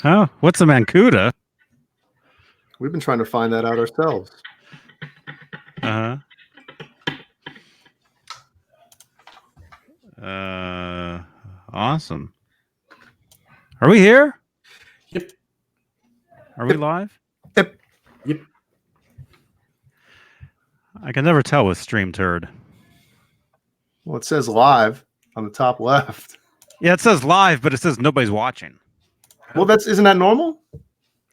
Oh, what's a Mancuda? We've been trying to find that out ourselves. Uh-huh. Awesome. Are we here? Yep. Are we live? Yep. Yep. I can never tell with Stream Turd. Well, it says live on the top left. Yeah, it says live, but it says nobody's watching. Well, isn't that normal?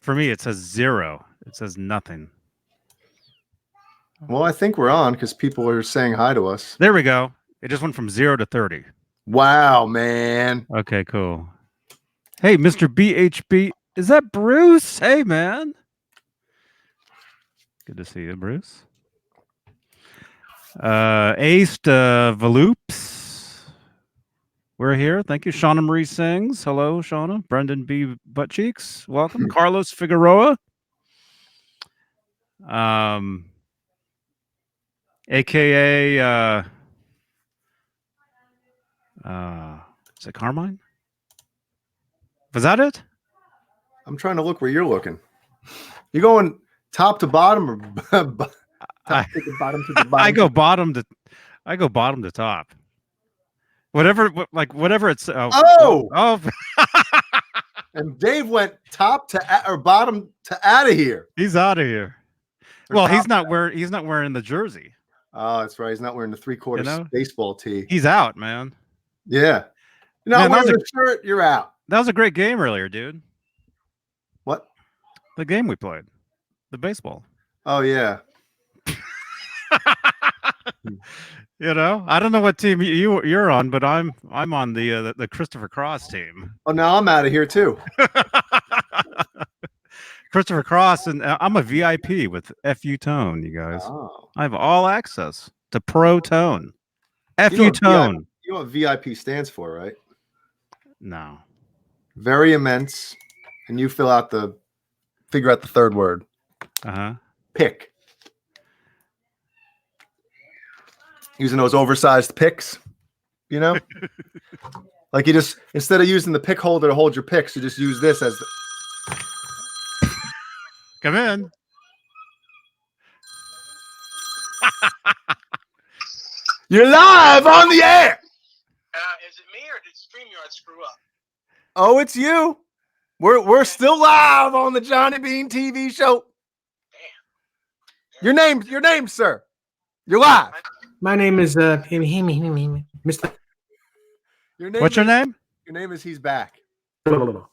For me, it says 0. It says nothing. Well, I think we're on because people are saying hi to us. There we go. It just went from 0 to 30. Wow, man. Okay, cool. Hey, Mr. BHB. Is that Bruce? Hey, man. Good to see you, Bruce. Ace Valoops. We're here. Thank you. Shauna Marie Sings. Hello, Shauna. Brendan B. Buttcheeks. Welcome. Carlos Figueroa. AKA is it Carmine? Was that it? I'm trying to look where you're looking. You going top to bottom or top to bottom to the bottom? I go bottom to top. Whatever it's. Oh. And Dave went top to or bottom to out of here. He's out of here. Or Well, he's not wearing the jersey. Oh, that's right. He's not wearing the 3/4 baseball tee. He's out, man. Yeah. You're not wearing the shirt, you're out. That was a great game earlier, dude. What? The game we played. The baseball. Oh, yeah. You know, I don't know what team you're on, but I'm on the Christopher Cross team. Oh, now I'm out of here too. Christopher Cross, and I'm a VIP with FU Tone, you guys. Oh. I have all access to Pro Tone. FU Tone. You know what VIP stands for, right? No. Very immense. And you figure out the third word. Uh-huh. Pick. Using those oversized picks, you know? Like you just, instead of using the pick holder to hold your picks, you just use this as the... Come in. You're live on the air. Is it me or did StreamYard screw up? Oh, it's you. We're still live on the Johnny Beane TV show. Damn. Your name, sir. You're live. My name is Mr. What's your name? Your name is He's Back. I don't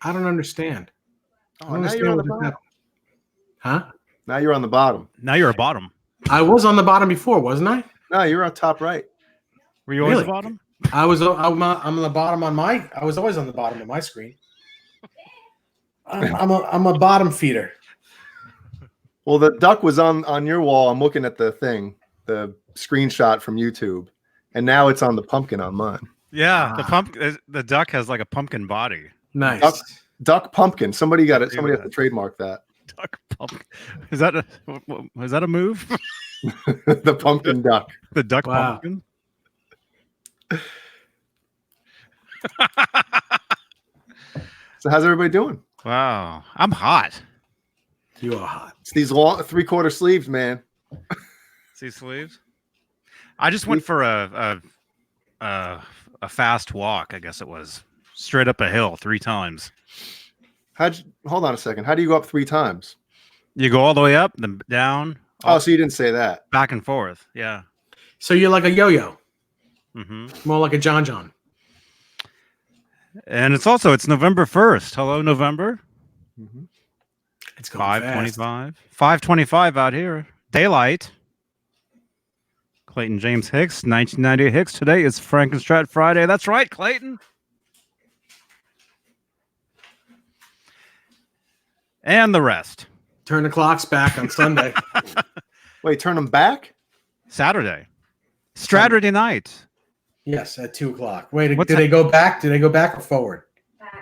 understand. Oh, now you're on the bottom. Huh? Now you're on the bottom. Now you're a bottom. I was on the bottom before, wasn't I? No, you're on top right. Were you always Really? a bottom? I'm on the bottom on my. I was always on the bottom of my screen. I'm a bottom feeder. Well, the duck was on your wall. I'm looking at the thing, the screenshot from YouTube, and now it's on the pumpkin on mine. Yeah, the duck has like a pumpkin body. Nice. Duck pumpkin. Somebody got it. Somebody has to trademark that. Duck pumpkin. Is that a move? The pumpkin duck. The duck Wow. pumpkin. So how's everybody doing? Wow, I'm hot. You are hot. It's these long 3/4 sleeves, man. See sleeves. I just went for a fast walk. I guess it was straight up a hill 3 times. Hold on a second. How do you go up 3 times? You go all the way up, then down. Oh, so you didn't say that. Back and forth. Yeah. So you're like a yo-yo, Mm-hmm. more like a John. And it's November 1st. Hello, November. Mm-hmm. It's going fast. 5:25. 5:25 out here. Daylight. Clayton James Hicks, 1998 Hicks. Today is Frankenstrat Friday. That's right, Clayton. And the rest. Turn the clocks back on Sunday. Wait, turn them back? Saturday. Saturday night. Yes, at 2:00. Wait, What's did they go back? Did they go back or forward?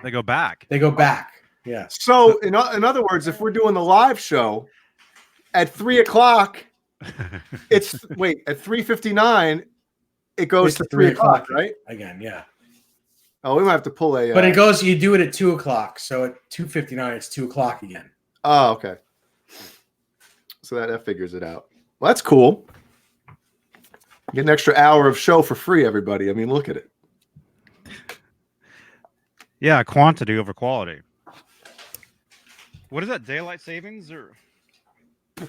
They go back. They go back. Yes. So in other words, if we're doing the live show at 3:00, it's at 3:59, it goes It's to 3 3:00, right? Again, yeah. Oh, we might have to pull a. But it goes. You do it at 2:00, so at 2:59, it's 2:00 again. Oh, okay. So that figures it out. Well, that's cool. Get an extra hour of show for free, everybody. I mean, look at it. Yeah, quantity over quality. What is that? Daylight savings or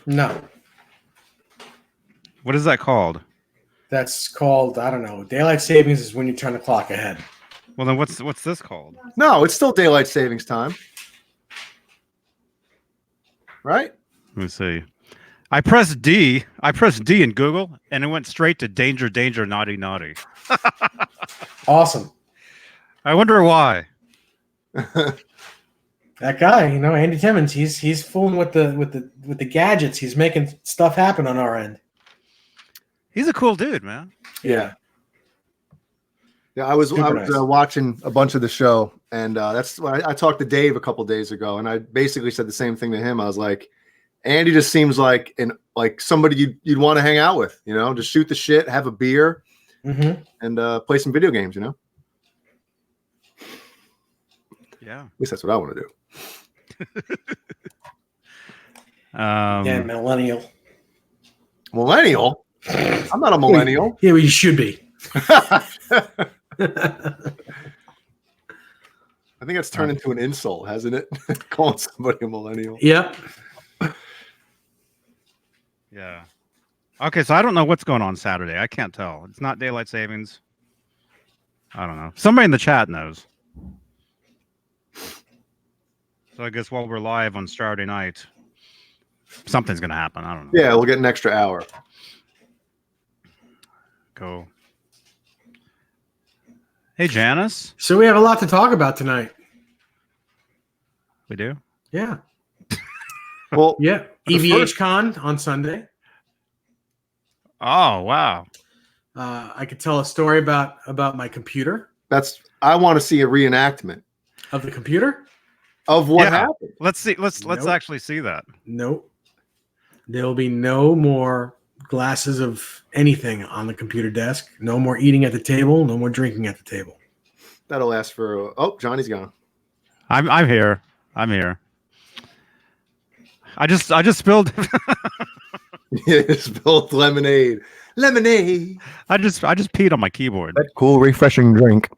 No, what is that called? that's called, I don't know. Daylight savings is when you turn the clock ahead. Well, then what's this called? No, it's still daylight savings time. Right? Let me see. I pressed D in Google, and it went straight to danger, danger, naughty, naughty. Awesome. I wonder why. That guy, Andy Timmons, he's fooling with the gadgets. He's making stuff happen on our end. He's a cool dude, man. Yeah. Yeah, I was Super nice. watching a bunch of the show, and that's why I talked to Dave a couple days ago, and I basically said the same thing to him. I was like, Andy just seems like somebody you'd want to hang out with, just shoot the shit, have a beer, and play some video games, Yeah. At least that's what I want to do. Yeah, millennial. Millennial? I'm not a millennial. Yeah, well, you should be. I think it's turned into an insult, hasn't it? Calling somebody a millennial. Yep. Yeah. Okay, so I don't know what's going on Saturday. I can't tell. It's not daylight savings. I don't know. Somebody in the chat knows. So I guess while we're live on Saturday night, something's gonna happen. I don't know. Yeah, we'll get an extra hour. Cool. Hey, Janice. So we have a lot to talk about tonight. We do? Yeah. Well, Yeah. EVH Con on Sunday. Oh, wow. I could tell a story about my computer. I want to see a reenactment Of the computer? of what Yeah. happened. Let's see. Let's Nope. actually see that. Nope. There will be no more glasses of anything on the computer desk. No more eating at the table. No more drinking at the table. That'll last for. Oh, Johnny's gone. I'm here. I'm here. I just spilled. Yeah, spilled lemonade. Lemonade. I just peed on my keyboard. That cool, refreshing drink.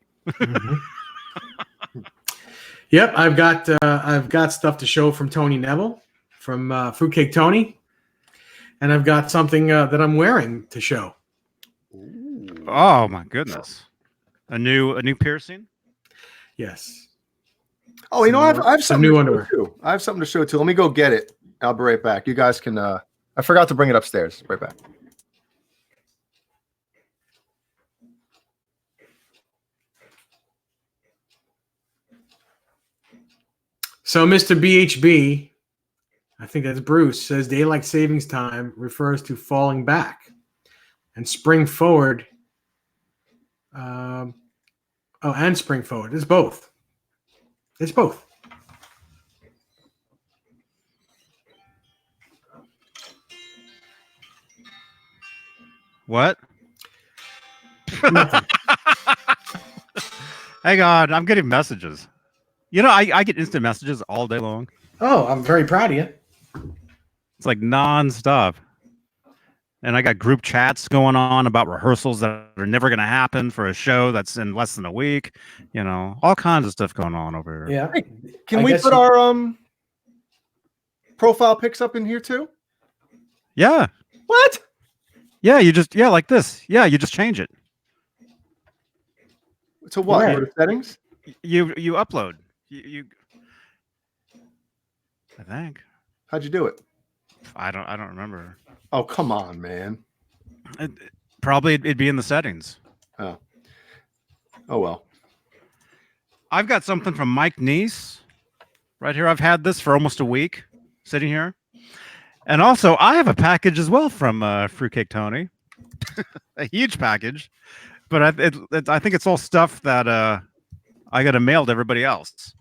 Yep, I've got stuff to show from Tony Neville, from Fruitcake Tony, and I've got something that I'm wearing to show. Oh my goodness! A new piercing. Yes. Oh, I have Some something new to show underwear. too. I have something to show too. Let me go get it. I'll be right back. You guys can. I forgot to bring it upstairs. Right back. So Mr. BHB, I think that's Bruce, says daylight savings time refers to falling back, and spring forward. And spring forward. It's both. It's both. What? Hang on, I'm getting messages. I get instant messages all day long. Oh, I'm very proud of you. It's like nonstop. And I got group chats going on about rehearsals that are never going to happen for a show that's in less than a week. All kinds of stuff going on over here. Yeah. Can I we guess put our profile pics up in here too? Yeah. What? Yeah, like this. Yeah, you just change it. To what? Where? Go to settings? You upload. You I think. How'd you do it? I don't remember. Oh, come on, man. Probably it'd be in the settings. Oh well. I've got something from Mike Neese right here. I've had this for almost a week sitting here. And also, I have a package as well from Fruitcake Tony. A huge package. But I think it's all stuff that I got to mail to everybody else.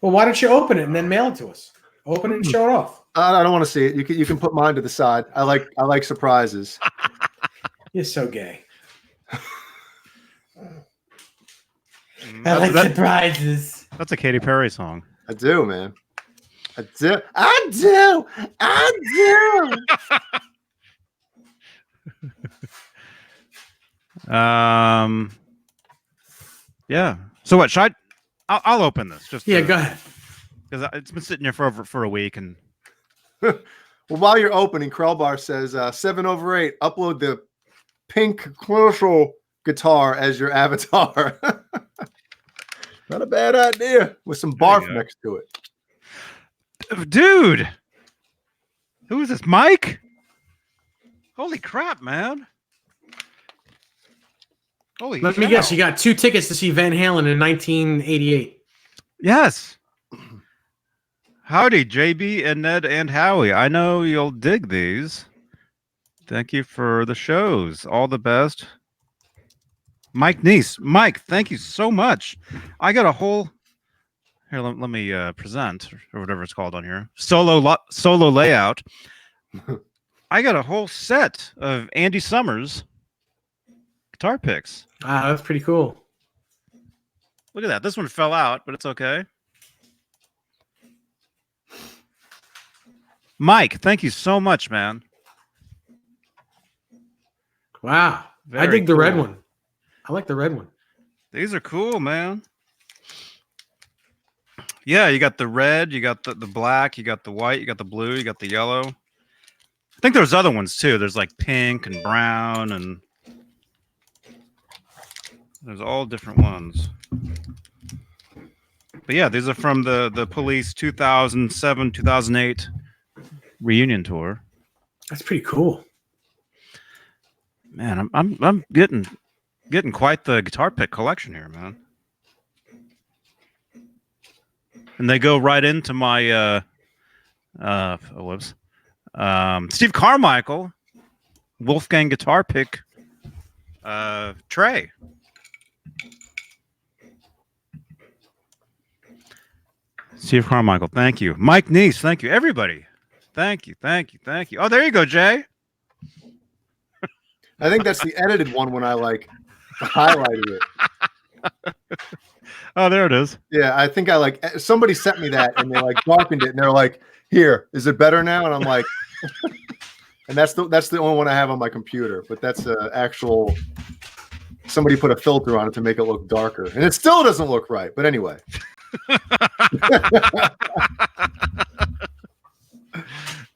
Well, why don't you open it and then mail it to us? Open it and show it off. I don't want to see it. You can put mine to the side. I like surprises. You're so gay. I like That- surprises. That's a Katy Perry song. I do, man. I do. I do. I do. Yeah. So what? Should I'll open this just Yeah, go ahead. because it's been sitting here for a week and Well, while you're opening, Krellbar says 7/8. Upload the pink commercial guitar as your avatar. Not a bad idea. With some There you barf go. next to it. dude, who is this? Mike? Holy crap, man! Holy. Let me cow. guess. You got 2 tickets to see Van Halen in 1988. Yes. Howdy, JB and Ned and Howie. I know you'll dig these. Thank you for the shows. All the best. Mike Neese. Mike, thank you so much. I got a whole here. Let me present or whatever it's called on here. Solo layout. I got a whole set of Andy Summers guitar picks. Wow, that's pretty cool. Look at that. This one fell out, but it's okay. Mike, thank you so much, man. Wow. I Very dig the red cool. one. I like the red one. These are cool, man. Yeah, you got the red, you got the black, you got the white, you got the blue, you got the yellow. I think there's other ones too. There's like pink and brown and there's all different ones. But yeah, these are from the Police 2007-2008 reunion tour. That's pretty cool. Man, I'm getting quite the guitar pick collection here, man. And they go right into my Steve Carmichael Wolfgang guitar pick tray. Steve Carmichael, thank you. Mike Neese, thank you. Everybody, thank you. Oh, there you go, Jay. I think that's the edited one when I like highlighted it. Oh, there it is. Yeah, I think I like somebody sent me that and they like darkened it and they're like, "Here, is it better now?" And I'm like, and that's the only one I have on my computer. But that's actual. Somebody put a filter on it to make it look darker, and it still doesn't look right. But anyway. I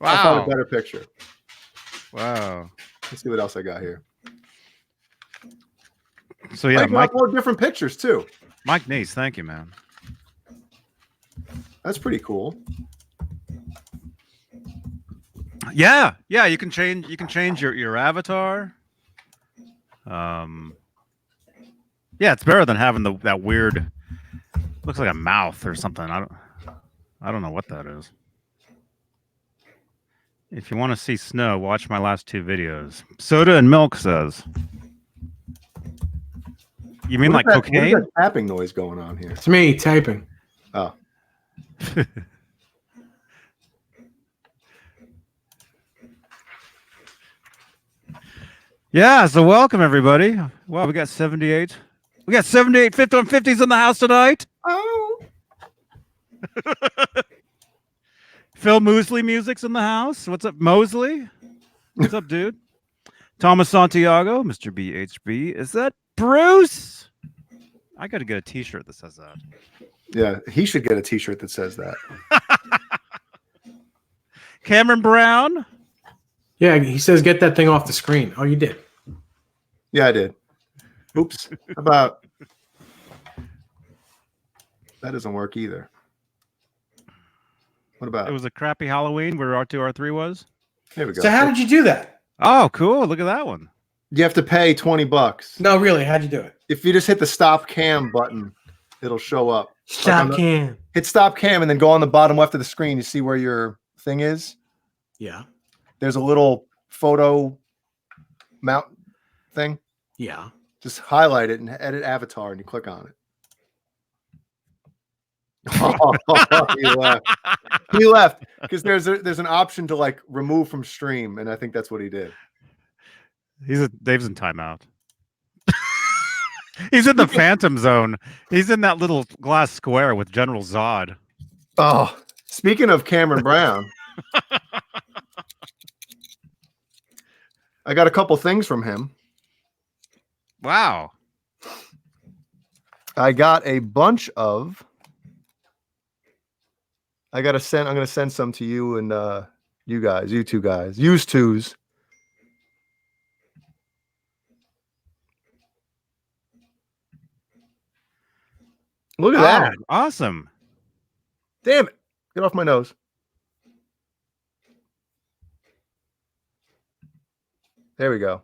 found a better picture. Wow. Let's see what else I got here. So yeah, I can upload different pictures too. Mike Neese, thank you, man. That's pretty cool. Yeah, you can change your avatar. Yeah, it's better than having that weird looks like a mouth or something. I don't know what that is. If you want to see snow, watch my last 2 videos. Soda and Milk says. You mean like cocaine? What is that tapping noise going on here? It's me typing. Oh. Yeah, so welcome everybody. Wow, we got 78. We got 78 50 on 50s in the house tonight. Oh. Phil Moosley music's in the house. What's up, Mosley? What's up, dude? Thomas Santiago, Mr. BHB. Is that Bruce? I got to get a t-shirt that says that. Yeah, he should get a t-shirt that says that. Cameron Brown. Yeah, he says get that thing off the screen. Oh, you did. Yeah, I did. Oops. How about that doesn't work either. What about It was a crappy Halloween where R2, R3 was. Here we go. So how did you do that? Oh, cool. Look at that one. You have to pay $20. No, really, how'd you do it? If you just hit the stop cam button, it'll show up. Stop cam. Hit stop cam and then go on the bottom left of the screen. You see where your thing is? Yeah. There's a little photo mount thing. Yeah. Just highlight it and edit avatar and you click on it. Oh, he left. He left because there's an option to like remove from stream, and I think that's what he did. Dave's in timeout. He's in the Phantom Zone. He's in that little glass square with General Zod. Oh, speaking of Cameron Brown, I got a couple things from him. Wow. I got a bunch of. I'm gonna send some to you and you two guys, use twos. Look at that! Awesome. Damn it! Get off my nose. There we go.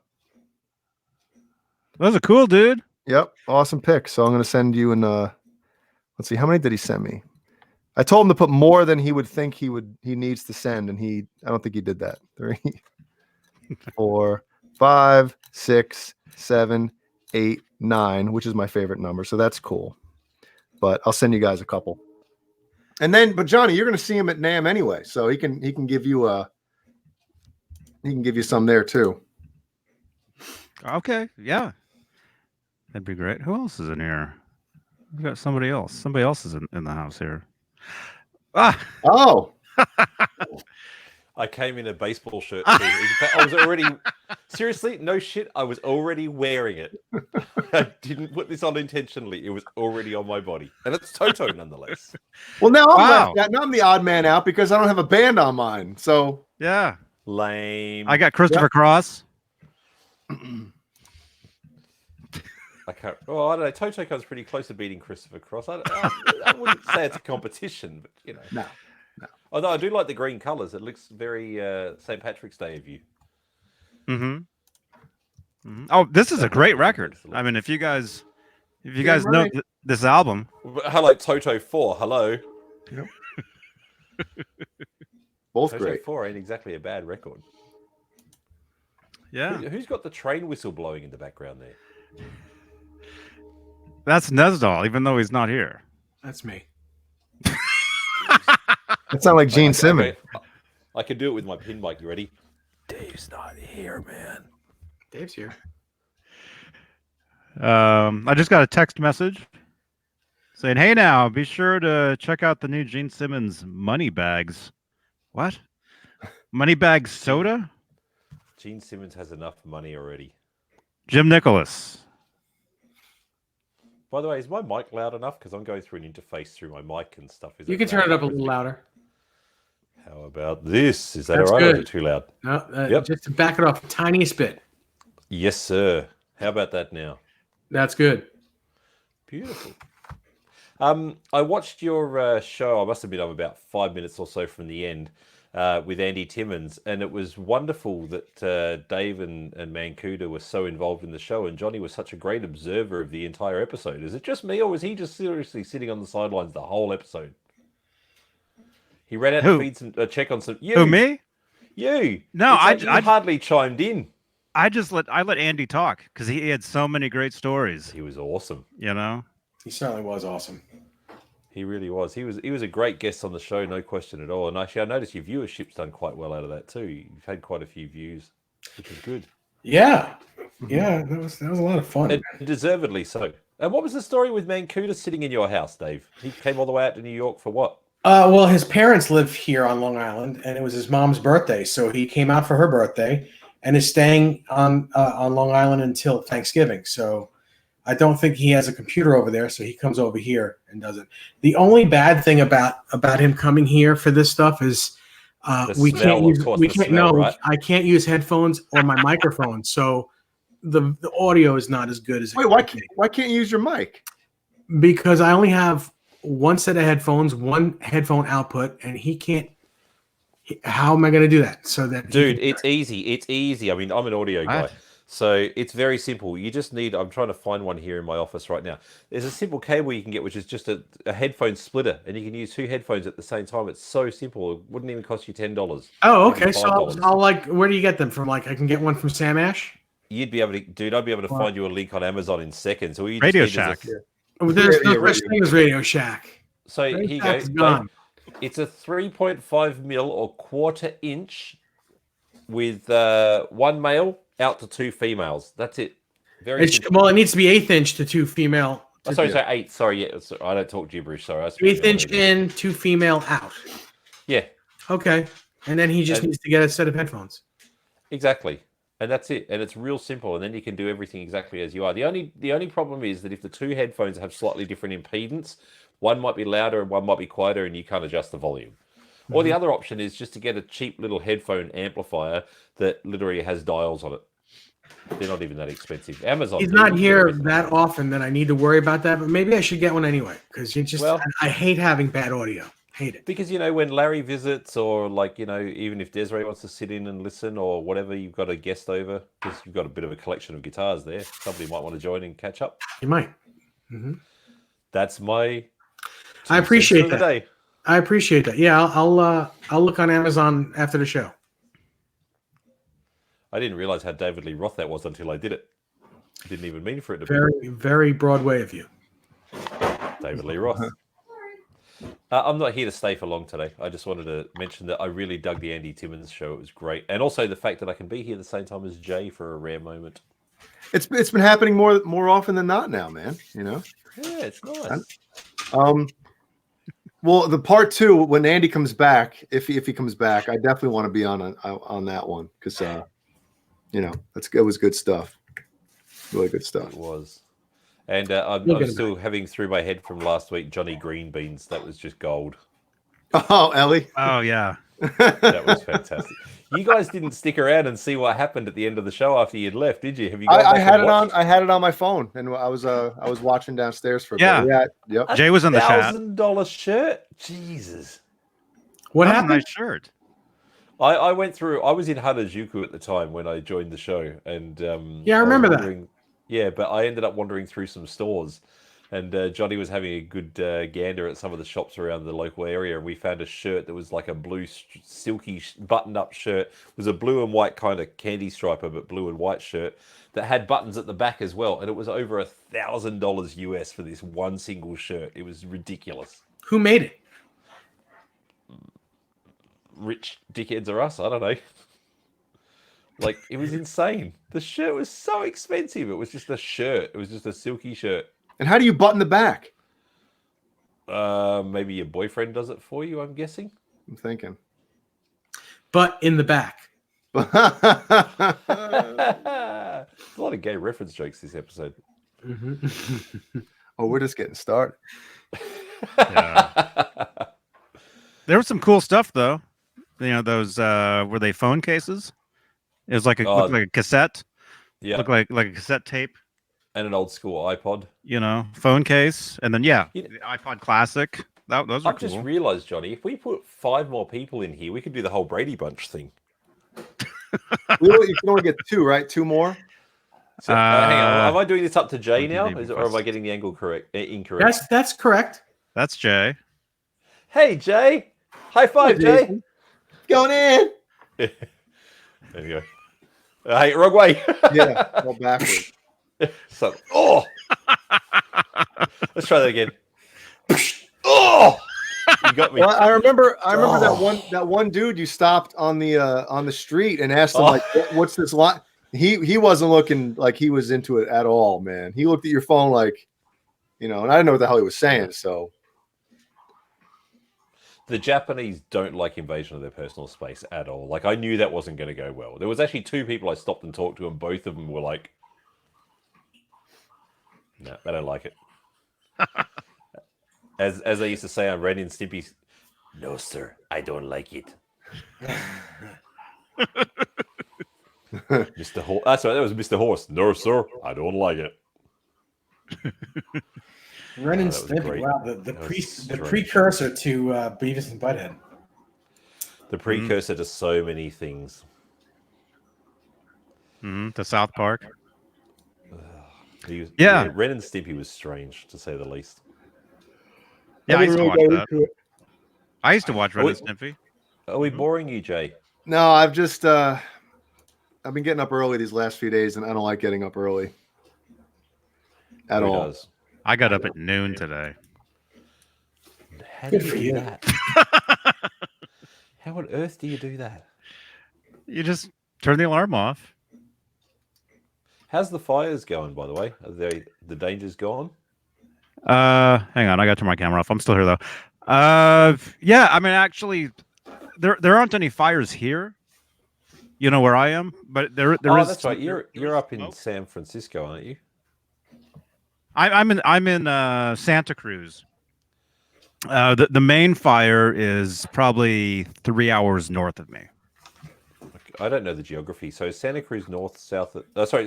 Those are cool, dude. Yep, awesome pick. So I'm gonna send you and let's see, how many did he send me? I told him to put more than he would think he needs to send, and I don't think he did that. 3, 4, 5, 6, 7, 8, 9, which is my favorite number. So that's cool. But I'll send you guys a couple. And then, but Johnny, you're gonna see him at NAMM anyway, so he can give you some there too. Okay. Yeah. That'd be great. Who else is in here? We got somebody else. Somebody else is in the house here. Ah. Oh. I came in a baseball shirt too. In fact, I was already seriously, no shit. I was already wearing it. I didn't put this on intentionally. It was already on my body, and it's Toto nonetheless. Well, now I'm now I'm the odd man out because I don't have a band on mine. So yeah, lame. I got Christopher Cross. I can't. Oh, I don't know. Toto comes pretty close to beating Christopher Cross. I wouldn't say it's a competition, but you know. No. Although I do like the green colours. It looks very St. Patrick's Day of you. Mm-hmm. Oh, this is a great record. I mean, if you guys know this album. Hello, Toto 4. Hello. Yep. Both Toto great. 4 ain't exactly a bad record. Yeah. Who's got the train whistle blowing in the background there? That's Nesdal, even though he's not here. That's me. That sounds like Gene Simmons. I can do it with my pin mic. You ready? Dave's not here, man. Dave's here. I just got a text message saying, "Hey, now be sure to check out the new Gene Simmons Money Bags." What? Money Bags soda? Gene Simmons has enough money already. Jim Nicholas. By the way, is my mic loud enough? Because I'm going through an interface through my mic and stuff. You can turn it up a little louder. How about this? Is that That's all right? Or good. is it too loud? No, Yep. Just to back it off the tiniest bit. Yes, sir. How about that now? That's good. Beautiful. I watched your show. I must admit, I'm about 5 minutes or so from the end with Andy Timmons, and it was wonderful that Dave and Mancuda were so involved in the show, and Johnny was such a great observer of the entire episode. Is it just me, or was he just seriously sitting on the sidelines the whole episode? He ran out to feed some check on some. Who, me? You. No, you hardly chimed in. I let Andy talk because he had so many great stories. He was awesome. You know, he certainly was awesome. He really was. He was a great guest on the show, no question at all. And actually, I noticed your viewership's done quite well out of that too. You've had quite a few views, which is good. Yeah, that was a lot of fun. And deservedly so. And what was the story with Mancuda sitting in your house, Dave? He came all the way out to New York for what? Well, his parents live here on Long Island, and it was his mom's birthday, so he came out for her birthday, and is staying on Long Island until Thanksgiving. So I don't think he has a computer over there, so he comes over here and does it. The only bad thing about him coming here for this stuff is I can't use headphones or my microphone, so the audio is not as good as. Wait, why can't you use your mic? Because I only have one set of headphones, one headphone output, and he can't. How am I going to do that? So that dude, it's easy. It's easy. I mean, I'm an audio guy, so it's very simple. You just need. I'm trying to find one here in my office right now. There's a simple cable you can get, which is just a headphone splitter, and you can use two headphones at the same time. It's so simple. It wouldn't even cost you $10. Oh, okay. So I'll where do you get them from? Like, I can get one from Sam Ash. You'd be able to, dude. I'd be able to find you a link on Amazon in seconds. Or you Radio Shack. There's no such thing as Radio Shack. So here you go. It's a 3.5 mil or quarter inch with one male out to two females. That's it. Very simple. Well, it needs to be 1/8 inch to 2 female. Oh, sorry, 8. Sorry, yeah. I don't talk gibberish. Sorry. I 1/8 inch in, 2 female out. Yeah. Okay. And then he just And- needs to get a set of headphones. Exactly. And that's it. And it's real simple. And then you can do everything exactly as you are. The only problem is that if the two headphones have slightly different impedance, one might be louder and one might be quieter, and you can't adjust the volume. Or the other option is just to get a cheap little headphone amplifier that literally has dials on it. They're not even that expensive. Amazon. He's not here that often that I need to worry about that, but maybe I should get one anyway because I hate having bad audio. Hate it. Because, when Larry visits or even if Desiree wants to sit in and listen or whatever, you've got a guest over because you've got a bit of a collection of guitars there. Somebody might want to join and catch up. You might. Mm-hmm. That's my. I appreciate that. Day. I appreciate that. Yeah, I'll look on Amazon after the show. I didn't realize how David Lee Roth that was until I did it. I didn't even mean for it to be. Very Broadway of you. David Lee Roth. I'm not here to stay for long today. I just wanted to mention that I really dug the Andy Timmons show. It was great. And also the fact that I can be here at the same time as Jay for a rare moment. It's been happening more often than not now, man. Yeah, it's nice. Well, the part 2 when Andy comes back, if he comes back, I definitely want to be on that one because it was good stuff, really good stuff. It was, and I'm still having through my head from last week Johnny Green Beans. That was just gold. Oh, Ellie. Oh yeah, that was fantastic. You guys didn't stick around and see what happened at the end of the show after you'd left, did you? Have you? I had it on. I had it on my phone, and I was watching downstairs for a bit. Yeah. Yep. Jay was in the chat. $1,000 shirt. Jesus. What happened? Nice shirt. I went through. I was in Harajuku at the time when I joined the show, and I remember that. Yeah, but I ended up wandering through some stores. And Johnny was having a good gander at some of the shops around the local area, and we found a shirt that was like a blue silky buttoned-up shirt. It was a blue and white kind of candy striper, but blue and white shirt that had buttons at the back as well. And it was over $1,000 US for this one single shirt. It was ridiculous. Who made it? Rich dickheads are us. I don't know. Like, it was insane. The shirt was so expensive. It was just a shirt. It was just a silky shirt. And how do you button the back? Maybe your boyfriend does it for you, I'm guessing. I'm thinking. But in the back. A lot of gay reference jokes this episode. Mm-hmm. Oh, we're just getting started. Yeah. There was some cool stuff though. Those were they phone cases? It was like looked like a cassette. Yeah. Looked like a cassette tape. And an old school iPod. Phone case. And then the iPod Classic. Those were I've cool. just realized, Johnny, if we put 5 more people in here, we could do the whole Brady Bunch thing. You can only get 2, right? 2 more? So, hang on. Am I doing this up to Jay now? Or am I getting the angle incorrect? That's correct. That's Jay. Hey, Jay. High five, Jay. Going in. There you go. Hey, wrong way. Yeah, go backwards. So, let's try that again. Oh, you got me. Well, I remember that one dude you stopped on the street and asked him like, "What's this line?" He wasn't looking like he was into it at all, man. He looked at your phone like, and I didn't know what the hell he was saying. So the Japanese don't like invasion of their personal space at all. Like, I knew that wasn't going to go well. There was actually 2 people I stopped and talked to, and both of them were like, "No, they don't like it." As I used to say on Ren and Stimpy, "No, sir, I don't like it." Mr. Horse. That's right, that was Mr. Horse. "No, sir, I don't like it." Ren and Stimpy. Wow, the precursor to Beavis and Butthead. The precursor to so many things. To South Park. Ren and Stimpy was strange, to say the least. Yeah, I used to watch that. I used to watch Ren and Stimpy. Are we boring you, Jay? No, I've just I've been getting up early these last few days, and I don't like getting up early at all. Does? I got up at noon today. How do you do that? How on earth do you do that? You just turn the alarm off. How's the fires going, by the way? Are the dangers gone? Hang on, I got to turn my camera off. I'm still here though. Yeah, I mean, actually, there aren't any fires here. You know where I am, but there is. That's right. there You're is up in smoke. San Francisco, aren't you? I'm in Santa Cruz. The main fire is probably 3 hours north of me. I don't know the geography. So Santa Cruz north, south.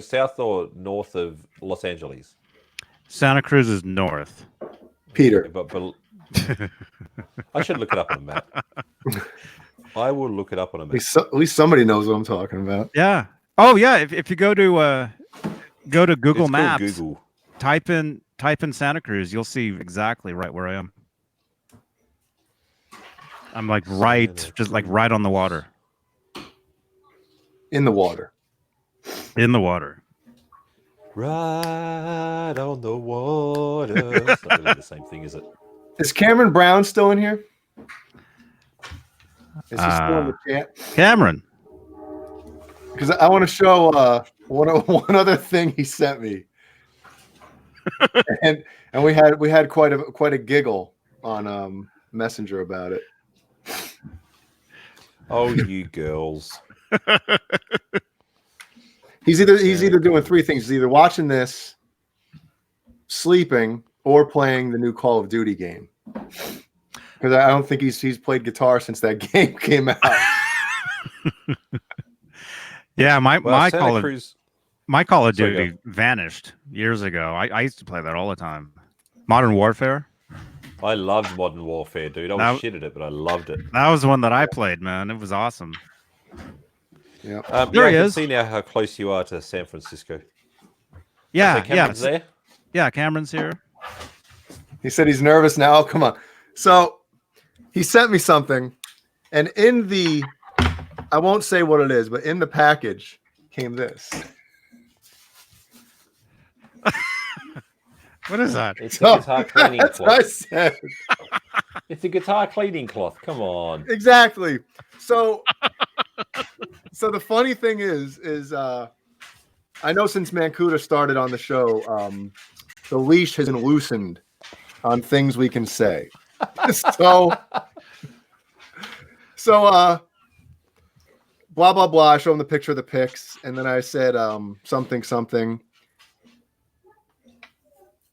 South or north of Los Angeles. Santa Cruz is north. Peter. But I should look it up on a map. I will look it up on a map. At least somebody knows what I'm talking about. Yeah. Oh yeah. If you go to Google It's called Maps, Google. type in Santa Cruz, you'll see exactly right where I am. I'm like just like right on the water. In the water. In the water. Right on the water. It's not really the same thing, is it? Is Cameron Brown still in here? Is he still in the chat? Cameron. Because I want to show one other thing he sent me, and we had quite a giggle on Messenger about it. Oh, you girls. He's either doing three things. He's either watching this, sleeping, or playing the new Call of Duty game. Because I don't think he's played guitar since that game came out. Yeah, my Cruz, Call of Sorry, Duty vanished years ago. I used to play that all the time. Modern Warfare. I loved Modern Warfare, dude. I was shit at it, but I loved it. That was the one that I played, man. It was awesome. Yeah. There he I can is. see now how close you are to San Francisco. Yeah, So Cameron's there? Yeah, Cameron's here. He said he's nervous now. Oh, come on. So he sent me something, and in the, I won't say what it is, but in the package came this. What is that? It's a guitar cleaning That's what I cloth. said. It's a guitar cleaning cloth. Come on. Exactly. So the funny thing is I know since Mancuda started on the show, the leash has been loosened on things we can say. so blah blah blah. I show him the picture of the pics, and then I said something.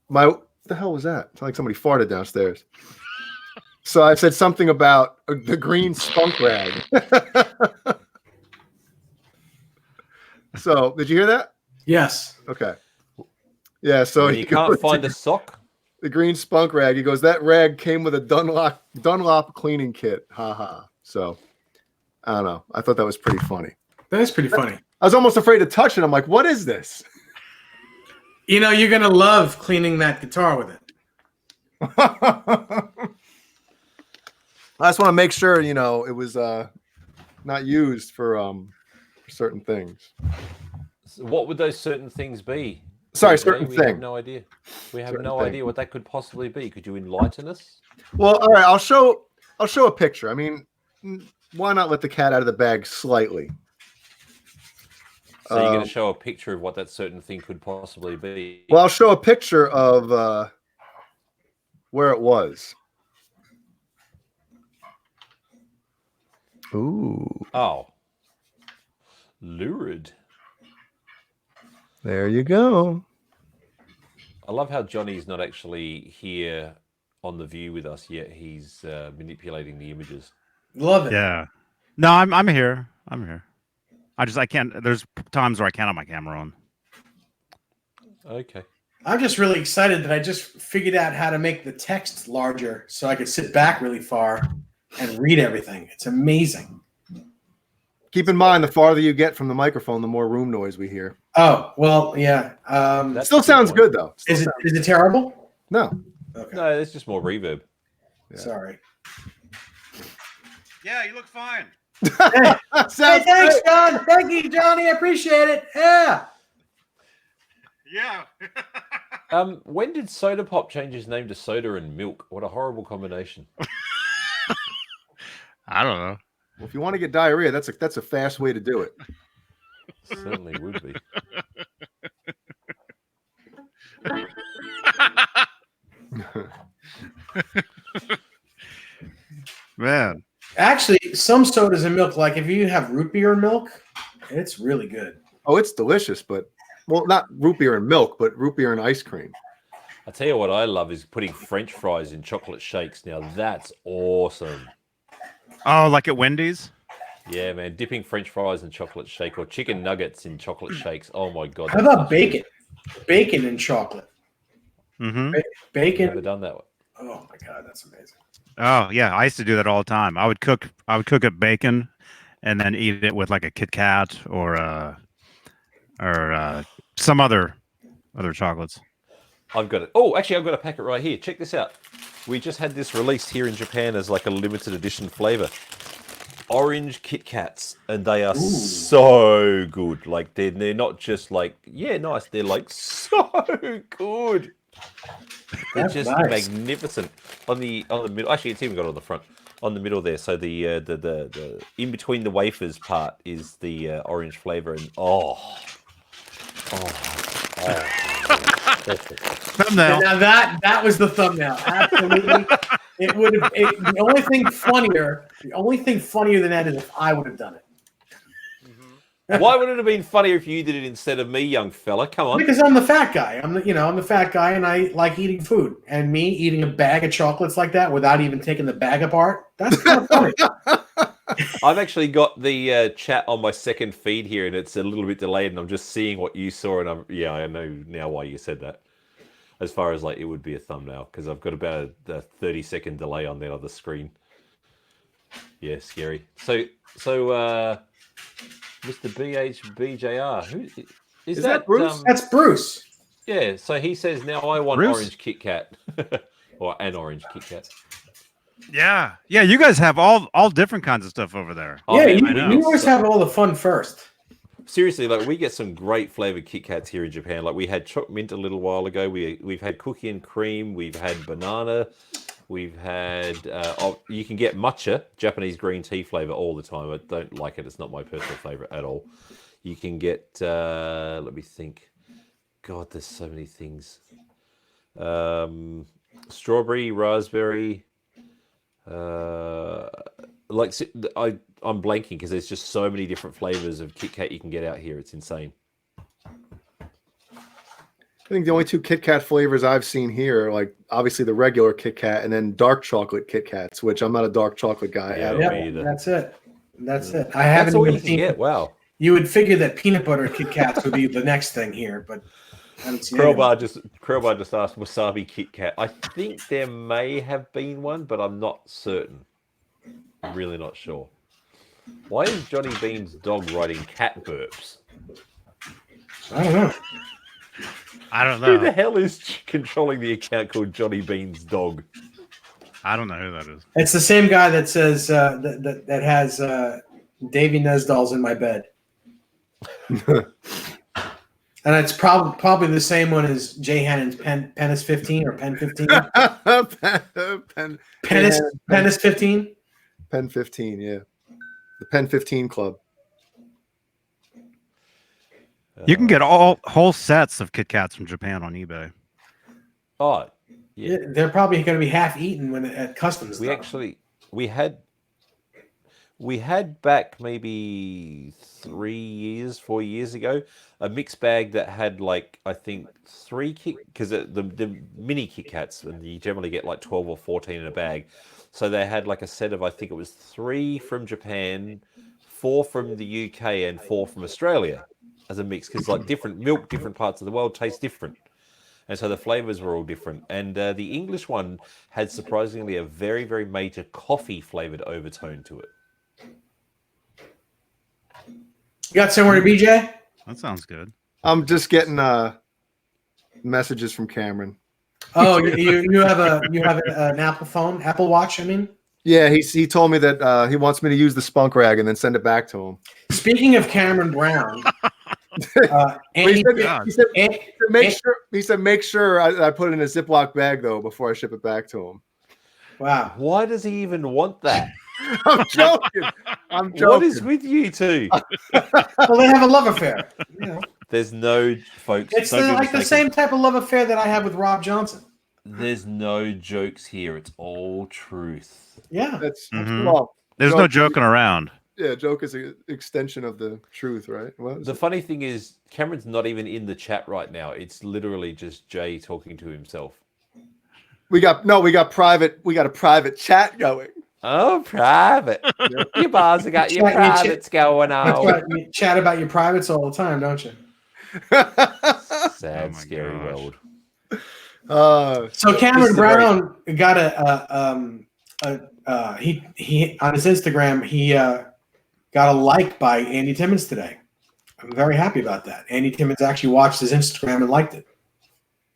What the hell was that? It's like somebody farted downstairs. So I said something about the green spunk rag. So did you hear that? Yes. Okay. Yeah. So When you can't find a sock. the green spunk rag. He goes, that rag came with a Dunlop cleaning kit. Haha. So I don't know. I thought that was pretty funny. That is pretty funny. I was almost afraid to touch it. I'm like, what is this? You know, you're gonna love cleaning that guitar with it. I just want to make sure, it was not used for certain things. So what would those certain things be? Sorry, Today, certain we thing. have no idea. We have Certain no thing. idea what that could possibly be. Could you enlighten us? Well, all right, I'll show a picture. I mean, why not let the cat out of the bag slightly? So you're going to show a picture of what that certain thing could possibly be. Well, I'll show a picture of where it was. Ooh, Oh. Lurid. there you go. I love how Johnny's not actually here on the view with us yet. He's manipulating the images. Love it. Yeah. No, I'm here. I'm here. I can't. There's times where I can't have my camera on. Okay. I'm just really excited that I just figured out how to make the text larger so I could sit back really far and read everything. It's amazing. Keep in mind, the farther you get from the microphone, the more room noise we hear. Oh, well, yeah. That's Still a good sounds point. good though. Still Is sounds- it terrible? No. Okay. No, there's just more reverb. Yeah. Sorry. Yeah, you look fine. Sounds Hey, thanks, great. John. Thank you, Johnny. I appreciate it. Yeah. Yeah. When did Soda Pop change his name to Soda and Milk? What a horrible combination. I don't know. Well, if you want to get diarrhea, that's a fast way to do it. Certainly would be. Man. Actually, some sodas and milk, like if you have root beer and milk, it's really good. Oh, it's delicious, but well, not root beer and milk, but root beer and ice cream. I tell you what I love is putting French fries in chocolate shakes. Now that's awesome. Oh, like at Wendy's? Yeah, man, dipping French fries in chocolate shake or chicken nuggets in chocolate shakes. Oh my god! How that's about such bacon? Bacon and chocolate. Mm-hmm. I've Bacon. never done that one. Oh my god, that's amazing. Oh yeah, I used to do that all the time. I would cook up bacon, and then eat it with like a Kit Kat or some other chocolates. I've got it. Oh, actually, I've got a packet right here. Check this out. We just had this released here in Japan as like a limited edition flavor. Orange Kit Kats, and they are so good. Like they're not just like nice. They're like so good. They're That's just nice. magnificent. On the middle, actually, it's even got on the front, on the middle there. So the in between the wafers part is the orange flavor, and Thumbnail. Now that was the thumbnail. Absolutely. It would have. The only thing funnier than that is if I would have done it. Why would it have been funnier if you did it instead of me, young fella? Come on. Because I'm the fat guy. I'm the fat guy, and I like eating food. And me eating a bag of chocolates like that without even taking the bag apart. That's kind of funny. I've actually got the chat on my second feed here, and it's a little bit delayed, and I'm just seeing what you saw, and I know now why you said that. As far as like it would be a thumbnail, because I've got about a 30-second delay on the other screen. Yeah, scary. So Mr. BHBJR, who is that? Bruce? That's Bruce. Yeah. So he says now I want Bruce? orange Kit Kat, or an orange Kit Kat. Yeah. You guys have all different kinds of stuff over there. Oh, Yeah, man, I know. you always have all the fun first. Seriously, like we get some great flavored Kit Kats here in Japan. Like we had choc mint a little while ago. We've had cookie and cream. We've had banana. We've had you can get matcha, Japanese green tea flavor, all the time. I don't like it. It's not my personal favorite at all. You can get let me think. God, there's so many things. Strawberry, raspberry. I'm blanking because there's just so many different flavors of Kit Kat you can get out here. It's insane. I think the only two Kit Kat flavors I've seen here are like obviously the regular Kit Kat and then dark chocolate Kit Kats, which I'm not a dark chocolate guy Yeah, at me all. either. That's it. That's it. I That's haven't all even you can seen. get. Wow. You would figure that peanut butter Kit Kats would be the next thing here, but I haven't seen anyone. Krellbar just asked wasabi Kit Kat. I think there may have been one, but I'm not certain. I'm really not sure. Why is Johnny Bean's dog writing cat burps? I don't know. I don't Who the know. hell is controlling the account called Johnny Bean's dog? I don't know who that is. It's the same guy that says that has Davy Nesdall's in my bed, and it's probably the same one as Jay Hannon's Penis 15 or Pen 15. Penis 15. Pen 15, yeah. The Pen 15 Club. You can get whole sets of Kit Kats from Japan on eBay. Oh, yeah. They're probably going to be half eaten when at customs. We had back maybe 4 years ago, a mixed bag that had like I think 3 because the mini Kit Kats, and you generally get like 12 or 14 in a bag. So they had like a set of I think it was 3 from Japan, 4 from the UK, and 4 from Australia as a mix because like different milk, different parts of the world taste different. And so the flavors were all different. And the English one had surprisingly a very, very major coffee flavored overtone to it. You got somewhere to be, Jay? That sounds good. I'm just getting messages from Cameron. Oh, you have an Apple Watch. I mean, Yeah, he told me that he wants me to use the spunk rag and then send it back to him. speaking of Cameron Brown, Andy, He said make sure I put it in a Ziploc bag though before I ship it back to him. wow, Why does he even want that? I'm joking. I'm joking. What is with you two? well, they have a love affair. You know. There's no folks. It's don't be like the mistaken. same type of love affair that I have with Rob Johnson. There's no jokes here. It's all truth. Yeah. That's Mhm. well. There's joke no is- joking around. Yeah, joke is an extension of the truth, right? What is The it? funny thing is, Cameron's not even in the chat right now. It's literally just Jay talking to himself. We got a private chat going. Oh, private. Yep. You bars have got your Chat- you chat- privates going That's on. right. You chat about your privates all the time, don't you? Sad, Oh my scary gosh. world. So Cameron this is Brown got he on his Instagram he got a like by Andy Timmons today. I'm very happy about that. Andy Timmons actually watched his Instagram and liked it.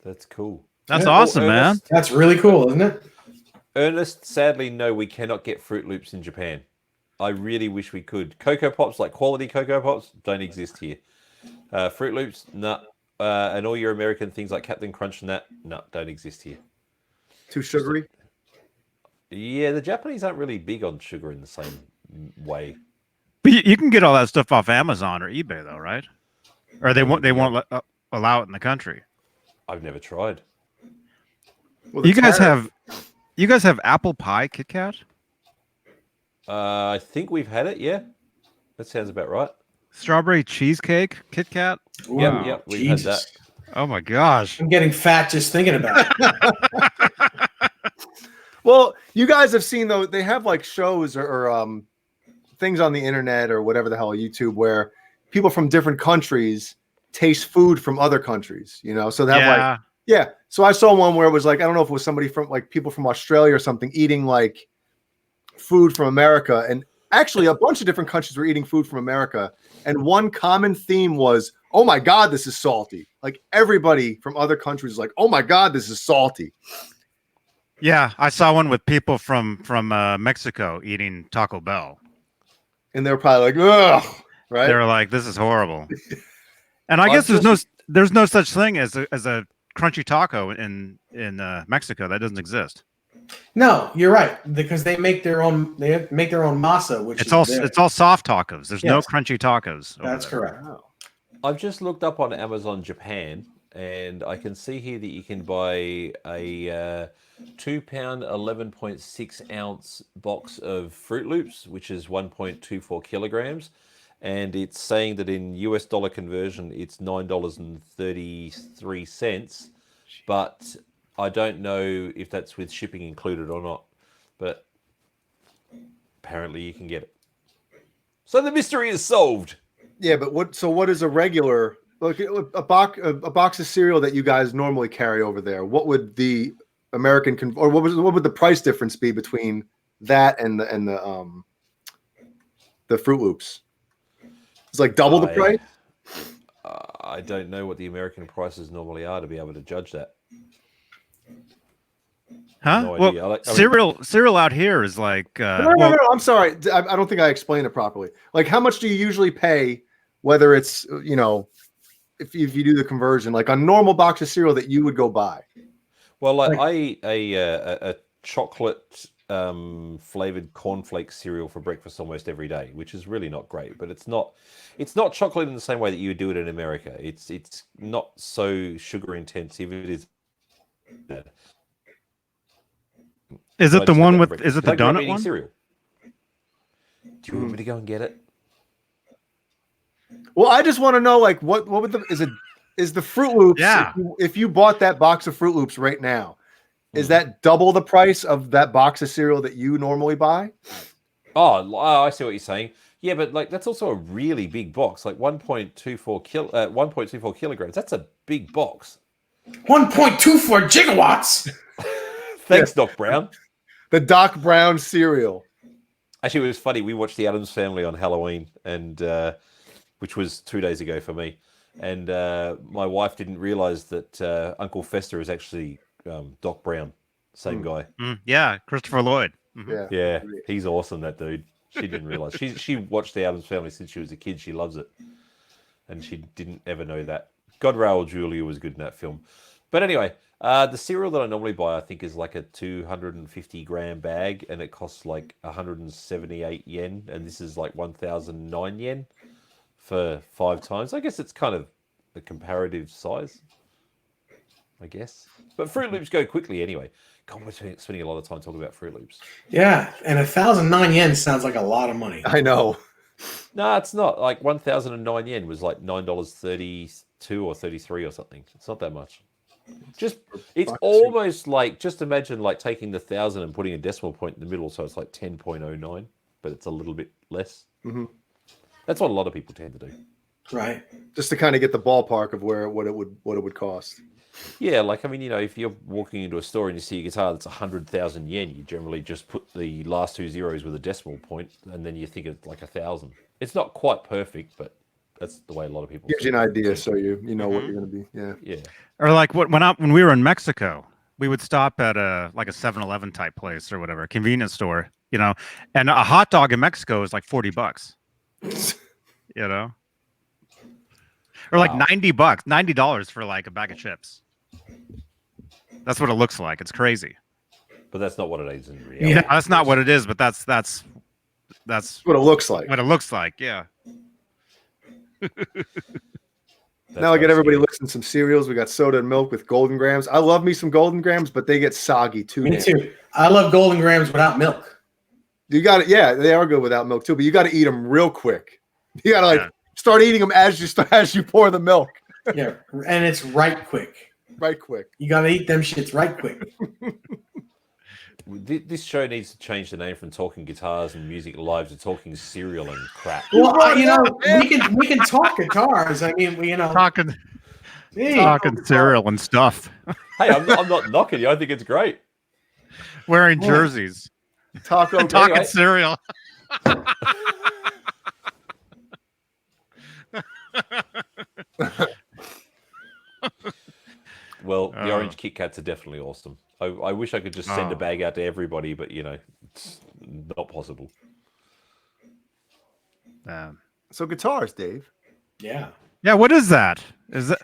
That's cool. That's Yeah. awesome, man. Ernest, That's really cool, isn't it? Ernest, sadly, no, we cannot get Fruit Loops in Japan. I really wish we could. Cocoa Pops, like quality Cocoa Pops, don't exist here. Fruit Loops, nah. And all your American things like Captain Crunch and that, no, don't exist here. Too sugary. Yeah, the Japanese aren't really big on sugar in the same way. But you can get all that stuff off Amazon or eBay, though, right? Or they won't allow it in the country. I've never tried. Well, the You guys tariff- have apple pie Kit Kat? I think we've had it, yeah. That sounds about right. Strawberry cheesecake Kit Kat? Yep, yep, we've had that. Oh my gosh. I'm getting fat just thinking about it. Well, you guys have seen though they have like shows or things on the internet or whatever the hell YouTube where people from different countries taste food from other countries. You know, so they have like yeah. So I saw one where it was like I don't know if it was somebody from like people from Australia or something eating like food from America, and actually a bunch of different countries were eating food from America, and one common theme was, "Oh my God, this is salty!" Like everybody from other countries was like, "Oh my God, this is salty." Yeah, I saw one with people from Mexico eating Taco Bell. And they're probably like, "Ugh," right? They're like, "This is horrible." And I I've guess there's just- no such thing as a crunchy taco in Mexico. That doesn't exist. No, you're right because they make their own masa, which It's all soft tacos. There's no Yes. crunchy tacos. over That's there. correct. Wow. I've just looked up on Amazon Japan, and I can see here that you can buy a 2 pound, 11.6 ounce box of Fruit Loops, which is 1.24 kilograms. And it's saying that in US dollar conversion, it's $9.33. But I don't know if that's with shipping included or not. But apparently you can get it. So the mystery is solved. Yeah, but what is a regular a box of cereal that you guys normally carry over there? What would the American or what would the price difference be between that and the Fruit Loops? It's like double the price. I don't know what the American prices normally are to be able to judge that. Huh? No well, idea. I mean- cereal out here is like. No. I'm sorry. I don't think I explained it properly. Like, how much do you usually pay? Whether it's if you do the conversion, like a normal box of cereal that you would go buy. Well, like I eat a chocolate flavored cornflake cereal for breakfast almost every day, which is really not great. But it's not chocolate in the same way that you would do it in America. It's not so sugar intensive. It is. Is But it the I just one had that with? for Is it breakfast. the I grew up donut eating one? cereal. Do you want me to go and get it? Well, I just want to know, like, what would is the Fruit Loops? Yeah. If you bought that box of Fruit Loops right now, is that double the price of that box of cereal that you normally buy? Oh, I see what you're saying. Yeah, but like that's also a really big box, like 1.24 kilograms. That's a big box. 1.24 gigawatts. Thanks, Doc Brown. The Doc Brown cereal. Actually, it was funny. We watched The Addams Family on Halloween, and which was 2 days ago for me. And my wife didn't realize that Uncle Fester is actually Doc Brown, same guy. Yeah, Christopher Lloyd. Mhm. Yeah. Yeah, he's awesome, that dude. She didn't realize. She watched The Addams Family since she was a kid. She loves it, and she didn't ever know that. God, Raoul Julia was good in that film. But anyway, the cereal that I normally buy, I think, is like a 250 gram bag, and it costs like 178 yen, and this is like 1,009 yen for 5 times. I guess it's kind of a comparative size, I guess. But Fruit Loops go quickly anyway. God, we're spending a lot of time talking about Fruit Loops. Yeah, and 1,009 yen sounds like a lot of money. I know. No, it's not. Like 1,009 yen was like $9.32 or 33 or something. It's not that much. It's almost like, just imagine like taking the 1,000 and putting a decimal point in the middle, so it's like 10.09, but it's a little bit less. Mm-hmm. That's what a lot of people tend to do. Right. Just to kind of get the ballpark of what it would cost. Yeah, like, I mean, if you're walking into a store and you see a guitar that's 100,000 yen, you generally just put the last two zeros with a decimal point, and then you think it's like 1,000. It's not quite perfect, but that's the way a lot of people Gives you an idea, so you know what you're going to be. Yeah. Yeah. Or like when we were in Mexico, we would stop at a 7-Eleven type place or whatever, a convenience store, and a hot dog in Mexico is like $40, or like Wow. $90 for like a bag of chips. That's what it looks like. It's crazy. But that's not what it is in reality. Yeah, that's not what it is, but that's What it looks like. what it looks like. Yeah. Now I get everybody listening to some cereals. We got soda and milk with Golden Grams. I love me some Golden Grams, but they get soggy too. Me too. I love Golden Grams without milk. You got it. Yeah, they are good without milk too, but you got to eat them real quick. You got to start eating them as you pour the milk. Yeah, and it's right quick. Right quick. You got to eat them shits right quick. This show needs to change the name from Talking Guitars and Music Live to Talking Cereal and Crap. Well, we can talk guitars. I mean, Talking cereal and stuff. Hey, I'm not knocking you. I think it's great. Wearing jerseys. Talking Anyway. cereal. Well, the orange Kit Kats are definitely awesome. I wish I could just send a bag out to everybody, but it's not possible. So guitars, Dave. Yeah. Yeah. What is that? Is it?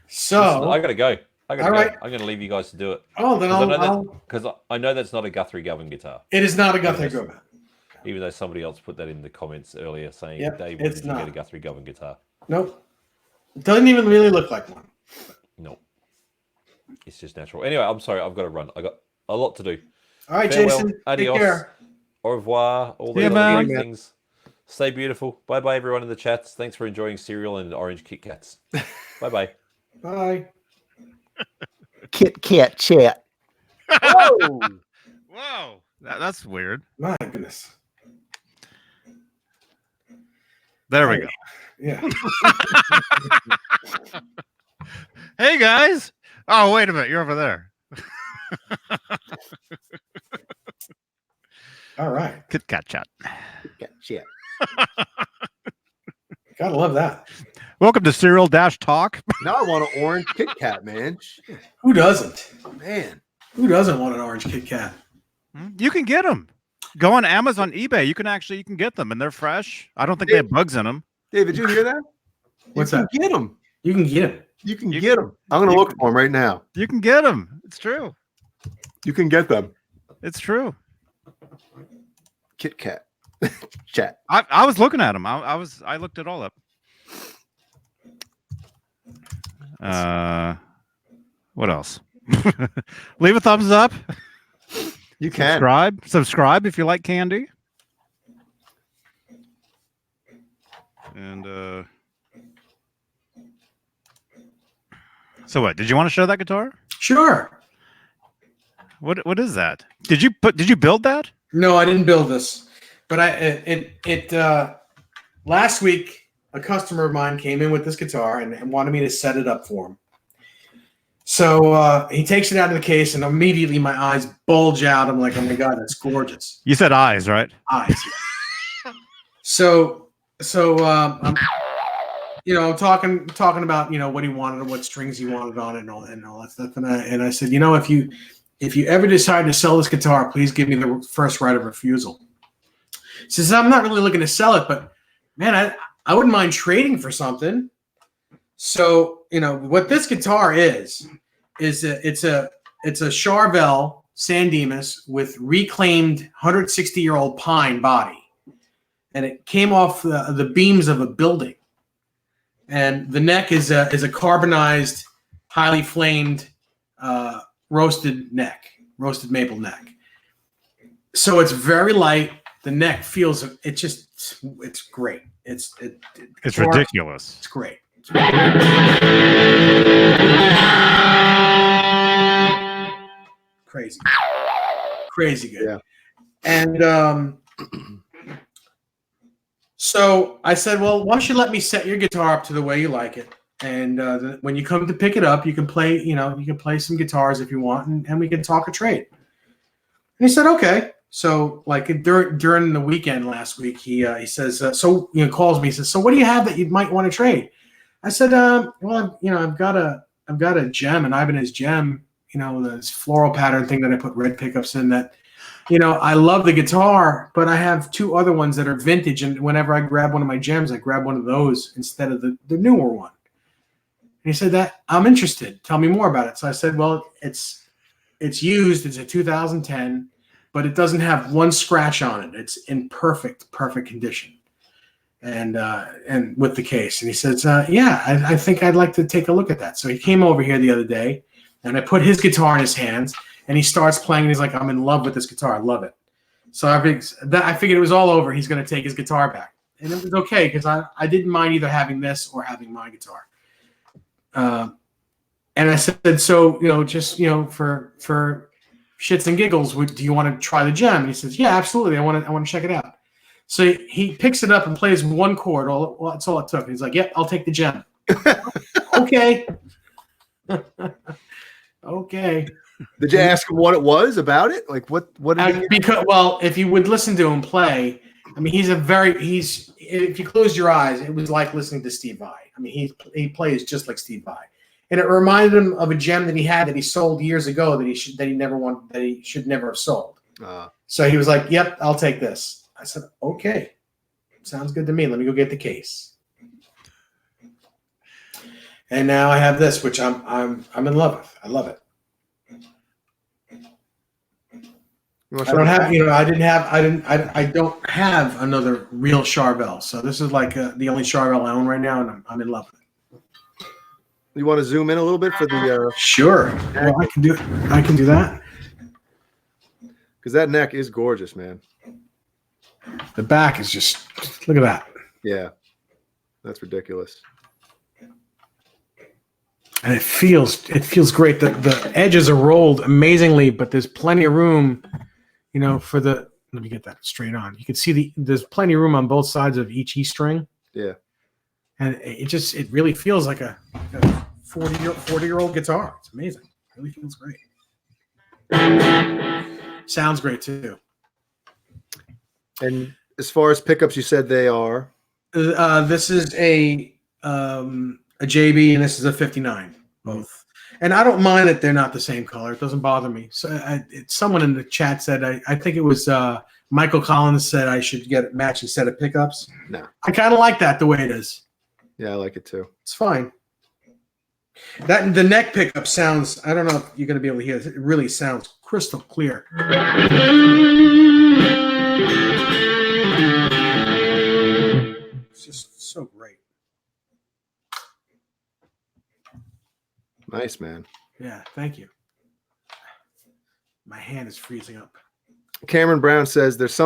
So I gotta go. All right. I'm gonna leave you guys to do it. Oh, then Because I know that's not a Guthrie Govan guitar. It is not a Guthrie Govan. Even though somebody else put that in the comments earlier saying, Yep, Dave, it's did you not. get a Guthrie Govan guitar? Nope. It doesn't even really look like one. No. It's just natural. Anyway, I'm sorry. I've got to run. I got a lot to do. All right, Farewell, Jason. adios, Take care. Au revoir. All those Yeah, other man. great things. Stay beautiful. Bye-bye, everyone in the chats. Thanks for enjoying cereal and orange Kit Kats. Bye-bye. Bye. Kit Kat chat. Whoa. Whoa. That's weird. My goodness. There we go. Yeah. Hey guys. Oh, wait a minute. You're over there. All right. Kit Kat chat. Kit Kat chat. Gotta love that. Welcome to Cereal Dash Talk. Now I want an orange Kit Kat, man. Shit, Who doesn't? man. Who doesn't want an orange Kit Kat? You can get them. Go on Amazon, eBay. You can get them, and they're fresh. I don't think they have bugs in them. David, did you hear that? What's you that? can get them. You can get them. You can get them. I'm going to look for them right now. You can get them. It's true. You can get them. It's true. Kit Kat chat. I was looking at them. I looked it all up. What else? Leave a thumbs up. You can. Subscribe if you like candy. And so what? Did you want to show that guitar? Sure. What is that? Did you build that? No, I didn't build this, but last week a customer of mine came in with this guitar and wanted me to set it up for him. So he takes it out of the case, and immediately my eyes bulge out. I'm like, oh my God, that's gorgeous. You said eyes, right? Eyes. So I'm talking about what he wanted and what strings he wanted on it and all that stuff. And I said, if you ever decide to sell this guitar, please give me the first right of refusal. He says, I'm not really looking to sell it, but man, I wouldn't mind trading for something. So, what this guitar is it's a Charvel San Dimas with reclaimed 160-year-old pine body. And it came off the beams of a building. and the neck is a carbonized, highly flamed, roasted maple neck. So it's very light. The neck feels it's great. It's ridiculous. It's great. Crazy good. Yeah. And so I said, well, why don't you let me set your guitar up to the way you like it? And when you come to pick it up, you can play, you can play some guitars if you want, and we can talk a trade. And he said, okay. So like during the weekend last week, he says, calls me, he says, so what do you have that you might want to trade? I said, well, I've got a gem, an Ibanez gem, this floral pattern thing that I put red pickups in that, I love the guitar, but I have two other ones that are vintage. And whenever I grab one of my gems, I grab one of those instead of the newer one. And he said that I'm interested. Tell me more about it. So I said, well, it's used. It's a 2010, but it doesn't have one scratch on it. It's in perfect condition. And with the case. And he says, yeah, I think I'd like to take a look at that. So he came over here the other day, and I put his guitar in his hands, and he starts playing, and he's like, I'm in love with this guitar. I love it. So I figured it was all over. He's going to take his guitar back. And it was okay, because I didn't mind either having this or having my guitar. And I said, so, just, for shits and giggles, do you want to try the gem? And he says, yeah, absolutely. I want to check it out. So he picks it up and plays one chord. That's all it took. He's like, yep, I'll take the gem. Okay. Okay. Did you ask him what it was about it? Like what did he because, well, if you would listen to him play, I mean, if you close your eyes, it was like listening to Steve Vai. I mean, he plays just like Steve Vai. And it reminded him of a gem that he had that he sold years ago that he should never have sold. So he was like, yep, I'll take this. I said, okay, sounds good to me. Let me go get the case. And now I have this, which I'm in love with. I love it. I don't have, I don't have another real Charvel. So this is like the only Charvel I own right now, and I'm in love with it. You want to zoom in a little bit for the? Sure. Well, I can do that. Because that neck is gorgeous, man. The back is just, look at that. Yeah, that's ridiculous. And it feels great. The edges are rolled amazingly, but there's plenty of room, for the. Let me get that straight on. You can see there's plenty of room on both sides of each E string. Yeah. And it really feels like a 40-year-old guitar. It's amazing. It really feels great. Sounds great too. And as far as pickups, you said they are. This is a JB, and this is a 59, both. And I don't mind that they're not the same color. It doesn't bother me. So someone in the chat said, I think it was Michael Collins said I should get a matching set of pickups. No. I kind of like that the way it is. Yeah, I like it too. It's fine. The neck pickup sounds, I don't know if you're going to be able to hear this. It really sounds crystal clear. It's just so great. Nice, man. Yeah, thank you. My hand is freezing up. Cameron Brown says there's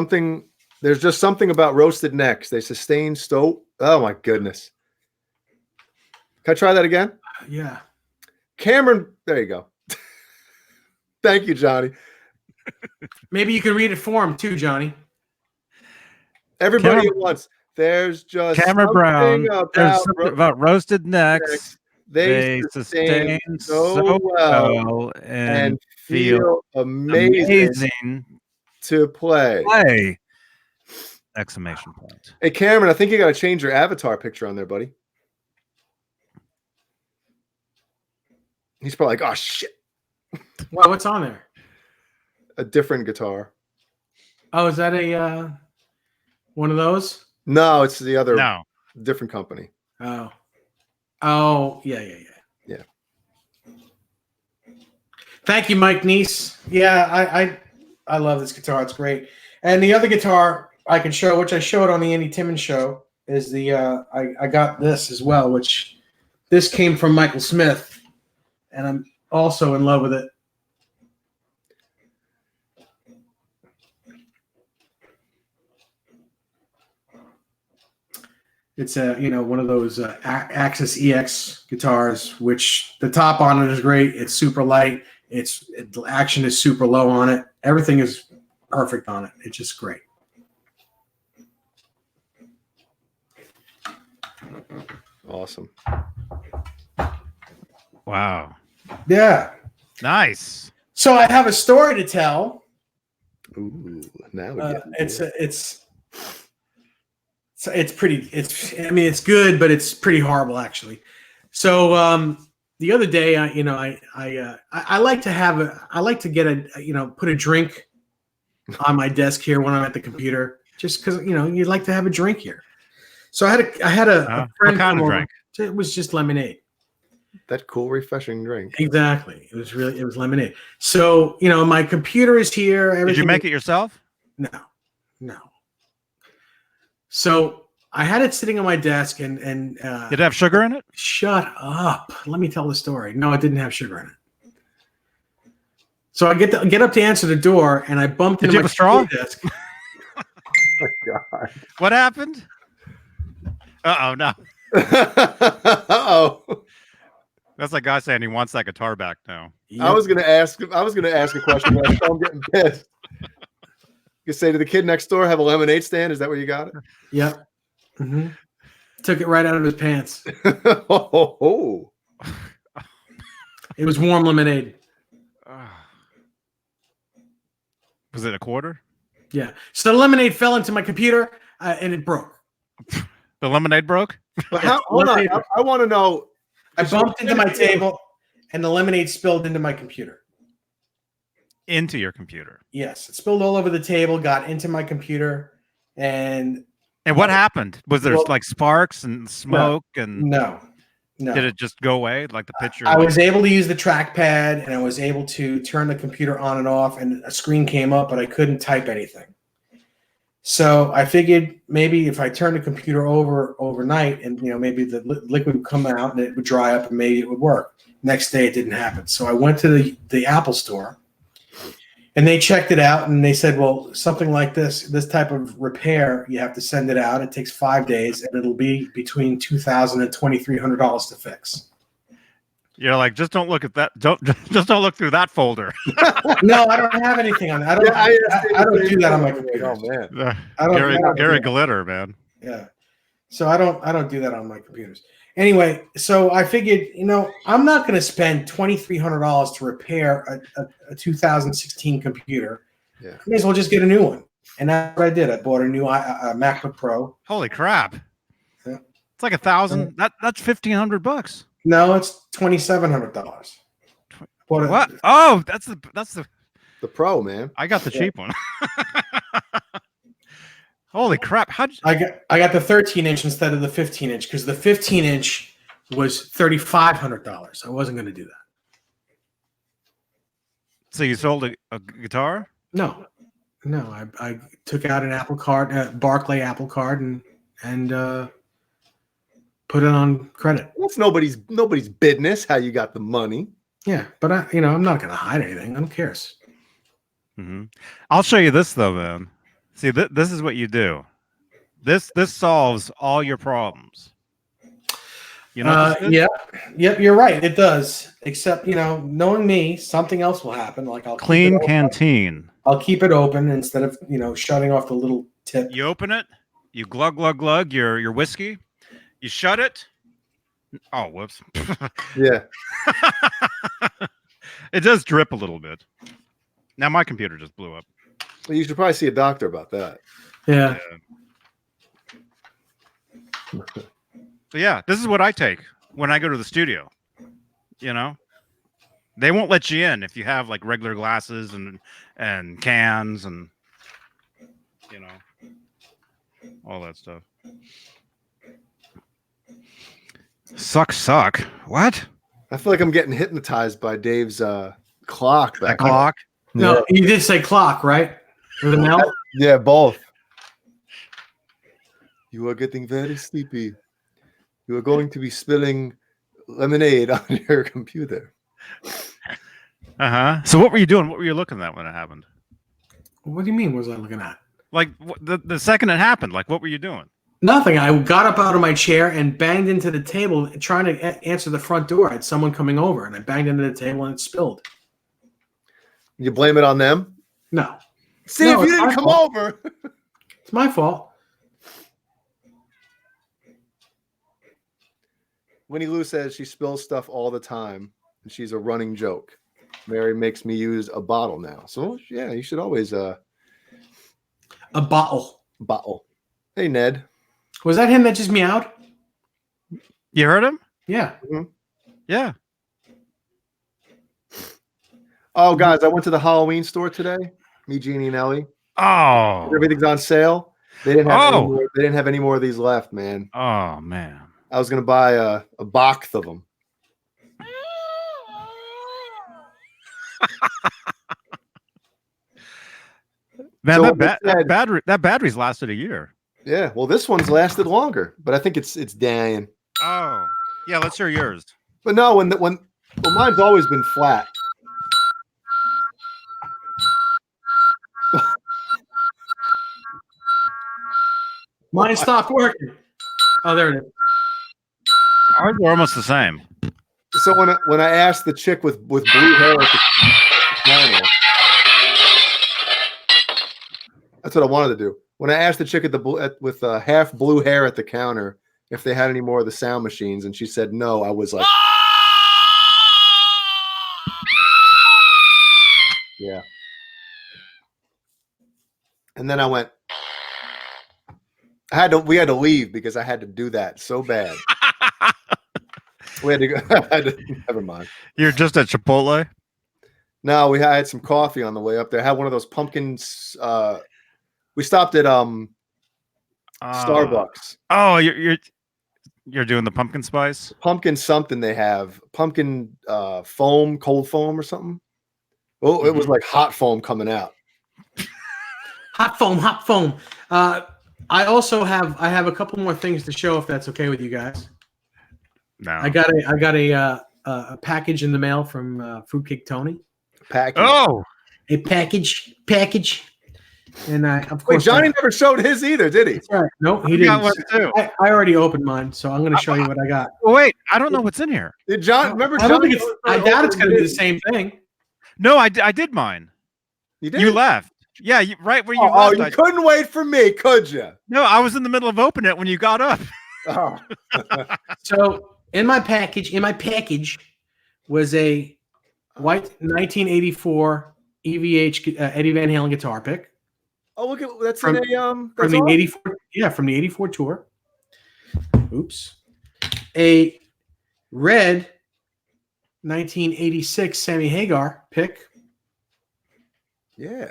just something about roasted necks. They sustain stope. Oh my goodness. Can I try that again? Yeah. Cameron, there you go. Thank you, Johnny. Maybe you can read it for him too, Johnny. Everybody at once. There's just Cameron Brown. There's about, something about roasted necks. They sustain so well and feel amazing to play. Exclamation point. Hey, Cameron, I think you got to change your avatar picture on there, buddy. He's probably like, oh, shit. Wow, what's on there? A different guitar. Oh, is that a one of those? No, it's the other. No. Different company. Oh, yeah. Thank you, Mike Neese. Yeah, I love this guitar. It's great. And the other guitar I can show, which I showed on the Andy Timmons show, is the I got this as well, which this came from Michael Smith, and I'm also in love with it. It's one of those Axis EX guitars, which the top on it is great. It's super light. The action is super low on it. Everything is perfect on it. It's just great. Awesome. Wow. Yeah. Nice. So I have a story to tell. Ooh, now we get it's pretty. It's good, but it's pretty horrible actually. So the other day, I like to put a drink on my desk here when I'm at the computer, just because you'd like to have a drink here. So I had a friend what kind of over. drink? It was just lemonade. that cool, refreshing drink. Exactly. It was lemonade. So my computer is here. Did you make it yourself? No. So I had it sitting on my desk, and Did it have sugar in it? shut up. Let me tell the story. No, it didn't have sugar in it. So I get up to answer the door, and I bumped into Did you my have a straw? desk. Oh, God. What happened? Uh-oh, no. Uh-oh. That's like guy saying he wants that guitar back now. I was gonna ask a question about I'm getting pissed. You say to the kid next door, have a lemonade stand? Is that where you got it? Yep. Mm-hmm. Took it right out of his pants. Oh. It was warm lemonade. Was it a quarter? Yeah. So the lemonade fell into my computer and it broke. The lemonade broke? But hold on. I want to know. I bumped into my table and the lemonade spilled into my computer. Into your computer. Yes. It spilled all over the table, got into my computer, and what happened? Was there Well, like sparks and smoke and no. did it just go away like the picture? I was able to use the trackpad and I was able to turn the computer on and off, and a screen came up, but I couldn't type anything. So I figured maybe if I turned the computer over overnight and maybe the liquid would come out and it would dry up and maybe it would work. Next day it didn't happen. So I went to the Apple store and they checked it out and they said, well, something like this type of repair, you have to send it out. It takes 5 days and it'll be between $2,000 and $2,300 to fix. You're like, just don't look at that. Just don't look through that folder. No, I don't have anything on it. I don't do that on my computer. Oh man, Gary Glitter, man. Yeah. So I don't do that on my computers. Anyway, so I figured, I'm not going to spend $2,300 to repair a 2016 computer. Yeah. I may as well just get a new one. And that's what I did. I bought a new MacBook Pro. Holy crap! Yeah. It's like $1,000. That's $1,500. No, it's $2,700. What? Oh, that's the the Pro, man. I got the cheap one. Holy crap! I got the 13-inch instead of the 15-inch because the 15-inch was $3,500. I wasn't going to do that. So you sold a guitar? No. I took out an Apple card, a Barclay Apple card, and put it on credit. That's nobody's business how you got the money. Yeah, but I'm not going to hide anything. Who cares? Mm-hmm. I'll show you this though, man. See, this is what you do. This solves all your problems. Yep, you're right. It does. Except, knowing me, something else will happen. Like I'll clean canteen. I'll keep it open instead of shutting off the little tip. You open it. You glug your whiskey. You shut it. Oh, whoops. Yeah. It does drip a little bit. Now my computer just blew up. Well, you should probably see a doctor about that. Yeah. So yeah, this is what I take when I go to the studio. They won't let you in if you have like regular glasses and cans and all that stuff. Suck. What? I feel like I'm getting hypnotized by Dave's clock. That clock? No, you did say clock, right? With a mouth? Yeah, both. You are getting very sleepy. You are going to be spilling lemonade on your computer. So what were you doing? What were you looking at when it happened? What do you mean? What was I looking at? Like the second it happened, like what were you doing? Nothing. I got up out of my chair and banged into the table trying to answer the front door. I had someone coming over, and I banged into the table and it spilled. You blame it on them? No. See, No, if you it's didn't my come fault. over. It's my fault. Winnie Lou says she spills stuff all the time, and she's a running joke. Mary makes me use a bottle now. So, yeah, you should always A bottle. bottle. Hey, Ned. Was that him that just meowed? You heard him? Yeah. Yeah. Oh, guys, I went to the Halloween store today. Me, Jeannie, and Ellie. Oh. Everything's on sale. They didn't have any Oh. more. They didn't have any more of these left, man. Oh man. I was gonna buy a box of them. Man, So that, what they said- that battery's lasted a year. Yeah, well, this one's lasted longer, but I think it's dying. Oh. Yeah, let's hear yours. But no, when mine's always been flat. Mine stopped working. Oh, there it is. Ours are almost the same. So when I asked the chick with blue hair at the counter, that's what I wanted to do. When I asked the chick with half blue hair at the counter if they had any more of the sound machines, and she said no, I was like, yeah. And then I went. We had to leave because I had to do that so bad. We had to go. Never mind. You're just at Chipotle? No, I had some coffee on the way up there. I had one of those pumpkins. We stopped at Starbucks. Oh, you're doing the pumpkin spice? Pumpkin something they have. Pumpkin foam, cold foam or something. Oh, it was like hot foam coming out. Hot foam. I also have a couple more things to show if that's okay with you guys. No. I got a package in the mail from Fruitcake Tony. Package. Oh, A package, and of Wait, course Johnny never showed his either, did he? That's right. No, he I got didn't. one too. I already opened mine, so I'm going to show you what I got. Oh, wait, I don't know what's in here. Did John remember? I don't Johnny think I doubt it's going to be the same thing. No, I did mine. You did. You left. Yeah, right where you Oh, left. you I- couldn't wait for me, could you? No, I was in the middle of opening it when you got up. Oh. So in my package was a white 1984 EVH Eddie Van Halen guitar pick Oh, look at that's From- in a from that's the all? 84. Yeah, from the 84 tour. Oops. A red 1986 Sammy Hagar pick. Yeah.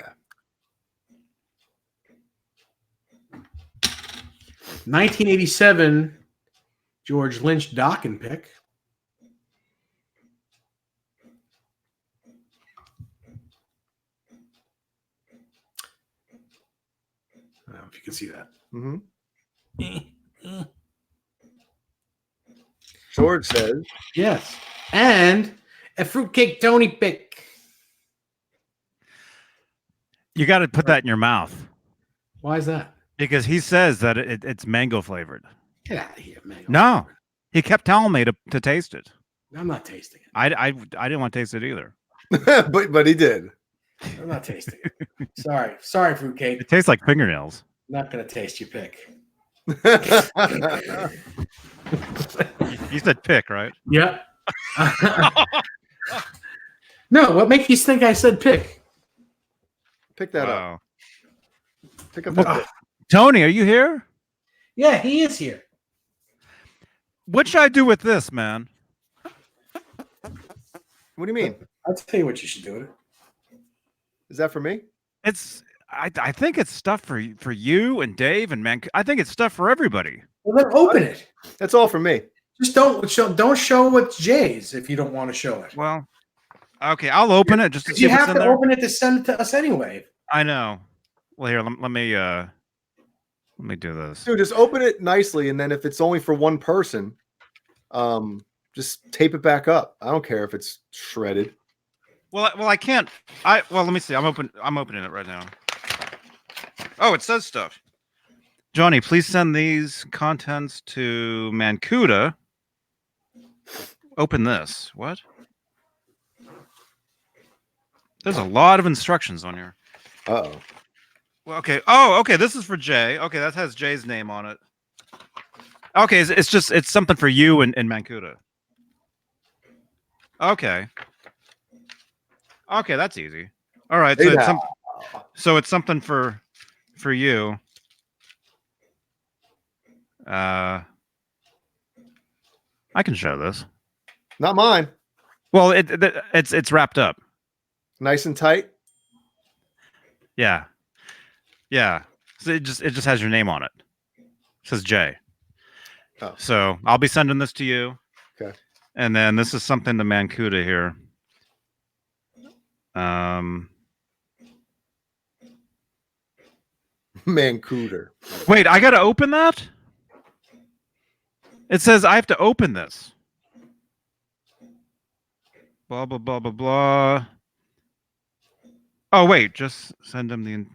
1987 George Lynch Dokken pick. I don't know if you can see that. Mm-hmm. George says, Yes. And a Fruitcake Tony pick. You got to put that in your mouth Why is that? because he says that it's mango flavored. Get out of here, man. No, he kept telling me to taste it. I'm not tasting it. I didn't want to taste it either. but he did. I'm not tasting it. Sorry, Fruitcake. It tastes like fingernails. Not going to taste your pick. You said pick, right? Yeah. No, what makes you think I said pick? Pick that up. Wow. Pick up that. Tony, are you here? Yeah, he is here. What should I do with this, man? What do you mean? I'll tell you what you should do with it. Is that for me? I think it's stuff for you and Dave and man. I think it's stuff for everybody. Well, then open it. That's all for me. Just don't show what's Jay's if you don't want to show it. Well, okay, I'll open it just to see You what's have in to there. open it to send it to us anyway. I know. Well, here, let me Let me do this. Dude, just open it nicely, and then if it's only for one person, just tape it back up. I don't care if it's shredded. Well, I can't. Well, let me see. I'm opening it right now. Oh, it says stuff. Johnny, please send these contents to Mancuda. Open this. What? There's a lot of instructions on here. Uh-oh. Well, okay. Oh, okay. This is for Jay. Okay, that has Jay's name on it. Okay, it's something for you and Mancuda. Okay. Okay, that's easy. All right, Hey so it's something for you. I can show this. Not mine. Well, it's wrapped up. Nice and tight. Yeah. Yeah. So it just has your name on it. It says Jay. Oh. So I'll be sending this to you. Okay. And then this is something to Mancuda here. Mancooter. Wait, I gotta open that? It says I have to open this. Blah blah blah blah blah. Oh wait, just send him the.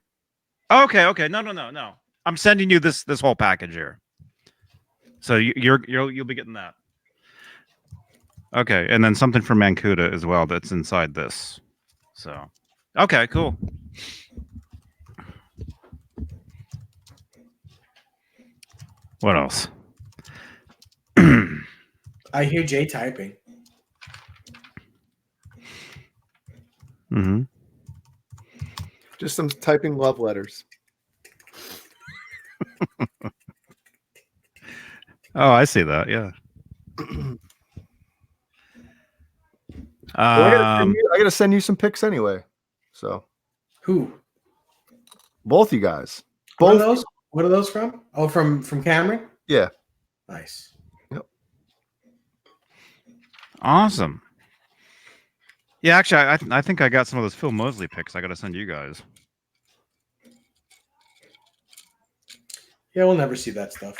Okay. No. I'm sending you this whole package here. So you'll be getting that. Okay, and then something for Mancuda as well that's inside this. So, okay, cool. What else? I hear Jay typing. Mm-hmm. Just some typing love letters. Oh, I see that. Yeah. I gotta send you some pics anyway. So Who? both you guys. What are Both. those? What are those from? Oh, from Cameron. Yeah. Nice. Awesome. Yeah, actually, I think I got some of those Phil Mosley pics. I got to send you guys. Yeah, we'll never see that stuff.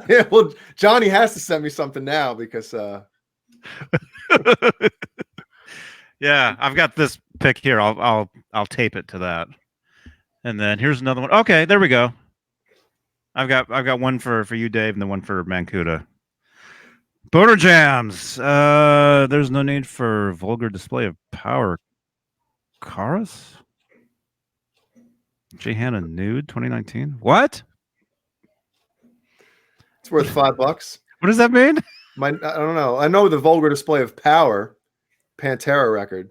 Yeah, well, Johnny has to send me something now because Yeah, I've got this pic here. I'll tape it to that. And then here's another one. Okay, there we go. I've got one for you, Dave, and then one for Mancuda. Boner jams. There's no need for vulgar display of power. Chorus? J. Hanna nude 2019. What? it's worth $5. What does that mean? I don't know. I know the vulgar display of power, Pantera record.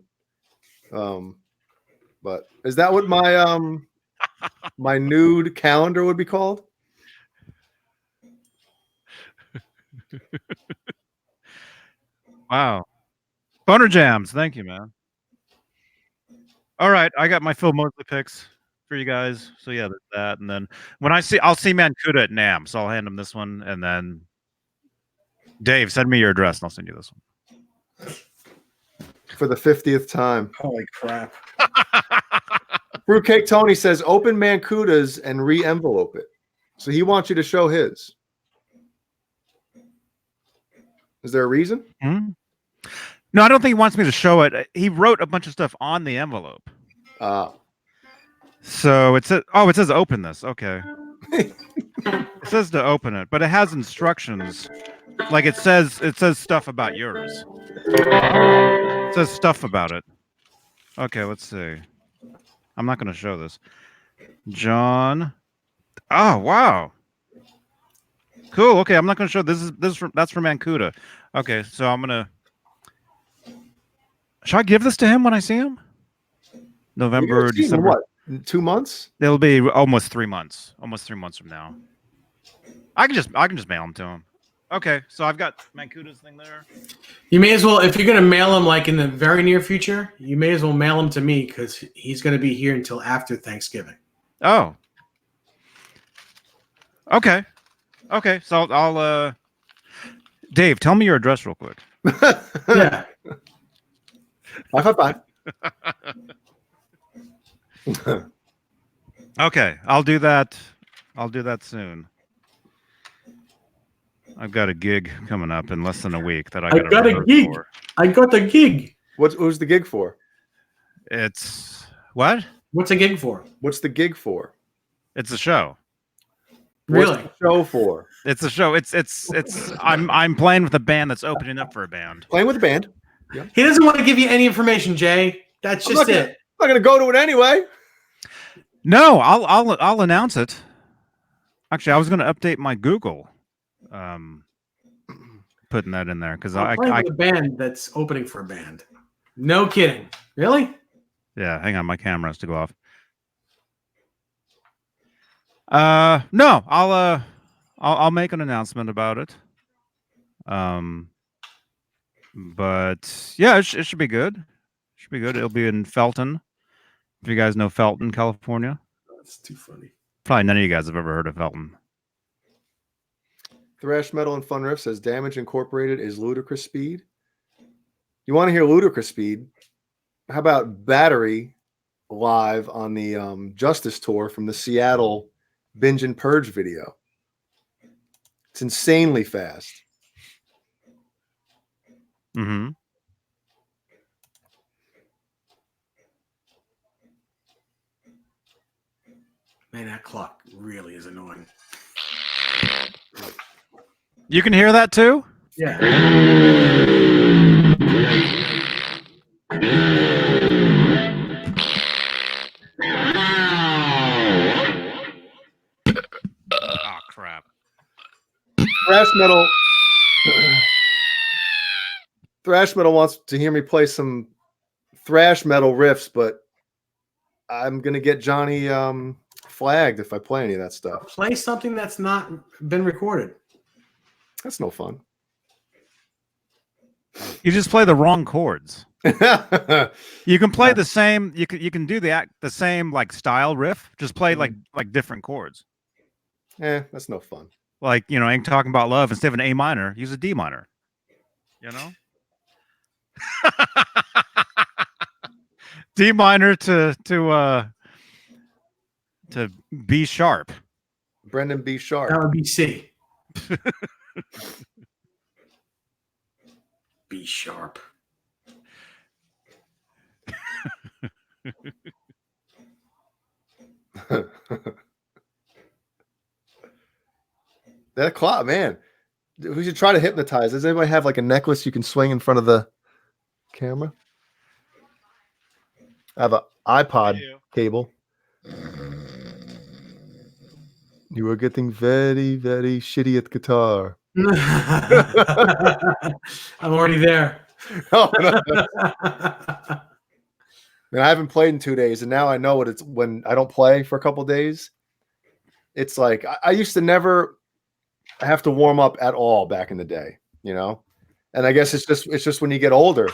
But is that what my nude calendar would be called? Wow. Boner jams. Thank you, man. All right, I got my Phil Mosley picks for you guys. So yeah, there's that. And then I'll see Mancuda at NAM, so I'll hand him this one, and then Dave, send me your address, and I'll send you this one. For the 50th time. Holy crap! Fruitcake Tony says, open Mancuda's and re-envelope it. So he wants you to show his. Is there a reason? Hmm? No, I don't think he wants me to show it. He wrote a bunch of stuff on the envelope. So it says open this. Okay. It says to open it, but it has instructions. Like it says stuff about yours. It says stuff about it. Okay, let's see. I'm not going to show this. John. Oh, wow. Cool. Okay, I'm not going to show this. That's from Mancuda. Okay, so I'm going to. Should I give this to him when I see him? November, December. What? 2 months? It'll be almost 3 months. Almost 3 months from now. I can just mail them to him. Okay, so I've got Mancuda's thing there. You may as well, if you're going to mail him like in the very near future, you may as well mail him to me because he's going to be here until after Thanksgiving. Oh. Okay. Okay, so I'll Dave, tell me your address real quick. Yeah. Bye. Okay, I'll do that I'll do that soon. I've got a gig coming up in less than a week that I got got a gig. for. I got a gig. Who's the gig for? It's what? What's a gig for? What's the gig for? It's a show. Really? What's the show for? It's a show. It's. I'm playing with a band that's opening up for a band. Playing with a band. He doesn't want to give you any information, Jay. That's I'm just not it. I'm not gonna go to it anyway. No, I'll announce it. Actually, I was going to update my Google, putting that in there because I'm playing with a band that's opening for a band. No kidding. Really? Yeah, hang on, my camera has to go off. No, I'll make an announcement about it. But yeah, it should be good. Should be good. It'll be in Felton. If you guys know Felton, California. That's too funny. Probably none of you guys have ever heard of Felton. Thrash Metal and Fun Riff says Damage Incorporated is Ludicrous Speed. You want to hear Ludicrous Speed? How about Battery live on the Justice Tour from the Seattle Binge and Purge video? It's insanely fast. Mm-hmm. Man, that clock really is annoying. You can hear that too? Yeah. Oh crap. Thrash Metal wants to hear me play some thrash metal riffs, but I'm gonna get Johnny flagged if I play any of that stuff. Play something that's not been recorded. That's no fun. You just play the wrong chords. You can play the same. You can do the same like style riff. Just play like different chords. That's no fun. Like ain't talking about love. Instead of an A minor, use a D minor. You know. D minor to B sharp. Brendan B. Sharp. That would be C. B sharp. That clock, man. We should try to hypnotize. Does anybody have like a necklace you can swing in front of the camera? I have an iPod cable. You are getting very, very shitty at guitar. I'm already there. Oh, no. Man, I haven't played in 2 days, and now I know what it's when I don't play for a couple days. It's like I used to never have to warm up at all back in the day, And I guess it's just when you get older,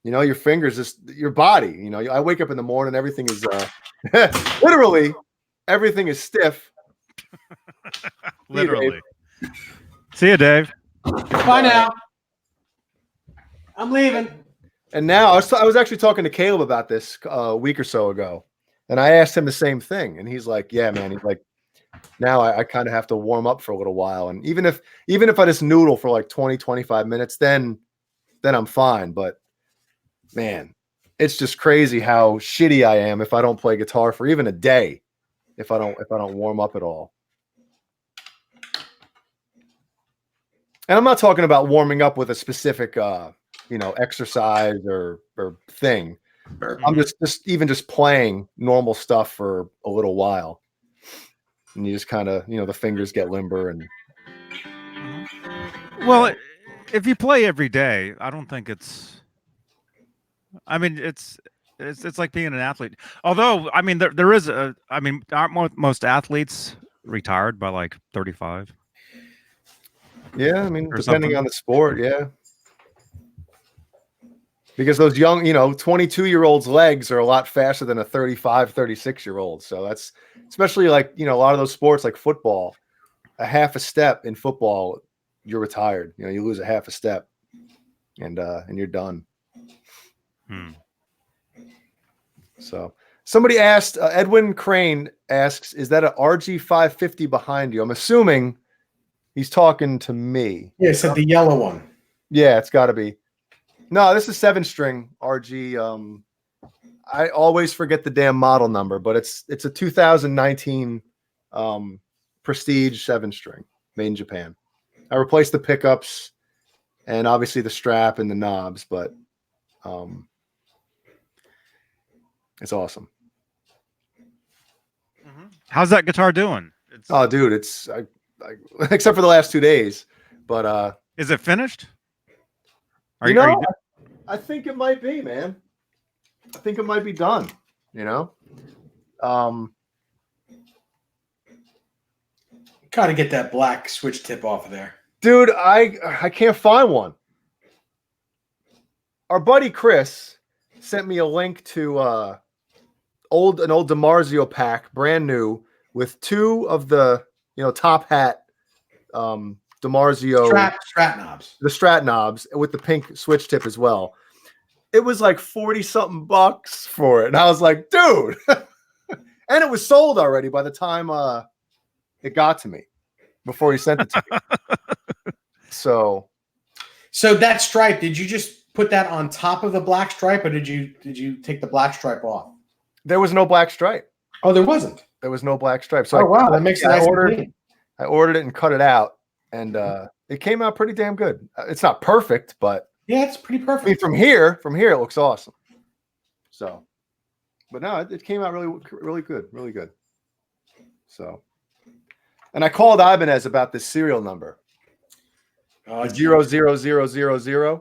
your fingers, your body. I wake up in the morning, everything is literally everything is stiff. Literally. See you, Dave. Bye now. I'm leaving. And now I was actually talking to Caleb about this a week or so ago, and I asked him the same thing, and he's like, "Yeah, man." He's like, "Now I kind of have to warm up for a little while, and even if I just noodle for like 20, 25 minutes, then I'm fine. But man, it's just crazy how shitty I am if I don't play guitar for even a day, if I don't warm up at all." And I'm not talking about warming up with a specific exercise or thing. I'm just playing normal stuff for a little while, and you just kind of the fingers get limber. And well, if you play every day, I don't think it's. I mean, it's like being an athlete. Although, I mean, there is aren't most athletes retired by like 35? Yeah, I mean, Or depending something. on the sport, yeah. Because those young, 22-year-olds' legs are a lot faster than a 35, 36-year-old. So that's especially like, a lot of those sports like football, a half a step in football, you're retired. You lose a half a step and you're done. Hmm. So Somebody asked, Edwin Crane asks, is that an RG550 behind you? I'm assuming he's talking to me. Yeah, said the yellow one. Yeah, it's got to be. No, this is 7-string RG. I always forget the damn model number, but it's a 2019 Prestige 7-string made in Japan. I replaced the pickups and obviously the strap and the knobs, but it's awesome. How's that guitar doing? Oh, dude, it's except for the last 2 days, but is it finished? I think it might be, man. I think it might be done. You know, Got to get that black switch tip off of there. dude, I can't find one. Our buddy Chris sent me a link to an old DiMarzio pack, brand new, with 2 of the top hat DiMarzio Strat knobs. the Strat knobs with the pink switch tip as well. It was like 40-something bucks for it, and I was like, dude, and it was sold already by the time it got to me before he sent it to me. So that stripe, did you just put that on top of the black stripe, or did you take the black stripe off? there was no black stripe. Oh, there wasn't. There was no black stripe. So wow, that makes it nice and clean. I ordered it and cut it out, and it came out pretty damn good. It's not perfect, but Yeah, it's pretty I mean, perfect. from here it looks awesome. So, but no, it came out really good. So, and I called Ibanez about this serial number. 00000.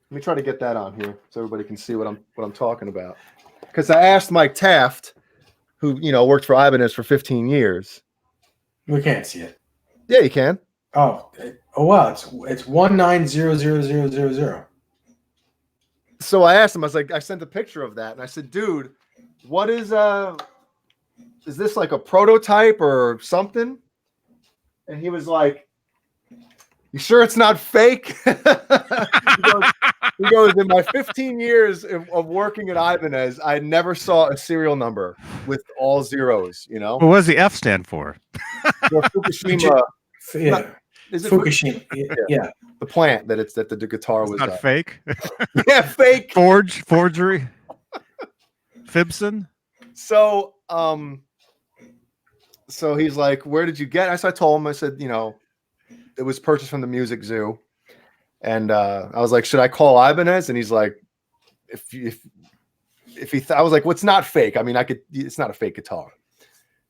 Let me try to get that on here so everybody can see what I'm talking about. Because I asked Mike Taft, who worked for Ibanez for 15 years. We can't see it. Yeah, you can. Oh wow, it's 1900000. So I asked him. I was like, I sent a picture of that, and I said, "Dude, what is this like a prototype or something?" And he was like, "You sure it's not fake?" he goes, "In my 15 years of working at Ibanez, I never saw a serial number with all zeros. Well, what does the F stand for? Well, Fukushima. Yeah, Is it Fukushima. Yeah. the plant that the guitar It's was not fake. yeah, fake. Forgery. Fibson. So he's like, "Where did you get it?" So I told him. I said, it was purchased from the Music Zoo, and I was like, "Should I call Ibanez?" And he's like, "If he," I was like, "Well, it's not fake. I mean, it's not a fake guitar."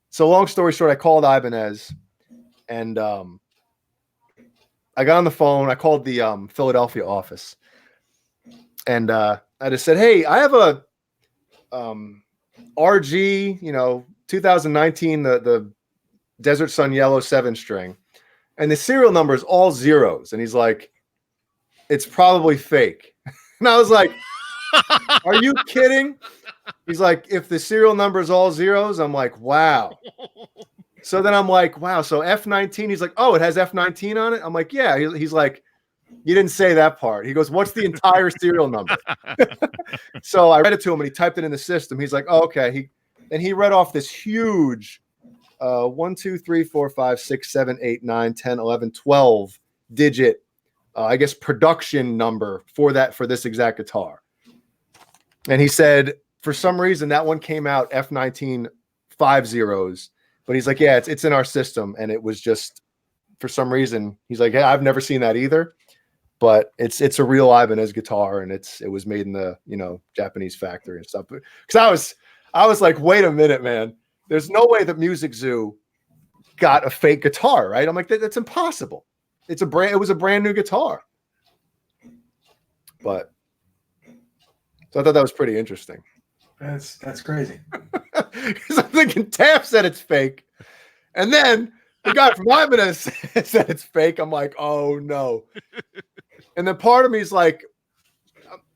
So long story short, I called Ibanez, and I got on the phone. I called the Philadelphia office, and I just said, "Hey, I have a RG, 2019, the Desert Sun Yellow 7-string, and the serial number is all zeros." And he's like, "It's probably fake." And I was like, "Are you kidding?" He's like, "If the serial number is all zeros," I'm like, "Wow." So then I'm like, "Wow." So F19, he's like, "Oh, it has F19 on it." I'm like, "Yeah." He's like, "You didn't say that part." He goes, "What's the entire serial number?" So I read it to him, and he typed it in the system. He's like, "Oh, okay." He read off this huge 1, 2, 3, 4, 5, 6, 7, 8, 9, 10, 11, 12 digit, I guess, production number for this exact guitar. And he said, for some reason, that one came out F19 5 zeros. But he's like, "Yeah, it's in our system." And it was just, for some reason, he's like, "Hey, I've never seen that either." But it's a real Ibanez guitar, and it was made in the Japanese factory and stuff. Because I was like, wait a minute, man. There's no way that Music Zoo got a fake guitar, right? I'm like, that's impossible. It was a brand new guitar. But so I thought that was pretty interesting. That's crazy. Because I'm thinking Taft said it's fake, and then the guy from Ibanez said it's fake. I'm like, oh no. And then part of me is like,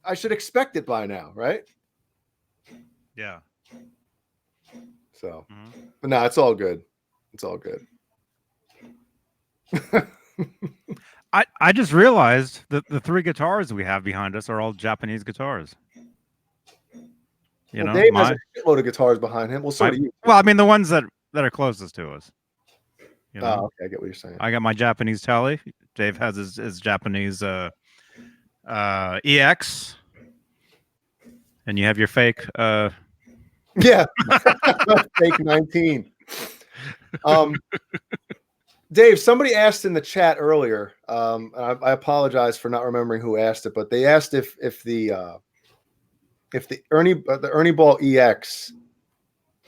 I should expect it by now, right? Yeah. So, but no, it's all good. It's all good. I just realized that the 3 guitars we have behind us are all Japanese guitars. You Well, know, Dave has a shitload of guitars behind him. Well, so my- do you. well, I mean the ones that are closest to us. You know, Oh, okay, I get what you're saying. I got my Japanese Tele. Dave has his Japanese EX, and you have your fake. Yeah, fake 19. Dave, somebody asked in the chat earlier. I apologize for not remembering who asked it, but they asked if the Ernie Ball EX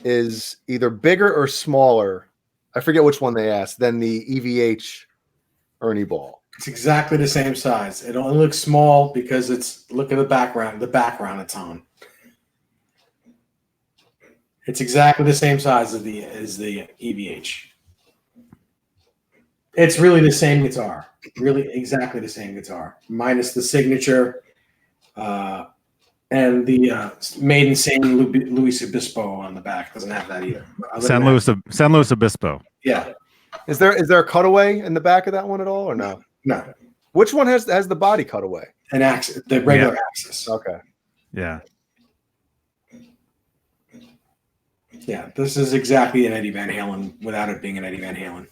is either bigger or smaller. I forget which one they asked than the EVH Ernie Ball. It's exactly the same size. It only looks small because look at the background it's on. It's exactly the same size as the EVH. It's really the same guitar. Really exactly the same guitar, minus the signature and the made in San Luis Obispo on the back. Doesn't have that either. San Luis Obispo. Yeah. Is there a cutaway in the back of that one at all, or no? No. Which one has the body cutaway? An axis, the regular axis. Okay. Yeah. Yeah, this is exactly an Eddie Van Halen without it being an Eddie Van Halen.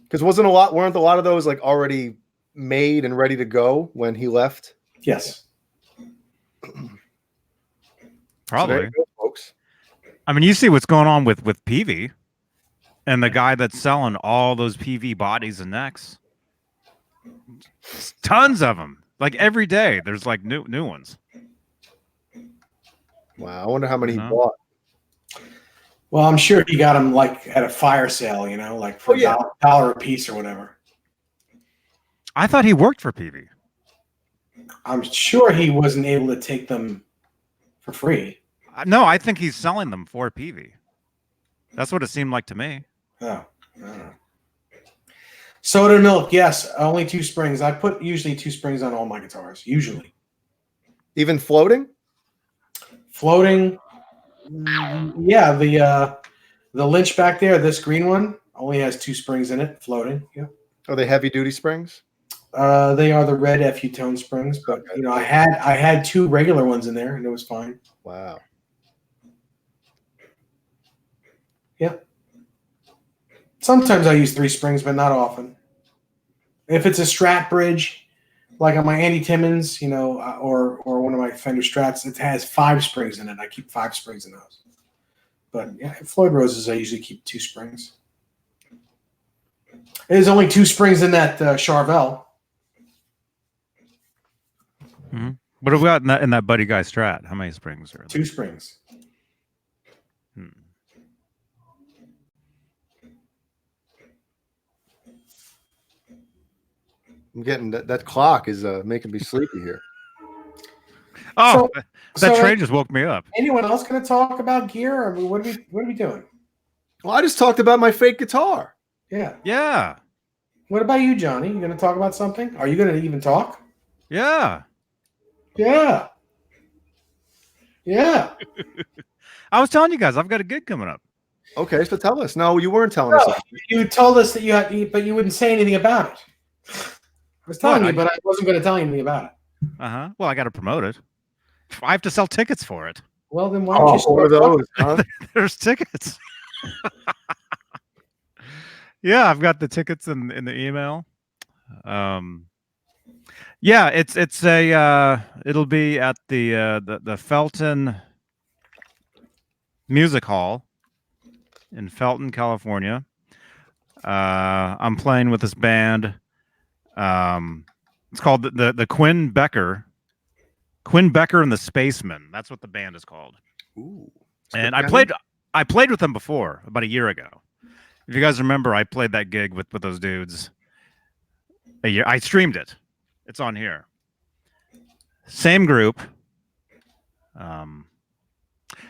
Because weren't a lot of those like already made and ready to go when he left? Yes. Probably. So there you go, folks. I mean, you see what's going on with PV and the guy that's selling all those PV bodies and necks. Tons of them. Like every day, there's like new ones. Wow, I wonder how many he No. bought. Well, I'm sure he got them like at a fire sale, like for $1 a piece or whatever. I thought he worked for PV. I'm sure he wasn't able to take them for free. No, I think he's selling them for PV. That's what it seemed like to me. Oh, I don't know. Soda milk, yes, only 2 springs. I put usually 2 springs on all my guitars, usually. Even floating? Floating, yeah. The Lynch back there, this green one, only has 2 springs in it, floating. Yeah. Are they heavy duty springs? They are the red FU tone springs, but I had 2 regular ones in there, and it was fine. Wow. Yeah. Sometimes I use 3 springs, but not often. If it's a Strat bridge, like on my Andy Timmons, or one of my Fender Strats, it has 5 springs in it. I keep 5 springs in those. But yeah, Floyd Roses, I usually keep 2 springs. There's only 2 springs in that Charvel. Mm-hmm. What have we got in that Buddy Guy Strat? How many springs are there? 2 springs. I'm getting that clock is making me sleepy here. Oh, So- that train just woke me up. Anyone else going to talk about gear? I mean, what are we doing? Well, I just talked about my fake guitar. Yeah. Yeah. What about you, Johnny? You going to talk about something? Are you going to even talk? Yeah. Yeah. Yeah. I was telling you guys, I've got a gig coming up. Okay, so tell us. No, you weren't telling us. No, you told us that you had, but you wouldn't say anything about it. I was telling you, but I wasn't going to tell you anything about it. Uh-huh. Well, I got to promote it. I have to sell tickets for it. Well, then why don't you What are start talking? those? Huh? There's tickets. Yeah, I've got the tickets in the email. Yeah, it's a it'll be at the Felton Music Hall in Felton, California. I'm playing with this band. It's called the Quinn Becker and the Spacemen. That's what the band is called. Ooh, And I played with them before, about a year ago. If you guys remember, I played that gig with those dudes a year. I streamed it. It's on here. Same group.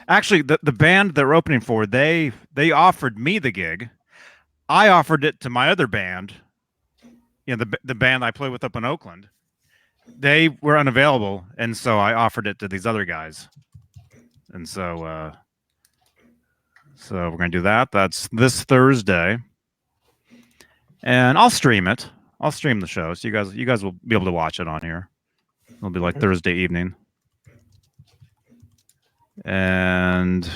Actually, the band they're opening for, they offered me the gig. I offered it to my other band. The band I play with up in Oakland. They were unavailable, and so I offered it to these other guys. And so we're gonna do that. That's this Thursday, and I'll stream it. I'll stream the show, so you guys will be able to watch it on here. It'll be like Thursday evening. And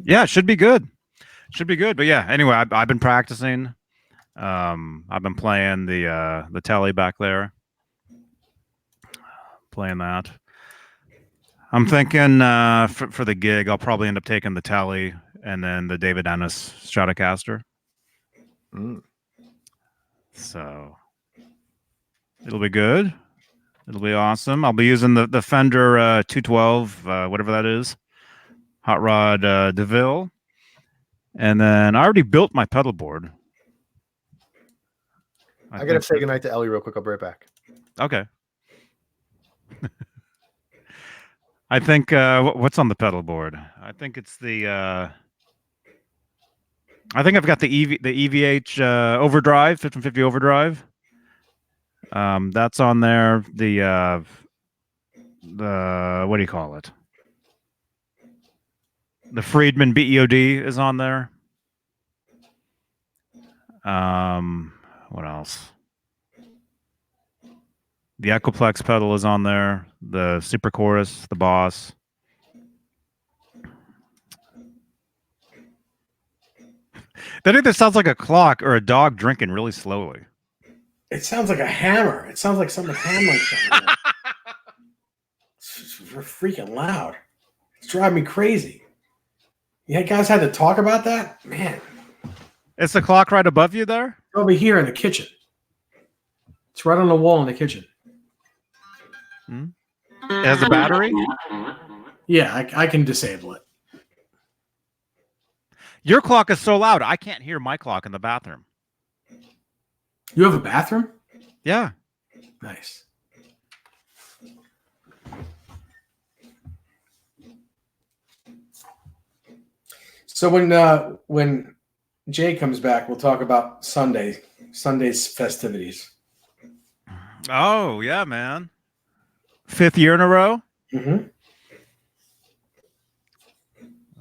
yeah, it should be good. Should be good. But yeah, anyway, I've been practicing. I've been playing the telly back there, playing that. I'm thinking for the gig, I'll probably end up taking the telly and then the David Ennis Stratocaster. Mm. So it'll be good. It'll be awesome. I'll be using the Fender 212, whatever that is, Hot Rod DeVille. And then I already built my pedal board. I gotta say goodnight to Ellie real quick. I'll be right back. Okay. I think what's on the pedal board? I think it's the. I think I've got the EVH overdrive, 1550 overdrive. That's on there. The what do you call it? The Friedman BEOD is on there. What else? The Echoplex pedal is on there. The Super Chorus, the Boss. That either sounds like a clock or a dog drinking really slowly. It sounds like a hammer. It sounds like someone hammering something. It's freaking loud. It's driving me crazy. You guys had to talk about that? Man. It's the clock right above you there? Over here in the kitchen. It's right on the wall in the kitchen. It has a battery? Yeah, I can disable it. Your clock is so loud, I can't hear my clock in the bathroom. You have a bathroom? Yeah. Nice. So when Jay comes back, we'll talk about Sunday's festivities. Oh, yeah, man. 5th year in a row? Mm-hmm.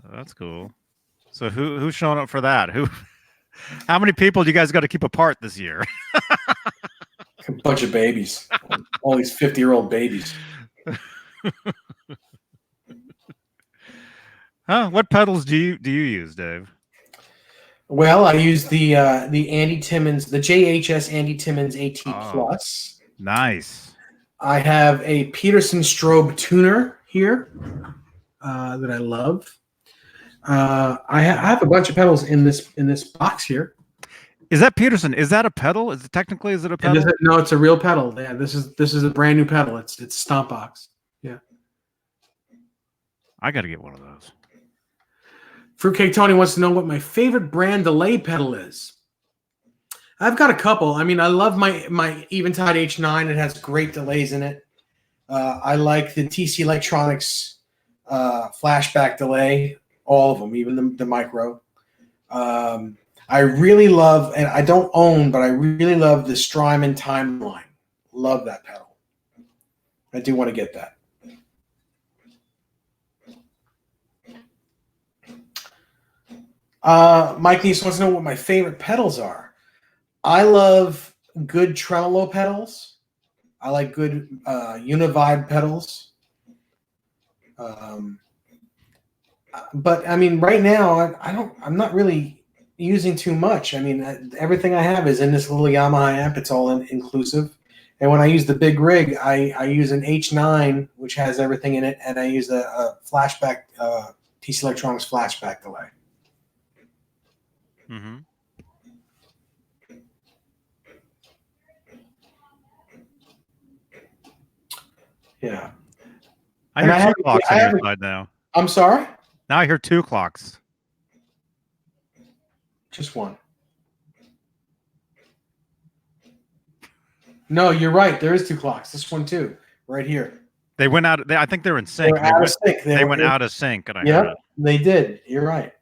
Oh, that's cool. So who's showing up for that? How many people do you guys got to keep apart this year? A bunch of babies. All these 50-year-old babies. Huh? What pedals do you use, Dave? Well, I use the Andy Timmons, the JHS Andy Timmons AT Plus. Nice. I have a Peterson Strobe tuner here that I love. I have a bunch of pedals in this box here. Is that Peterson? Is that a pedal? Is it a pedal? No, it's a real pedal. Yeah, this is a brand new pedal. It's Stomp Box. Yeah. I got to get one of those. Fruitcake Tony wants to know what my favorite brand delay pedal is. I've got a couple. I mean, I love my Eventide H9. It has great delays in it. I like the TC Electronics flashback delay, all of them, even the micro. I really love, and I don't own, but I really love the Strymon Timeline. Love that pedal. I do want to get that. Mike Neese wants to know what my favorite pedals are. I love good tremolo pedals. I like good univibe pedals. But I mean, right now I'm not really using too much. I mean, everything I have is in this little Yamaha amp. It's all inclusive. And when I use the big rig, I use an H9, which has everything in it, and I use a flashback TC Electronics flashback delay. Mm-hmm. Yeah. I hear two clocks on your side now. I'm sorry? Now I hear 2 clocks. Just one. No, you're right. There is 2 clocks. This one too, right here. They went out. I think they're in sync. They were out of sync. They went out of sync, and I heard Yep, it. they did. You're right.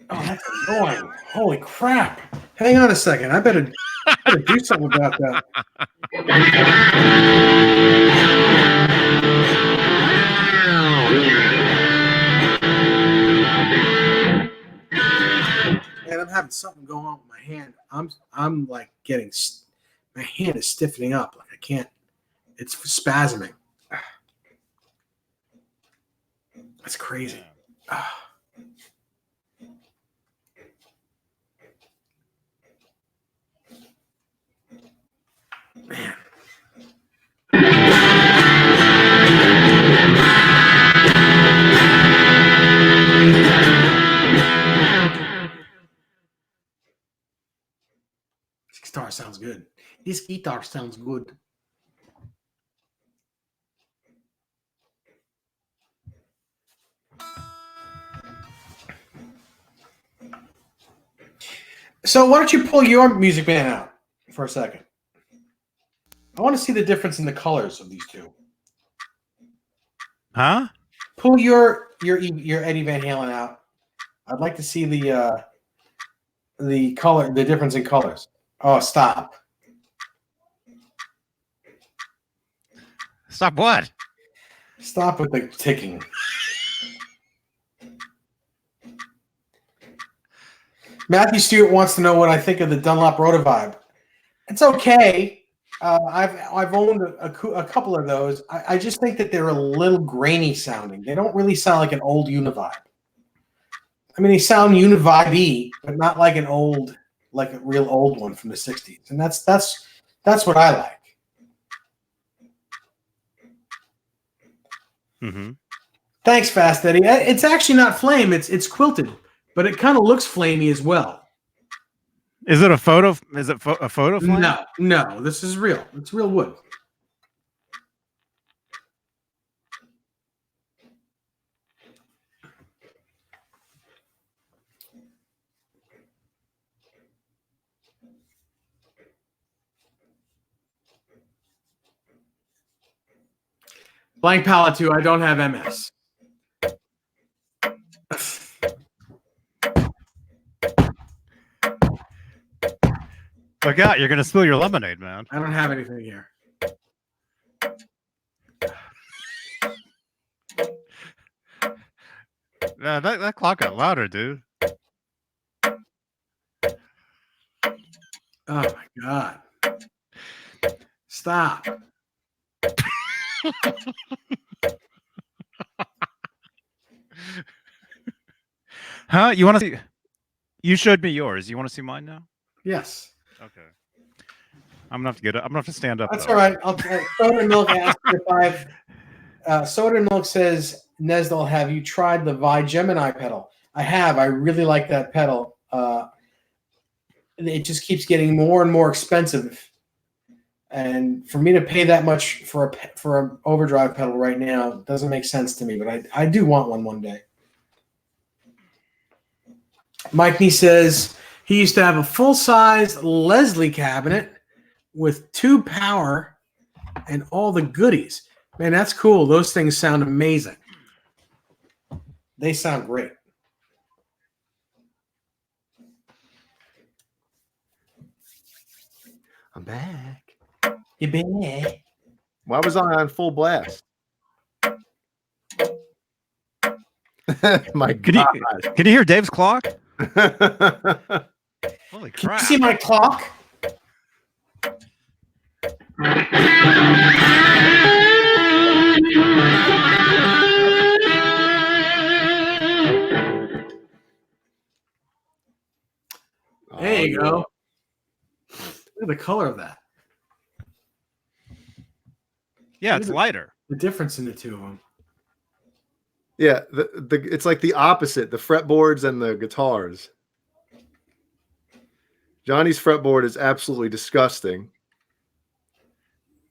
Oh, that's annoying. Holy crap. Hang on a second. I better do something about that. Man, I'm having something going on with my hand. I'm like getting, my hand is stiffening up. Like I can't, it's spasming. That's crazy. Ah. Man. This guitar sounds good. This guitar sounds good. So why don't you pull your Music Man out for a second? I want to see the difference in the colors of these two. Huh? Pull your Eddie Van Halen out. I'd like to see the color, the difference in colors. Oh, stop! Stop what? Stop with the ticking. Matthew Stewart wants to know what I think of the Dunlop Rotovibe. It's okay. I've owned a couple of those. I just think that they're a little grainy sounding. They don't really sound like an old Univibe. I mean, they sound Univibe-y, but not like an old, like a real old one from the '60s. And that's what I like. Mm-hmm. Thanks, Fast Eddie. It's actually not flame. It's quilted, but it kind of looks flamey as well. Is it a photo? Is it a photo flame? No. This is real. It's real wood. Blank palette 2. I don't have MS. Look out! You're gonna spill your lemonade, man. I don't have anything here. Yeah, that clock got louder, dude. Oh my god! Stop. Huh? You want to see? You showed me yours. You want to see mine now? Yes. Okay. I'm gonna have to get up. I'm gonna have to stand up. That's though. all right. Soda and Milk asked if I've. Soda and Milk says, Nesdal, have you tried the Vi Gemini pedal? I have. I really like that pedal. It just keeps getting more and more expensive, and for me to pay that much for an overdrive pedal right now doesn't make sense to me. But I do want one day. Mike Nee says he used to have a full-size Leslie cabinet with 2 power and all the goodies. Man, that's cool. Those things sound amazing. They sound great. I'm back. You back? Why was I on full blast? My Can God. you hear Dave's clock? Holy Can crap! you see my clock? There you go. Look at the color of that. Yeah, it's lighter. The difference in the two of them. Yeah, it's like the opposite, the fretboards and the guitars. Johnny's fretboard is absolutely disgusting.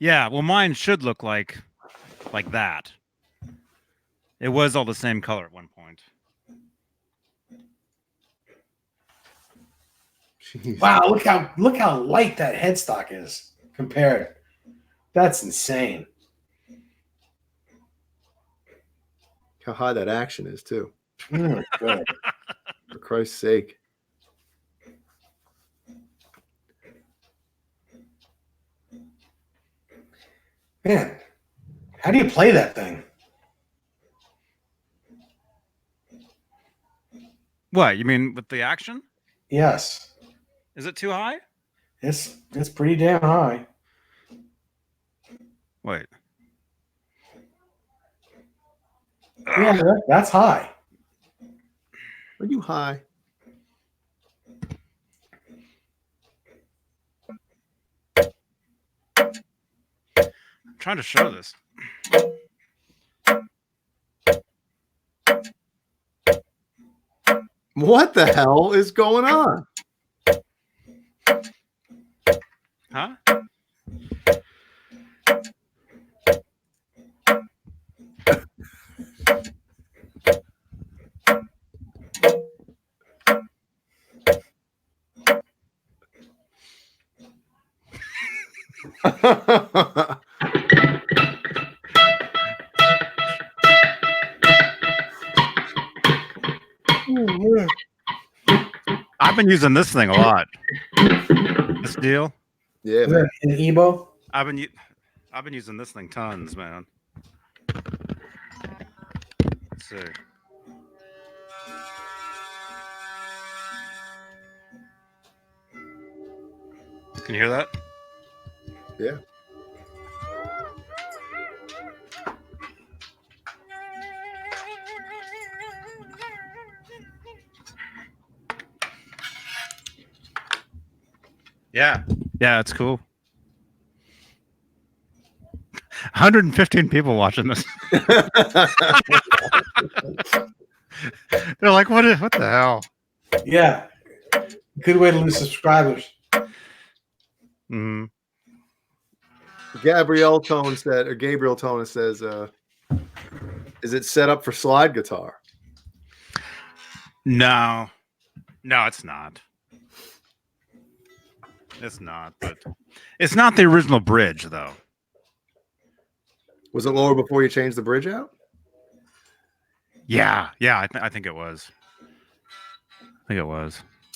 Yeah, well, mine should look like that. It was all the same color at one point. Jeez. Wow, look how light that headstock is compared. That's insane. How high that action is, too. Good. For Christ's sake. Man, how do you play that thing? What, you mean with the action? Yes. Is it too high? It's pretty damn high. Wait. Yeah, that's high. Are you high? I'm trying to show this. What the hell is going on? Huh? I've been using this thing a lot. This deal. Yeah, Is man. that an Ebo? I've been using this thing tons, man. Let's see. Can you hear that? Yeah. Yeah, it's cool. 115 people watching this. They're like, what the hell? Yeah. Good way to lose subscribers. Mm-hmm. Gabriel Tone says, is it set up for slide guitar? No, it's not. It's not, but it's not the original bridge, though. Was it lower before you changed the bridge out? Yeah, I think it was.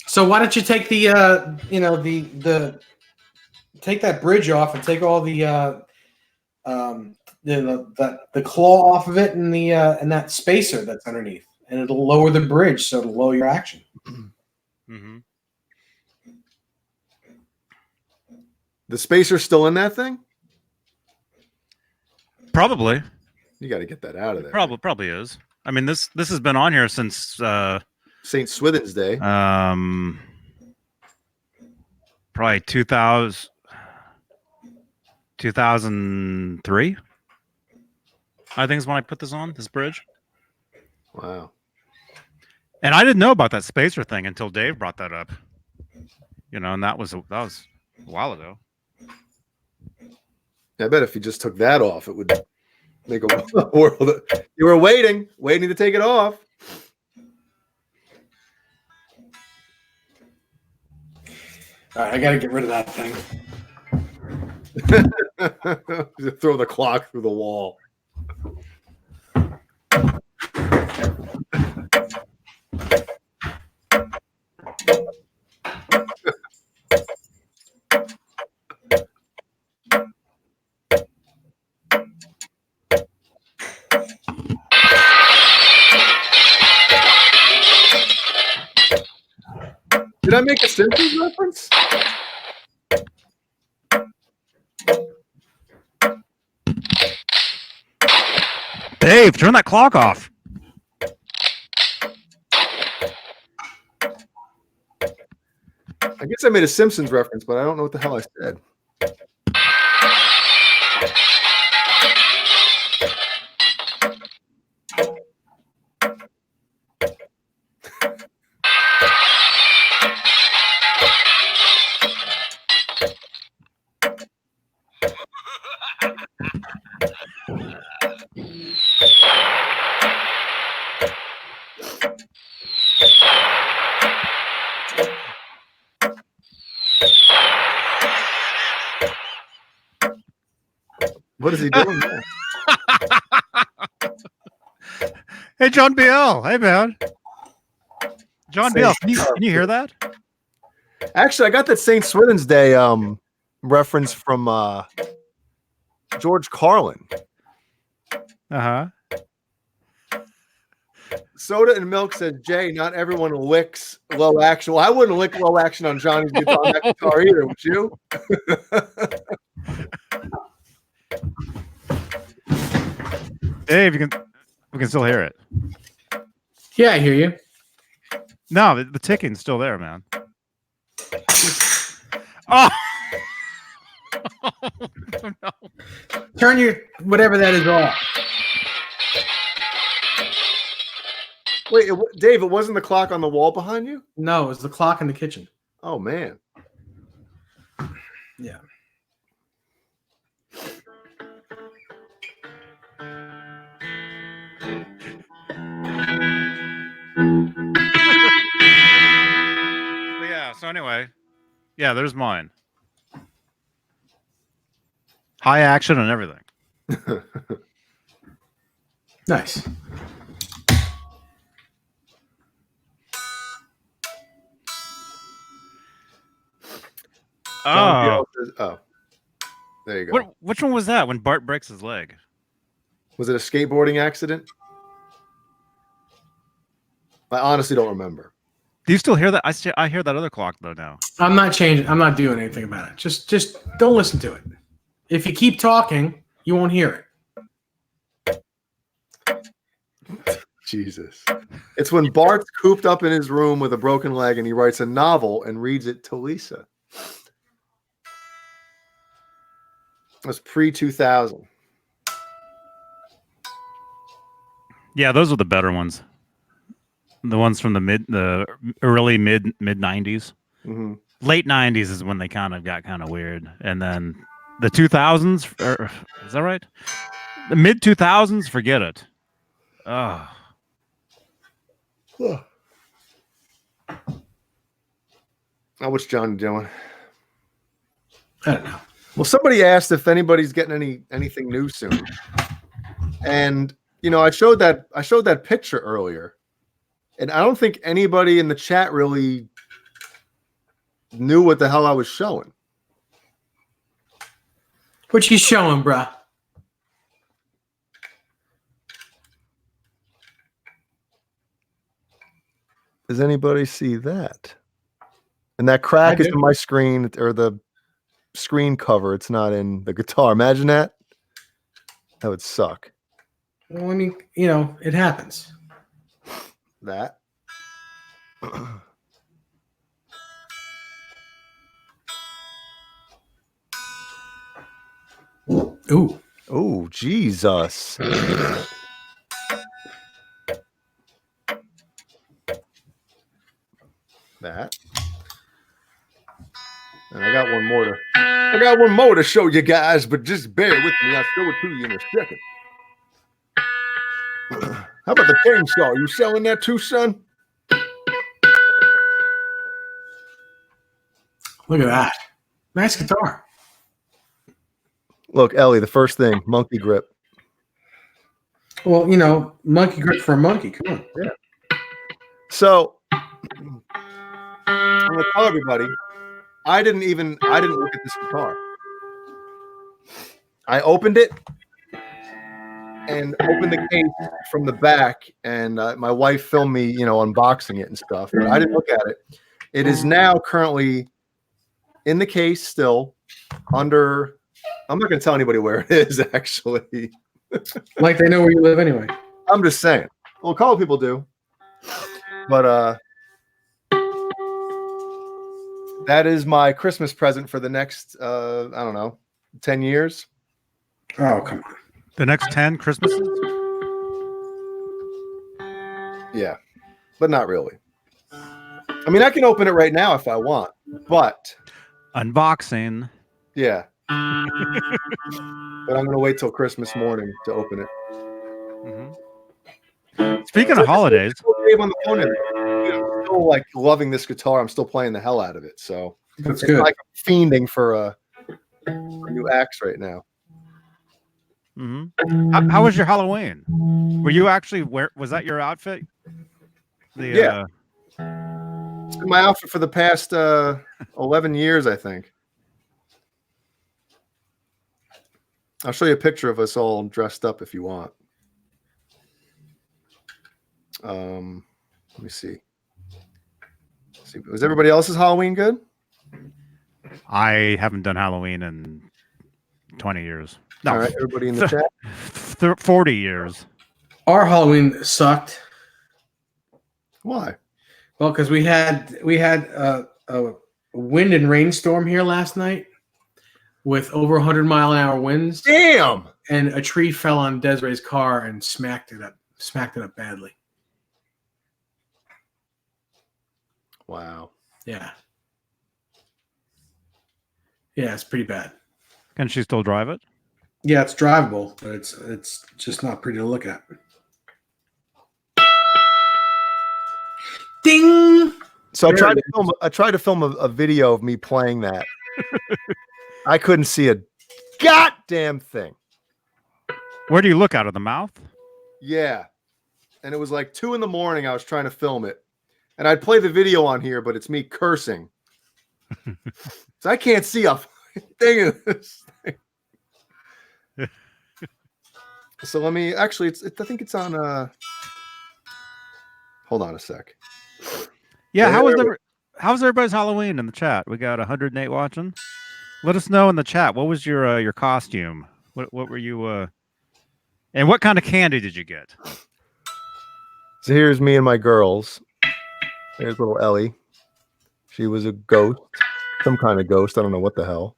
So why don't you take the take that bridge off and take all the claw off of it and the and that spacer that's underneath, and it'll lower the bridge, so it'll lower your action. Mm-hmm. The spacer's still in that thing? Probably. You got to get that out of there. Probably is. I mean, this has been on here since St. Swithin's Day. Probably 2003. I think is when I put this on this bridge. Wow. And I didn't know about that spacer thing until Dave brought that up. And that was a while ago. I bet if you just took that off, it would make a world. You were waiting to take it off. All right, I got to get rid of that thing. Just throw the clock through the wall. Did I make a Simpsons reference? Dave, turn that clock off. I guess I made a Simpsons reference, but I don't know what the hell I said. What is he doing there? Hey, John BL. Hey, man. John BL, can you hear that? Actually, I got that St. Swithin's Day reference from George Carlin. Uh-huh. Soda and Milk says, Jay, not everyone licks low action. Well, I wouldn't lick low action on Johnny's guitar, on that guitar either, would you? Dave, you can We can still hear it. Yeah, I hear you. No, the ticking's still there, man. Oh! No. Turn your whatever that is off. Wait, Dave, it wasn't the clock on the wall behind you? No, it was the clock in the kitchen. Oh, man. Yeah. But yeah, so anyway. Yeah, there's mine. High action and everything. Nice. Oh, Oh, there you go. which one was that when Bart breaks his leg? Was it a skateboarding accident? I honestly don't remember. Do you still hear that? I hear that other clock though now. I'm not changing. I'm not doing anything about it. Just don't listen to it. If you keep talking, you won't hear it. Jesus. It's when Bart's cooped up in his room with a broken leg and he writes a novel and reads it to Lisa. It was pre-2000. Yeah, those were the better ones. The ones from the early mid 90s. Mm-hmm. Late 90s is when they kind of got kind of weird, and then the 2000s. Is that right? The mid 2000s, forget it. Oh. Now, what's John doing? I don't know. Well, somebody asked if anybody's getting anything new soon, and I showed that picture earlier, and I don't think anybody in the chat really knew what the hell I was showing. What you showing, bruh? Does anybody see that? And that crack is in my screen, or the screen cover. It's not in the guitar. Imagine that. That would suck. Well, I mean, it happens. That. Ooh. Oh, Jesus. That. And I got one more to show you guys, but just bear with me. I'll show it to you in a second. How about the chainsaw? You selling that too, son? Look at that. Nice guitar. Look, Ellie, the first thing, monkey grip. Well, monkey grip for a monkey. Come on. Yeah. So, I'm going to tell everybody, I didn't look at this guitar. I opened it and opened the case from the back, and my wife filmed me, unboxing it and stuff. But I didn't look at it. It is now currently in the case still under. I'm not going to tell anybody where it is, actually. Like they know where you live anyway. I'm just saying. Well, a couple people do. But that is my Christmas present for the next, I don't know, 10 years. Oh, come on. The next 10 Christmases? Yeah, but not really. I mean, I can open it right now if I want, but. Unboxing. Yeah. But I'm going to wait till Christmas morning to open it. Mm-hmm. Speaking of holidays. On the phone, I'm still like loving this guitar. I'm still playing the hell out of it. So That's it's good. like I'm fiending for a new axe right now. Mm-hmm. How was your Halloween? Were you actually was that your outfit? Yeah. It's been my outfit for the past 11 years, I think. I'll show you a picture of us all dressed up if you want. Let me see. Was everybody else's Halloween good? I haven't done Halloween in 20 years. No, all right, everybody in the chat. 40 years. Our Halloween sucked. Why? Well, because we had a wind and rainstorm here last night with over 100-mile-an-hour winds, Damn. and a tree fell on Desiree's car and smacked it up badly. Wow. Yeah, it's pretty bad. Can she still drive it? Yeah, it's drivable, but it's just not pretty to look at. Ding! So I There tried it to film a video of me playing that. I couldn't see a goddamn thing. Where do you look out of the mouth? Yeah. And it was like 2 a.m. I was trying to film it. And I'd play the video on here, but it's me cursing. So I can't see a thing in this thing. So let me actually I think it's on hold on a sec. Yeah, There how's everybody's Halloween in the chat? We got 108 watching. Let us know in the chat. What was your costume? What were you and what kind of candy did you get? So here's me and my girls. There's little Ellie. She was a ghost. Some kind of ghost. I don't know what the hell.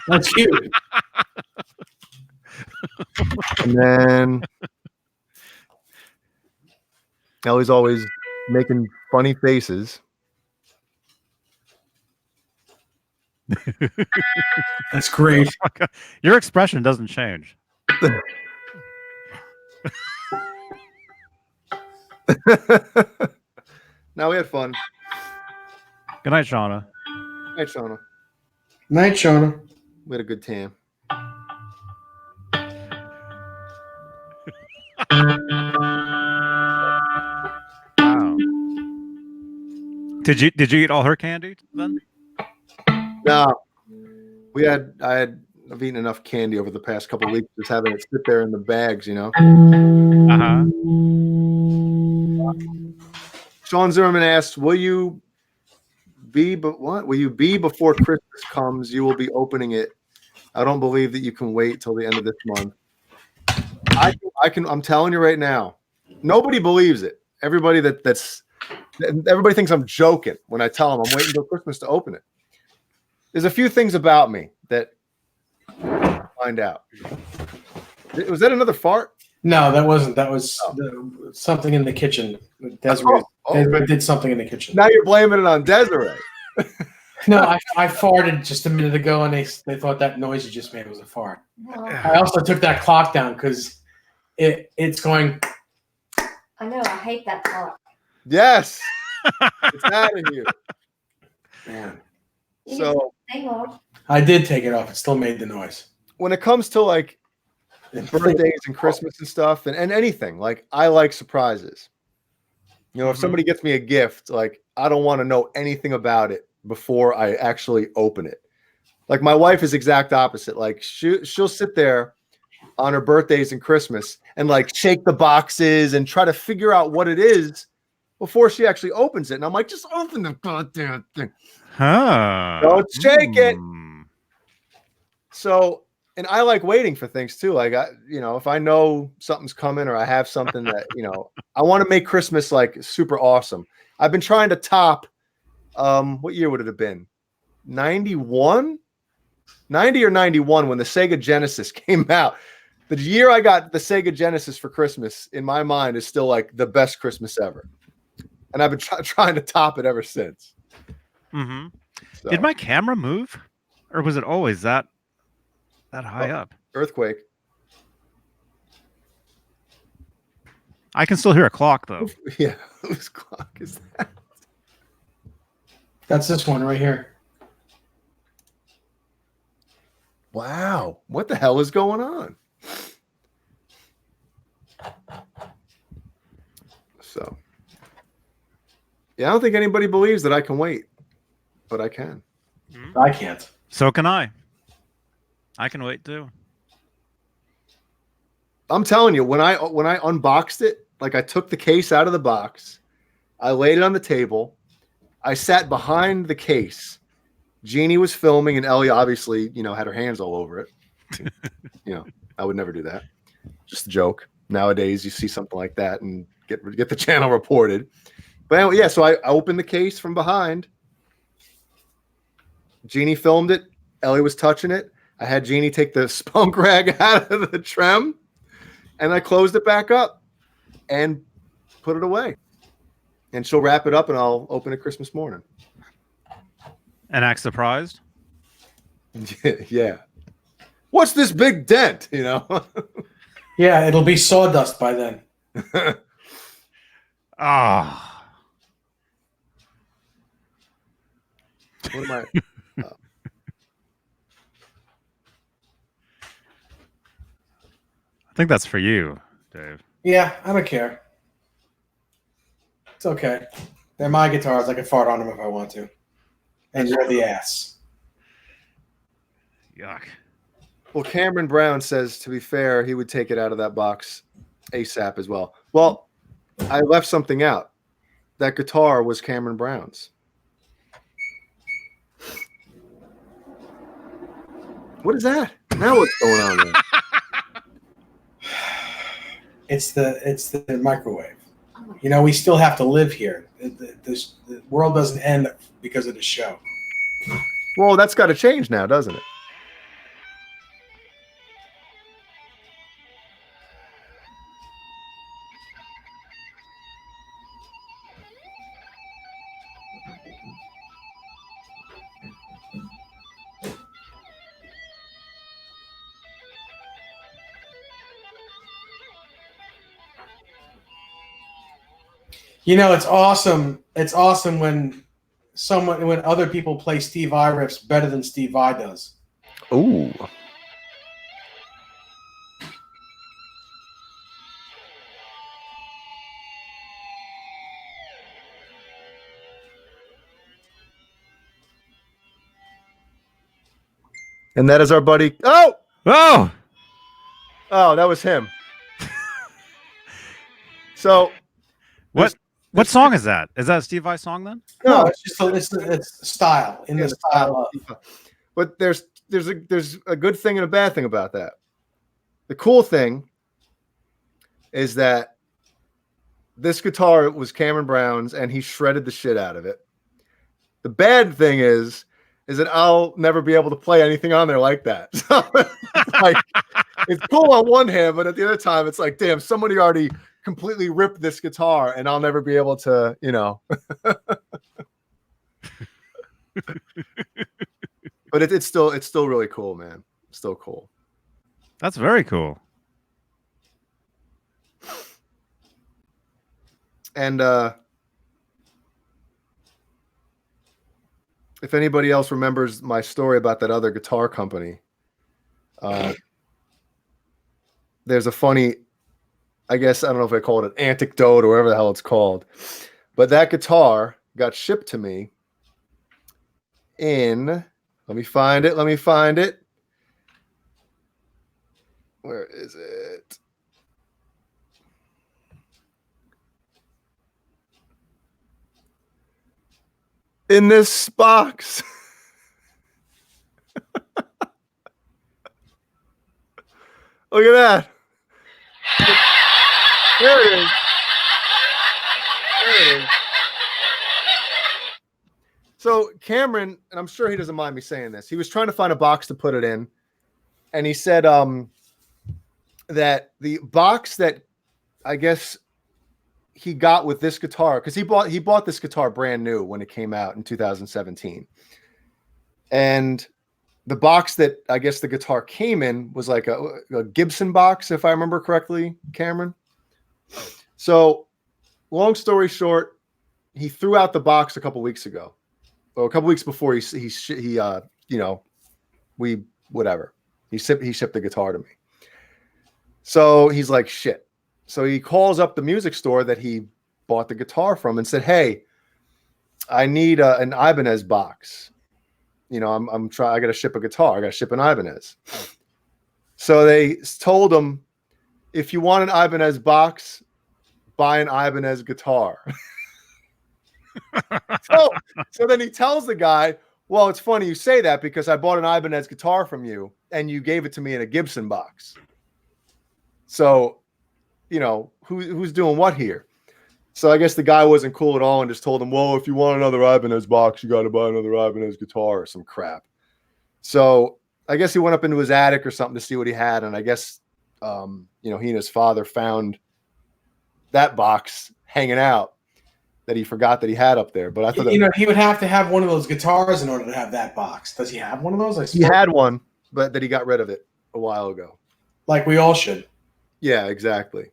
That's cute. And then Ellie's always making funny faces. That's great. Your expression doesn't change. Now we had fun. Good night, Shauna. Hey, Shauna. Night, Shona. We had a good time. Wow. Did you eat all her candy then? No, I've eaten enough candy over the past couple of weeks, just having it sit there in the bags, you know. Uh-huh. Sean Zimmerman asked, "Will you be? But what will you be before Christmas comes? You will be opening it. I don't believe that you can wait till the end of this month. I can. I'm telling you right now. Nobody believes it. Everybody everybody thinks I'm joking when I tell them I'm waiting until Christmas to open it. There's a few things about me that find out. Was that another fart? No, that wasn't. That was something in the kitchen. Desiree did something in the kitchen. Now you're blaming it on Desiree. No, I farted just a minute ago, and they thought that noise you just made was a fart. I also took that clock down because it's going. I know. I hate that clock. Yes, it's out of here. Man. So Hang on. I did take it off. It still made the noise. when it comes to like birthdays and Christmas and stuff, and anything, like I like surprises. You know, if somebody gets me a gift, like I don't want to know anything about it before I actually open it. Like my wife is exact opposite. Like she'll sit there on her birthdays and Christmas and like shake the boxes and try to figure out what it is before she actually opens it. And I'm like, just open the goddamn thing. Huh. Don't shake it. Hmm. So, and I like waiting for things too. Like if I know something's coming or I have something that, I want to make Christmas like super awesome. I've been trying to top, what year would it have been? 91? 90 or 91 when the Sega Genesis came out. The year I got the Sega Genesis for Christmas in my mind is still like the best Christmas ever. And I've been trying to top it ever since. Mm-hmm. So, Did my camera move? Or was it always that high up? earthquake. I can still hear a clock though. Yeah. Whose clock is that? That's this one right here. Wow. What the hell is going on? So, yeah, I don't think anybody believes that I can wait, but I can. I can't. So can I. I can wait too. I'm telling you, when I unboxed it, like I took the case out of the box, I laid it on the table, I sat behind the case. Jeannie was filming, and Ellie obviously, had her hands all over it. I would never do that. Just a joke. Nowadays, you see something like that and get the channel reported. But anyway, yeah, so I opened the case from behind. Jeannie filmed it. Ellie was touching it. I had Jeannie take the spunk rag out of the trem, and I closed it back up and put it away. And she'll wrap it up, and I'll open it Christmas morning. And act surprised. Yeah. What's this big dent? Yeah, it'll be sawdust by then. Ah. What am I? I think that's for you, Dave. Yeah, I don't care. It's okay. They're my guitars. I can fart on them if I want to. And you're the ass. Yuck. Well, Cameron Brown says, to be fair, he would take it out of that box ASAP as well. Well, I left something out. That guitar was Cameron Brown's. What is that? Now what's going on there? It's the microwave. We still have to live here. The world doesn't end because of the show. Well, that's got to change now, doesn't it? It's awesome. It's awesome when other people play Steve Vai riffs better than Steve Vai does. Ooh. And that is our buddy. Oh, that was him. So, what song is that? Is that a Steve Vai song then? No, it's just it's style in the style of. But there's a good thing and a bad thing about that. The cool thing is that this guitar was Cameron Brown's, and he shredded the shit out of it. The bad thing is that I'll never be able to play anything on there like that. So it's cool on one hand, but at the other time, it's like, damn, somebody already completely ripped this guitar, and I'll never be able to, But it's still really cool, man. Still cool. That's very cool. And if anybody else remembers my story about that other guitar company, there's a funny, I guess, I don't know if I call it an anecdote or whatever the hell it's called, but that guitar got shipped to me in, let me find it. Where is it? In this box. Look at that. There it is. So Cameron, and I'm sure he doesn't mind me saying this, he was trying to find a box to put it in, and he said that the box that I guess he got with this guitar, because he bought this guitar brand new when it came out in 2017, and the box that I guess the guitar came in was like a Gibson box, if I remember correctly, Cameron. So, long story short, he threw out the box a couple weeks ago, or a couple weeks before he shipped the guitar to me. So he's like, shit. So he calls up the music store that he bought the guitar from and said, hey, I need an Ibanez box. I got to ship a guitar. I got to ship an Ibanez. So they told him, if you want an Ibanez box, buy an Ibanez guitar. So then he tells the guy, well, it's funny you say that because I bought an Ibanez guitar from you and you gave it to me in a Gibson box. So, you know, who's doing what here? So I guess the guy wasn't cool at all and just told him, well, if you want another Ibanez box, you got to buy another Ibanez guitar or some crap. So I guess he went up into his attic or something to see what he had. And I guess, you know, he and his father found that box hanging out that he forgot that he had up there. But I thought You know, he would have to have one of those guitars in order to have that box. Does he have one of those? he had one, but that he got rid of it a while ago. Like we all should. Yeah, exactly.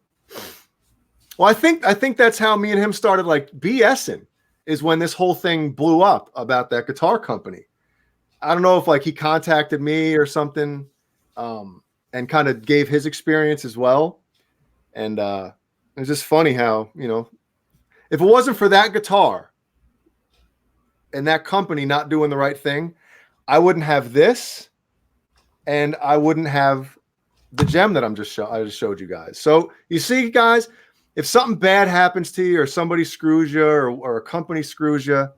Well, I think that's how me and him started like BSing, is when this whole thing blew up about that guitar company. I don't know if like he contacted me or something, and kind of gave his experience as well. And it's just funny how, you know, if it wasn't for that guitar and that company not doing the right thing, I wouldn't have this, and I wouldn't have the gem that I just showed you guys. So you see, guys, if something bad happens to you, or somebody screws you, or a company screws you,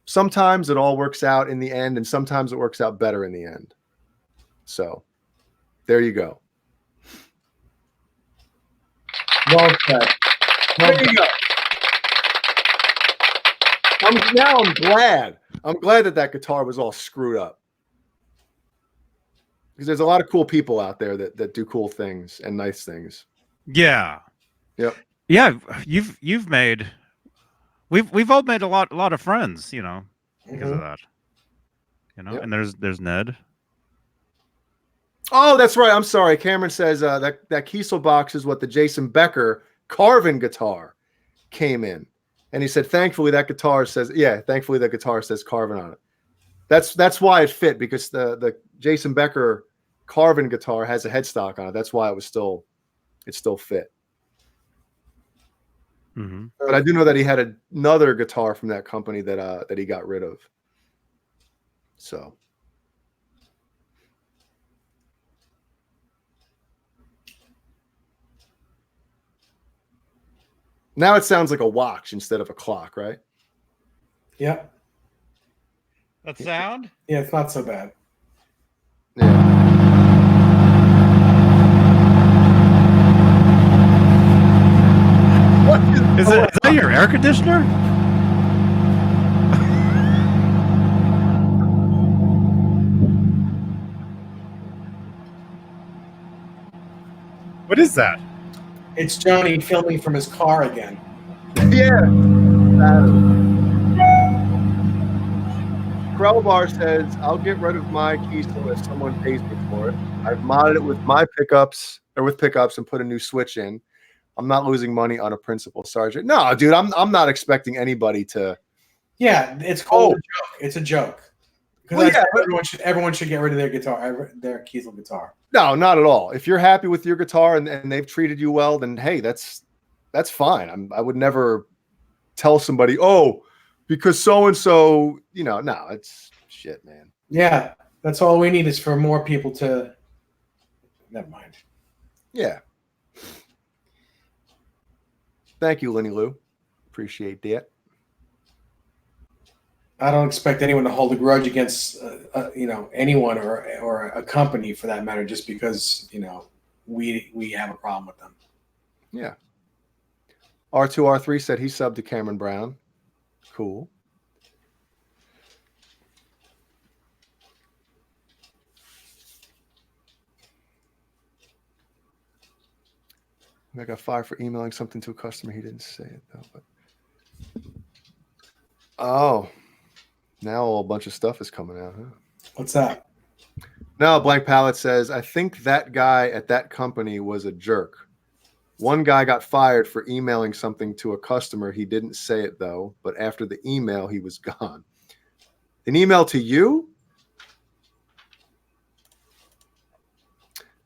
sometimes it all works out in the end, and sometimes it works out better in the end. So there you go. Well said. There you go. I'm glad. I'm glad that guitar was all screwed up, because there's a lot of cool people out there that do cool things and nice things. Yeah. Yep. Yeah, you've made we've all made a lot of friends, you know, because of that. You know, Yep. and there's Ned. Oh, that's right. I'm sorry. Cameron says that Kiesel box is what the Jason Becker Carvin guitar came in, and he said, thankfully that guitar says Carvin on it. That's why it fit, because the Jason Becker Carvin guitar has a headstock on it. That's why it still fit. Mm-hmm. But I do know that he had another guitar from that company that he got rid of. So. Now it sounds like a watch instead of a clock, right? Yep. That sound? Yeah, it's not so bad. Yeah. What Is that your air conditioner? What is that? It's Johnny filming from his car again. Yeah. Crowbar says, I'll get rid of my Kiesel if someone pays me for it. I've modded it with pickups and put a new switch in. I'm not losing money on a principal, Sergeant. No, dude, I'm not expecting anybody to. Yeah, it's called a joke. It's a joke. Because Well, yeah, everyone should get rid of their guitar, their Kiesel guitar. No, not at all. If you're happy with your guitar and they've treated you well, then hey, that's fine. I would never tell somebody, oh, because so and so, you know, no, it's shit, man. Yeah, that's all we need is for more people to. Never mind. Yeah. Thank you, Lenny Lou. Appreciate that. I don't expect anyone to hold a grudge against, anyone or a company for that matter, just because we have a problem with them. Yeah. R2R3 said he subbed to Cameron Brown. Cool. I got fired for emailing something to a customer. He didn't say it though. But oh, now a bunch of stuff is coming out, huh? What's that? No, Blank Palette says, I think that guy at that company was a jerk. One guy got fired for emailing something to a customer. He didn't say it though, but after the email, he was gone. An email to you?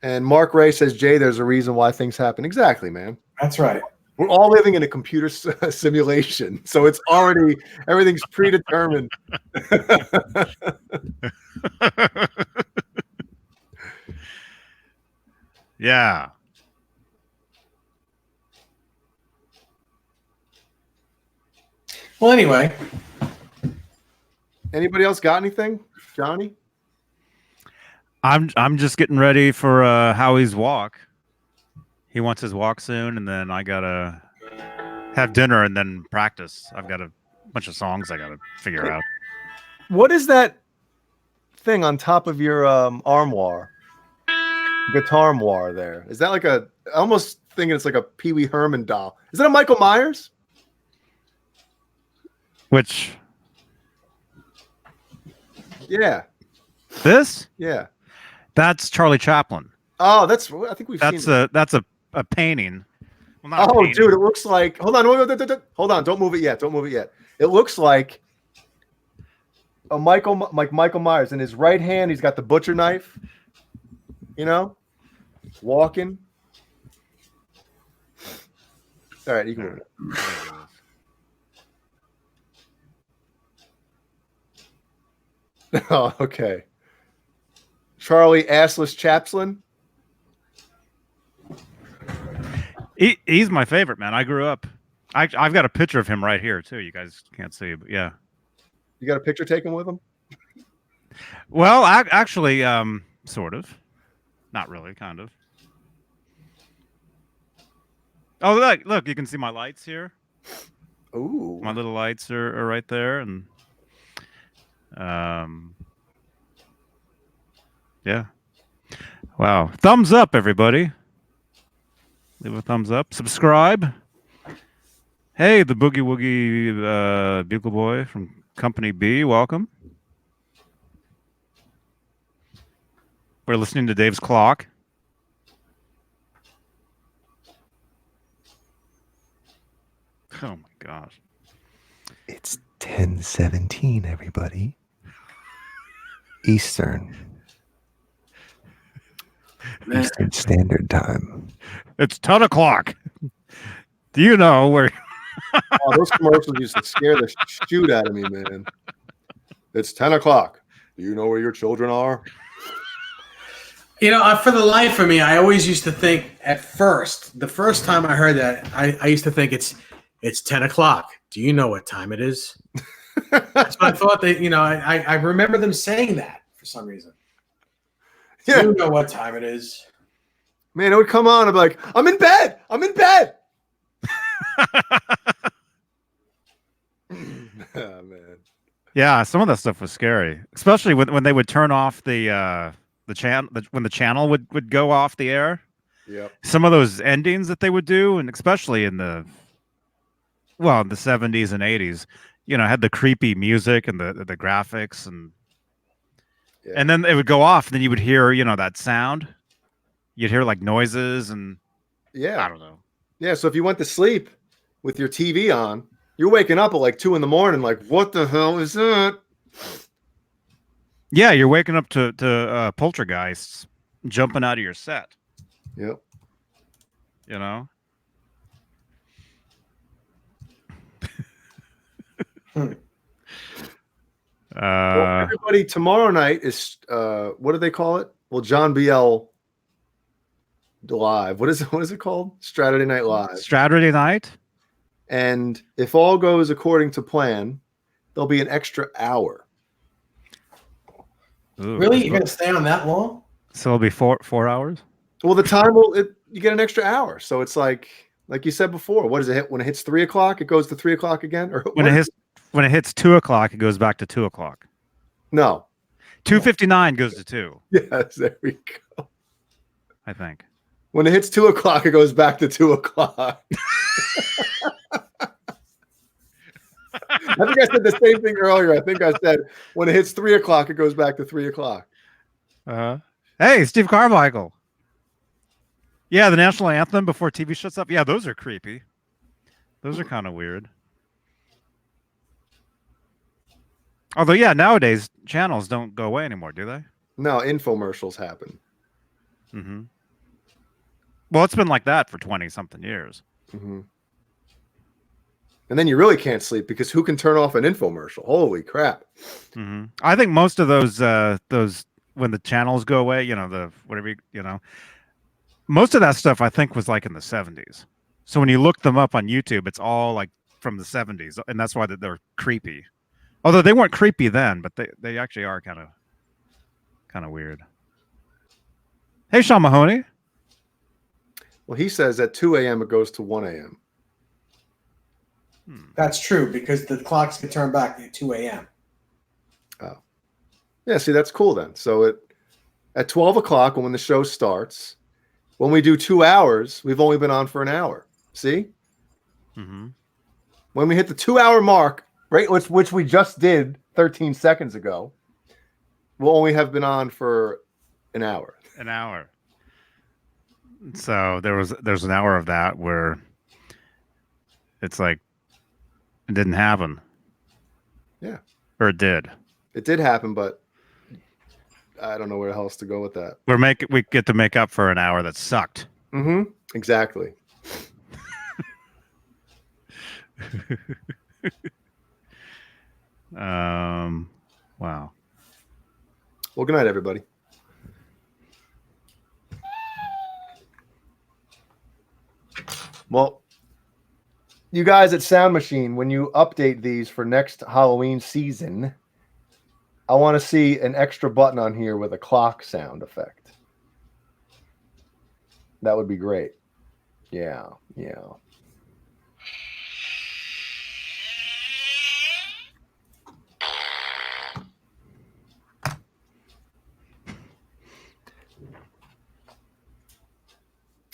And Mark Ray says, Jay, there's a reason why things happen. Exactly, man. That's right. We're all living in a computer simulation. So it's already, everything's predetermined. Yeah. Well, anyway. Anybody else got anything? Johnny? I'm just getting ready for Howie's walk. He wants his walk soon, and then I gotta have dinner and then practice. I've got a bunch of songs I gotta figure out. What is that thing on top of your armoire? Guitar armoire there. Is that like I almost thinking it's like a Pee Wee Herman doll. Is that a Michael Myers? Which Yeah. this? Yeah. That's Charlie Chaplin. Oh, I think we've seen it. That's a painting. Well, not a Oh, painting. dude, it looks like. Hold on, hold on. Don't move it yet. Don't move it yet. It looks like a Michael Myers. In his right hand, he's got the butcher knife. You know, walking. All right, you can move it. Oh, okay. Charlie Assless Chaplin. He's my favorite, man. I grew up. I've got a picture of him right here too. You guys can't see, but yeah. You got a picture taken with him? Well, actually, sort of. Not really, kind of. Oh, look! You can see my lights here. Ooh. My little lights are right there, and yeah. Wow! Thumbs up, everybody. Leave a thumbs up. Subscribe. Hey, the Boogie Woogie Bugle Boy from Company B. Welcome. We're listening to Dave's clock. Oh my gosh. It's 10:17, everybody. Eastern Standard Time. It's 10 o'clock. Do you know where? Oh, those commercials used to scare the shoot out of me, man. It's 10 o'clock. Do you know where your children are? You know, for the life of me, I always used to think at first, the first time I heard that, I used to think it's 10 o'clock. Do you know what time it is? That's what I thought that, I remember them saying that for some reason. Do Yeah. you know what time it is? Man, it would come on. I'd be like, I'm in bed. I'm in bed. Oh, man. Yeah, some of that stuff was scary, especially when they would turn off the channel when the channel would go off the air. Yep. Some of those endings that they would do, and especially in the 70s and 80s, had the creepy music and the graphics, and Yeah. and then it would go off, and then you would hear that sound. You'd hear like noises, and Yeah. I don't know. Yeah. So if you went to sleep with your TV on, you're waking up at like 2 a.m, like, what the hell is that? Yeah, you're waking up to poltergeists jumping out of your set. Yep. You know. Well, everybody, tomorrow night is what do they call it? Well, John BL Live. What is it called? Saturday Night Live. Saturday night. And if all goes according to plan, there'll be an extra hour. Ooh, Really? You're going to stay on that long? So it'll be 4 hours. Well, the time you get an extra hour. So it's like you said before, what does it hit when it hits 3 o'clock? It goes to 3 o'clock again? Or When it hits 2 o'clock, it goes back to 2 o'clock. No. 2:59 goes to 2. Yes, there we go. I think. When it hits 2 o'clock, it goes back to 2 o'clock. I think I said the same thing earlier. I think I said when it hits 3 o'clock, it goes back to 3 o'clock. Hey, Steve Carmichael. Yeah, the national anthem before TV shuts up. Yeah, those are creepy. Those are kind of weird. Although, yeah, nowadays channels don't go away anymore, do they? No, infomercials happen. Mm-hmm. Well, it's been like that for 20-something years. Mm-hmm. And then you really can't sleep because who can turn off an infomercial? Holy crap. Mm-hmm. I think most of those when the channels go away, the whatever, most of that stuff I think was like in the 70s. So when you look them up on YouTube, it's all like from the 70s, and that's why they're creepy. Although they weren't creepy then, but they actually are kind of weird. Hey, Sean Mahoney. Well, he says at 2 a.m. it goes to 1 a.m. That's true because the clocks get turned back at 2 a.m. Oh, yeah. See, that's cool then. So at 12 o'clock when the show starts, when we do 2 hours, we've only been on for an hour. See, Mm-hmm. when we hit the 2-hour mark, right, which we just did 13 seconds ago, we'll only have been on for an hour. An hour. So there's an hour of that where it's like it didn't happen. Yeah. Or it did. It did happen, but I don't know where else to go with that. We get to make up for an hour that sucked. Mm-hmm. Exactly. Wow. Well, good night, everybody. Well, you guys at Sound Machine, when you update these for next Halloween season, I want to see an extra button on here with a clock sound effect. That would be great. Yeah.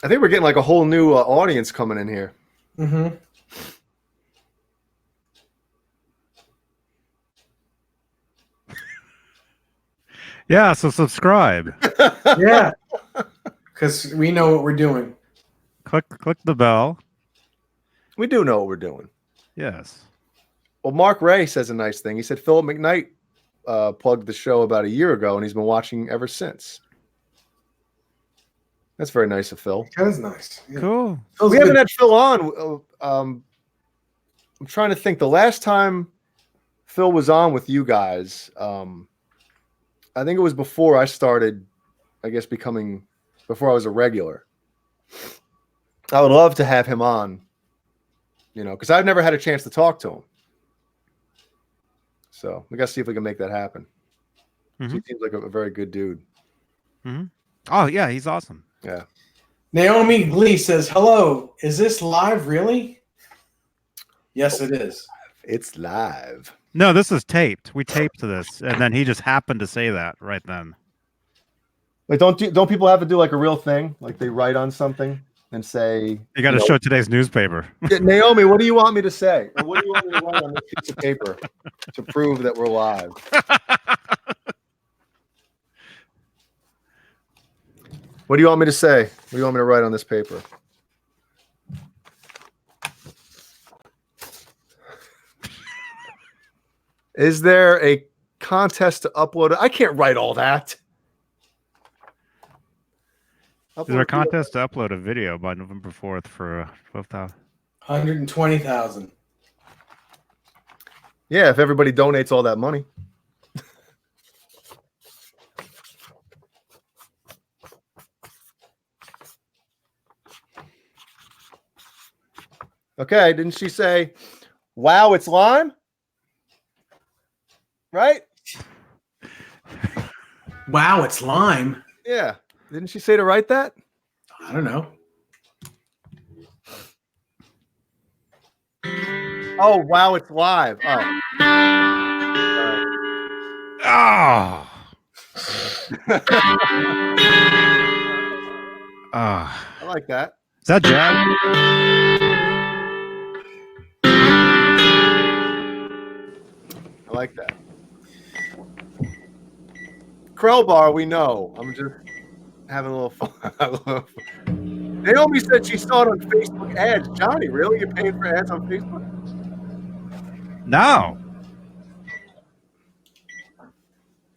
I think we're getting like a whole new audience coming in here. Mm-hmm. Yeah, so subscribe. Yeah, because we know what we're doing. click the bell. We do know what we're doing. Yes. Well, Mark Ray says a nice thing. He said Philip McKnight plugged the show about a year ago, and he's been watching ever since. That's very nice of Phil. That is nice. Yeah. Cool. Feels We good. haven't had Phil on. I'm trying to think. The last time Phil was on with you guys, I think it was before I started, I guess, before I was a regular. I would love to have him on, because I've never had a chance to talk to him. So we got to see if we can make that happen. Mhm. He seems like a very good dude. Mm-hmm. Oh yeah, he's awesome. Yeah. Naomi Lee says, "Hello, is this live? Really?" Yes, it is. It's live. No, this is taped. We taped this, and then he just happened to say that right then. Like, don't people have to do like a real thing? Like they write on something and say, You got to show today's newspaper. Naomi, what do you want me to say? Or what do you want me to write on this piece of paper to prove that we're live? What do you want me to say? What do you want me to write on this paper? Is there a contest to upload it? I can't write all that. Is there a contest to upload a video by November 4th for 12,000? 120,000. Yeah, if everybody donates all that money. Okay, didn't she say, wow, it's lime? Right? Wow, it's lime. Yeah. Didn't she say to write that? I don't know. Oh, wow, it's live. Oh. Oh. Oh. I like that. Is that Jab? I like that. Crowbar, we know. I'm just having a little fun. Naomi said she saw it on Facebook ads. Johnny, really? You're paying for ads on Facebook? No.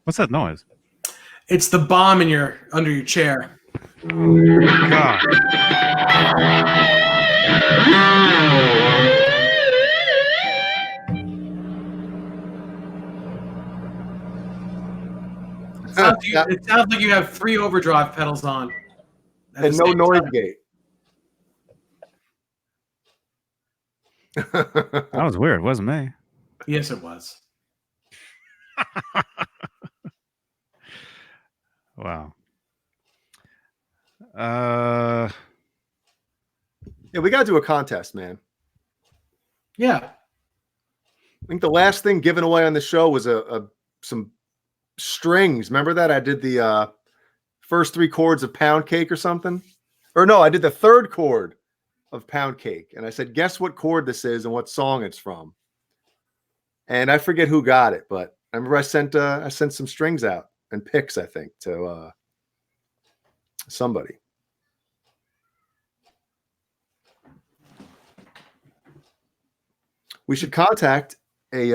What's that noise? It's the bomb under your chair. God. It sounds like you have 3 overdrive pedals on. And no noise gate. That was weird. It wasn't me. Yes, it was. Wow. Uh, Yeah, we got to do a contest, man. Yeah. I think the last thing given away on the show was some strings. Remember that? I did the first 3 chords of Pound Cake or something. Or no, I did the 3rd chord of Pound Cake. And I said, guess what chord this is and what song it's from. And I forget who got it, but I remember I sent some strings out and picks, I think, to somebody. We should contact a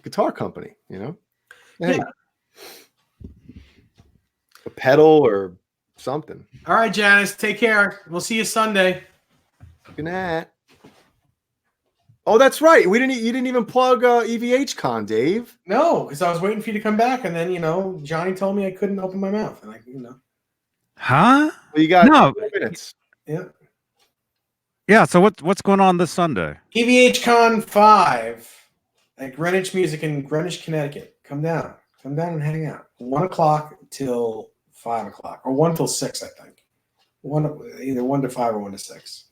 guitar company, you know? Hey, a pedal or something. All right, Janice, take care. We'll see you Sunday. Good night. Oh, that's right. You didn't even plug EVH Con, Dave. No, because I was waiting for you to come back, and then Johnny told me I couldn't open my mouth, and huh? Well, you got No. 2 minutes. yeah. Yeah. So what's going on this Sunday? EVH Con 5 at Greenwich Music in Greenwich, Connecticut. Come down and hang out. 1 o'clock till 5 o'clock, or 1 till 6, I think. Either 1 to 5 or 1 to 6.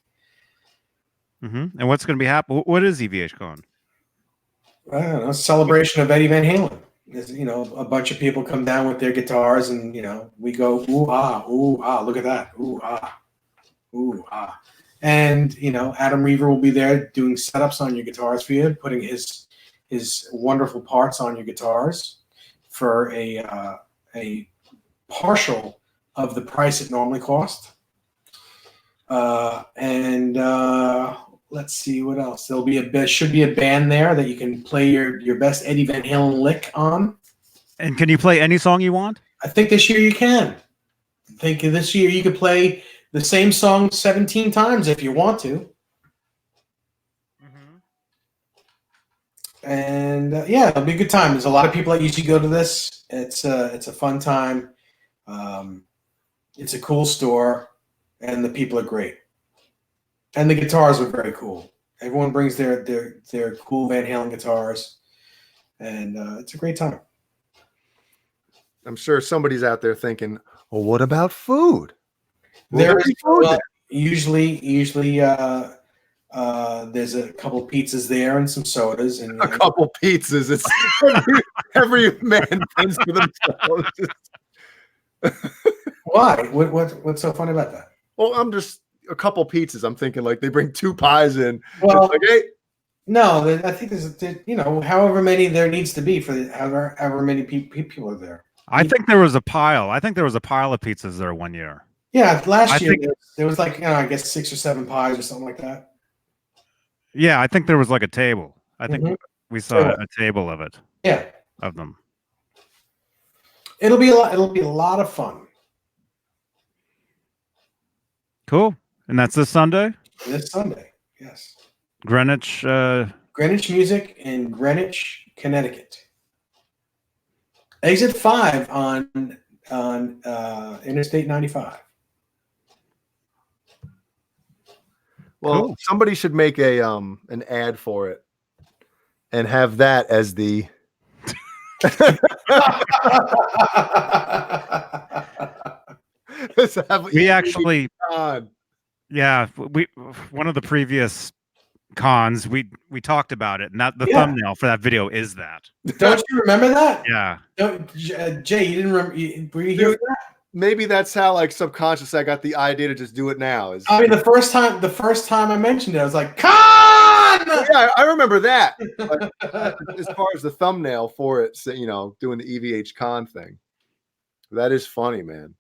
Mm-hmm. And what's going to be happening? What is EVH Con? I don't know, celebration of Eddie Van Halen. There's, a bunch of people come down with their guitars, and we go ooh ah, look at that, ooh ah, and Adam Reaver will be there doing setups on your guitars for you, putting his wonderful parts on your guitars for a partial of the price it normally cost. Let's see what else. Should be a band there that you can play your best Eddie Van Halen lick on. And can you play any song you want? I think this year you can. I think this year you could play the same song 17 times if you want to. And it'll be a good time. There's a lot of people that usually go to this. It's a fun time. It's a cool store, and the people are great. And the guitars are very cool. Everyone brings their cool Van Halen guitars, and it's a great time. I'm sure somebody's out there thinking, well, what about food? There is usually there's a couple pizzas there and some sodas and a couple pizzas. It's every man thinks for themselves. Why? What's so funny about that? Well, I'm just a couple pizzas. I'm thinking like they bring 2 pies in. Well, like, hey. No, I think there's however many there needs to be for however many people are there. I think there was a pile. I think there was a pile of pizzas there one year. Yeah, last year there was like I guess 6 or 7 pies or something like that. Yeah, I think there was like a table. I think we saw a table of it. Yeah, of them. It'll be a lot of fun. Cool. And that's this Sunday? This Sunday, yes. Greenwich. Greenwich Music in Greenwich, Connecticut. Exit 5 on Interstate 95. Well, cool. Somebody should make an ad for it and have that as the we actually one of the previous cons we talked about it, and that the thumbnail for that video is that. Don't you remember that? Yeah. Jay, you didn't remember? Were you here for that? Maybe that's how, like, subconsciously I got the idea to just do it now. I mean, the first time I mentioned it, I was like, "Con!" Yeah, I remember that. But as far as the thumbnail for it, doing the EVH Con thing, that is funny, man.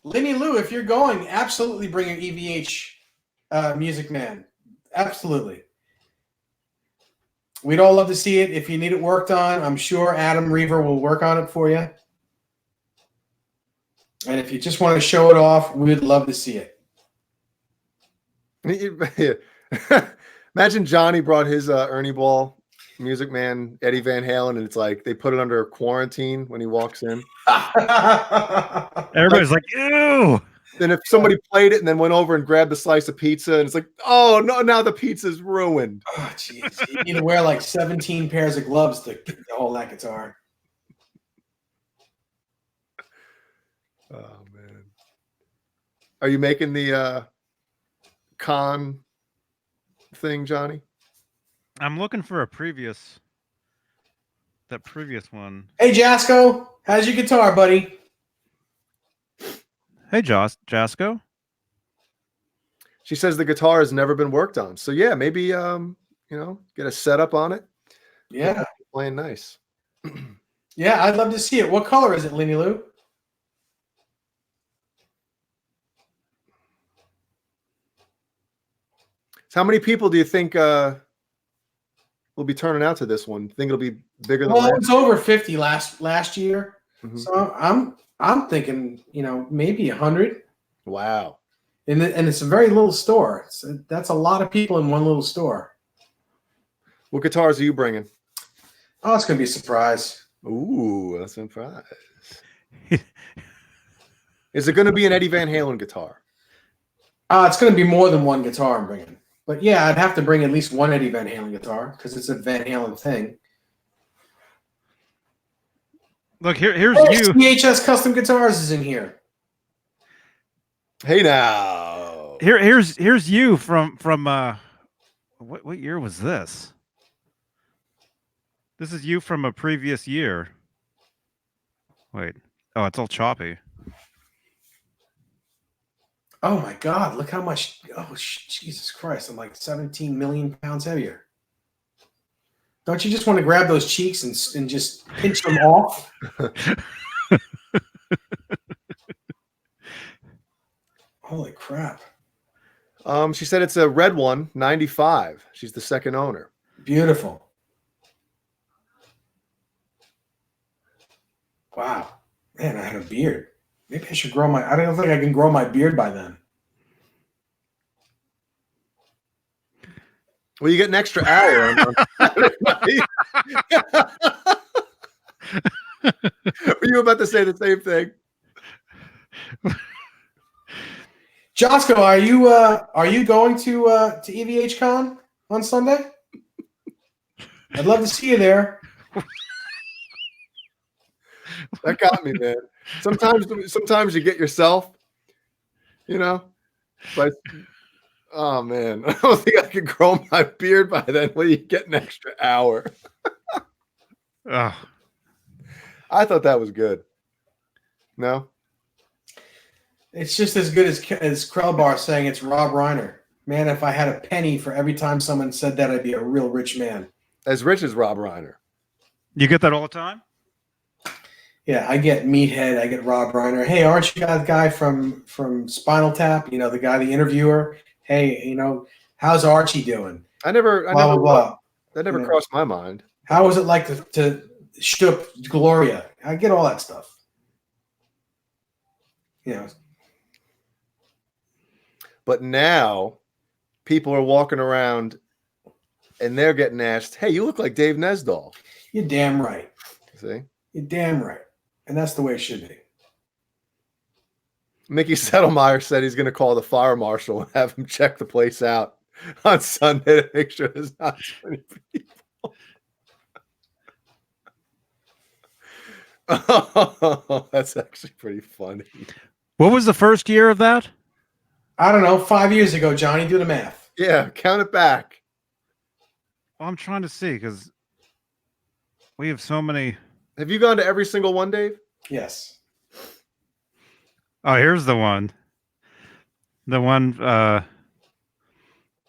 Lenny Lou, if you're going, absolutely bring your EVH Music Man. Absolutely. We'd all love to see it. If you need it worked on, I'm sure Adam Reaver will work on it for you. And if you just want to show it off, we'd love to see it. Imagine Johnny brought his Ernie Ball Music Man, Eddie Van Halen, and it's like they put it under quarantine when he walks in. Everybody's like, ew. Then if somebody played it and then went over and grabbed a slice of pizza, and it's like, oh no, now the pizza's ruined. Oh, jeez. You need to wear like 17 pairs of gloves to hold that guitar. Oh man. Are you making the con thing, Johnny? I'm looking for that previous one. Hey, Jasco, how's your guitar, buddy? Hey, Jasco. She says the guitar has never been worked on. So yeah, maybe get a setup on it. Yeah. Playing nice. Yeah, I'd love to see it. What color is it, Lenny Lou? So how many people do you think will be turning out to this one? Think it'll be bigger than Well, it last? was over 50 last year. Mhm. So I'm thinking, maybe 100. Wow. And it's a very little store. That's a lot of people in one little store. What guitars are you bringing? Oh, it's gonna be a surprise. Ooh, a surprise. Is it going to be an Eddie Van Halen guitar? It's gonna be more than one guitar I'm bringing. But yeah, I'd have to bring at least one Eddie Van Halen guitar because it's a Van Halen thing. Look, here's Oh, you. CHS Custom Guitars is in here. Hey now. Here's you from what year was this? This is you from a previous year. Wait. Oh, it's all choppy. Oh my God! Look how much. Oh Jesus Christ! I'm like 17 million pounds heavier. Don't you just want to grab those cheeks and just pinch them off? Holy crap! She said it's a red one, 95. She's the second owner. Beautiful. Wow, man! I had a beard. Maybe I should grow my. I don't think I can grow my beard by then. Well, you get an extra hour. Were you about to say the same thing? Josco, are you going to EVH Con on Sunday? I'd love to see you there. That got me, man. Sometimes you get yourself, but oh man, I don't think I could grow my beard by then. Well, you get an extra hour. Oh, I thought that was good. No, It's just as good as Krellbar saying it's Rob Reiner. Man, if I had a penny for every time someone said that, I'd be a real rich man. as rich as Rob Reiner. you get that all the time? Yeah, I get Meathead, I get Rob Reiner. Hey, aren't you that guy from Spinal Tap? The guy, the interviewer. Hey, how's Archie doing? I never Blah, blah. that never Yeah. crossed my mind. How was it like to shtup Gloria? I get all that stuff. But now people are walking around and they're getting asked, "Hey, you look like Dave Nesdall." You're damn right. See? You're damn right. And that's the way it should be. Mickey Settlemeyer said he's going to call the fire marshal and have him check the place out on Sunday to make sure there's not too many people. Oh, that's actually pretty funny. What was the first year of that? I don't know. 5 years ago, Johnny, do the math. Yeah, count it back. Well, I'm trying to see because we have so many. Have you gone to every single one, Dave? Yes. Oh, here's the one. The one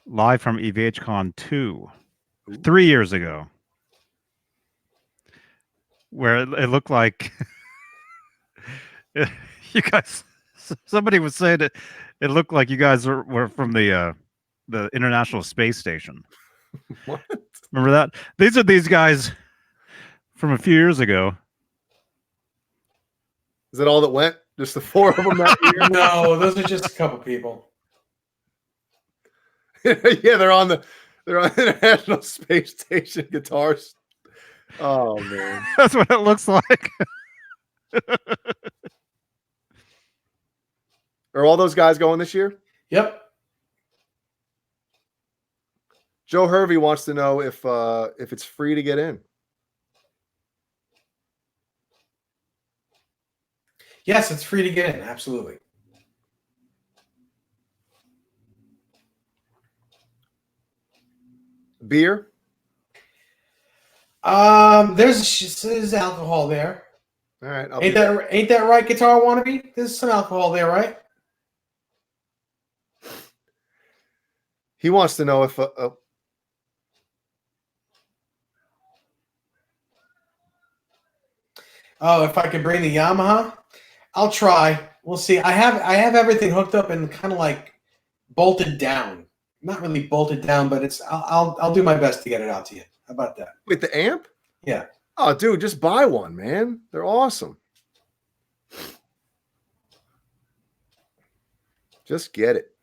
live from EVHCon 2, 3 years ago, where it looked like you guys. Somebody was saying it looked like you guys were from the International Space Station. What? Remember that? These are these guys from a few years ago. Is that all that went? Just the four of them that year? No, those are just a couple people. Yeah, they're on the International Space Station guitars. Oh man. That's what it looks like. Are all those guys going this year? Yep. Joe Hervey wants to know if it's free to get in. Yes, it's free to get in. Absolutely. Beer? There's alcohol there. All right. Ain't that right, Guitar Wannabe? There's some alcohol there, right? He wants to know if Oh, if I could bring the Yamaha, I'll try. We'll see. I have everything hooked up and kind of like bolted down. Not really bolted down, but I'll do my best to get it out to you. How about that? with the amp. Yeah. Oh, dude, just buy one, man. They're awesome. Just get it.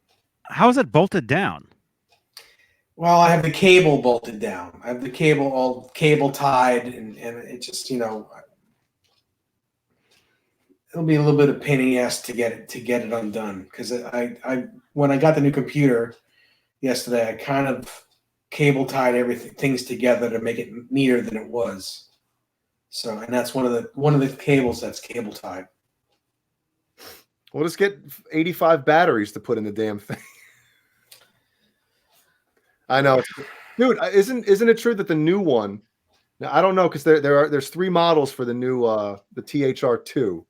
How is it bolted down? Well, I have the cable bolted down. I have the cable all cable tied, and it just it'll be a little bit of pain in the ass to get it undone because I when I got the new computer yesterday, I kind of cable tied things together to make it neater than it was. So, and that's one of the cables that's cable tied. We'll just get 85 batteries to put in the damn thing. I know, dude. Isn't it true that the new one? Now, I don't know because there's 3 models for the new the THR2,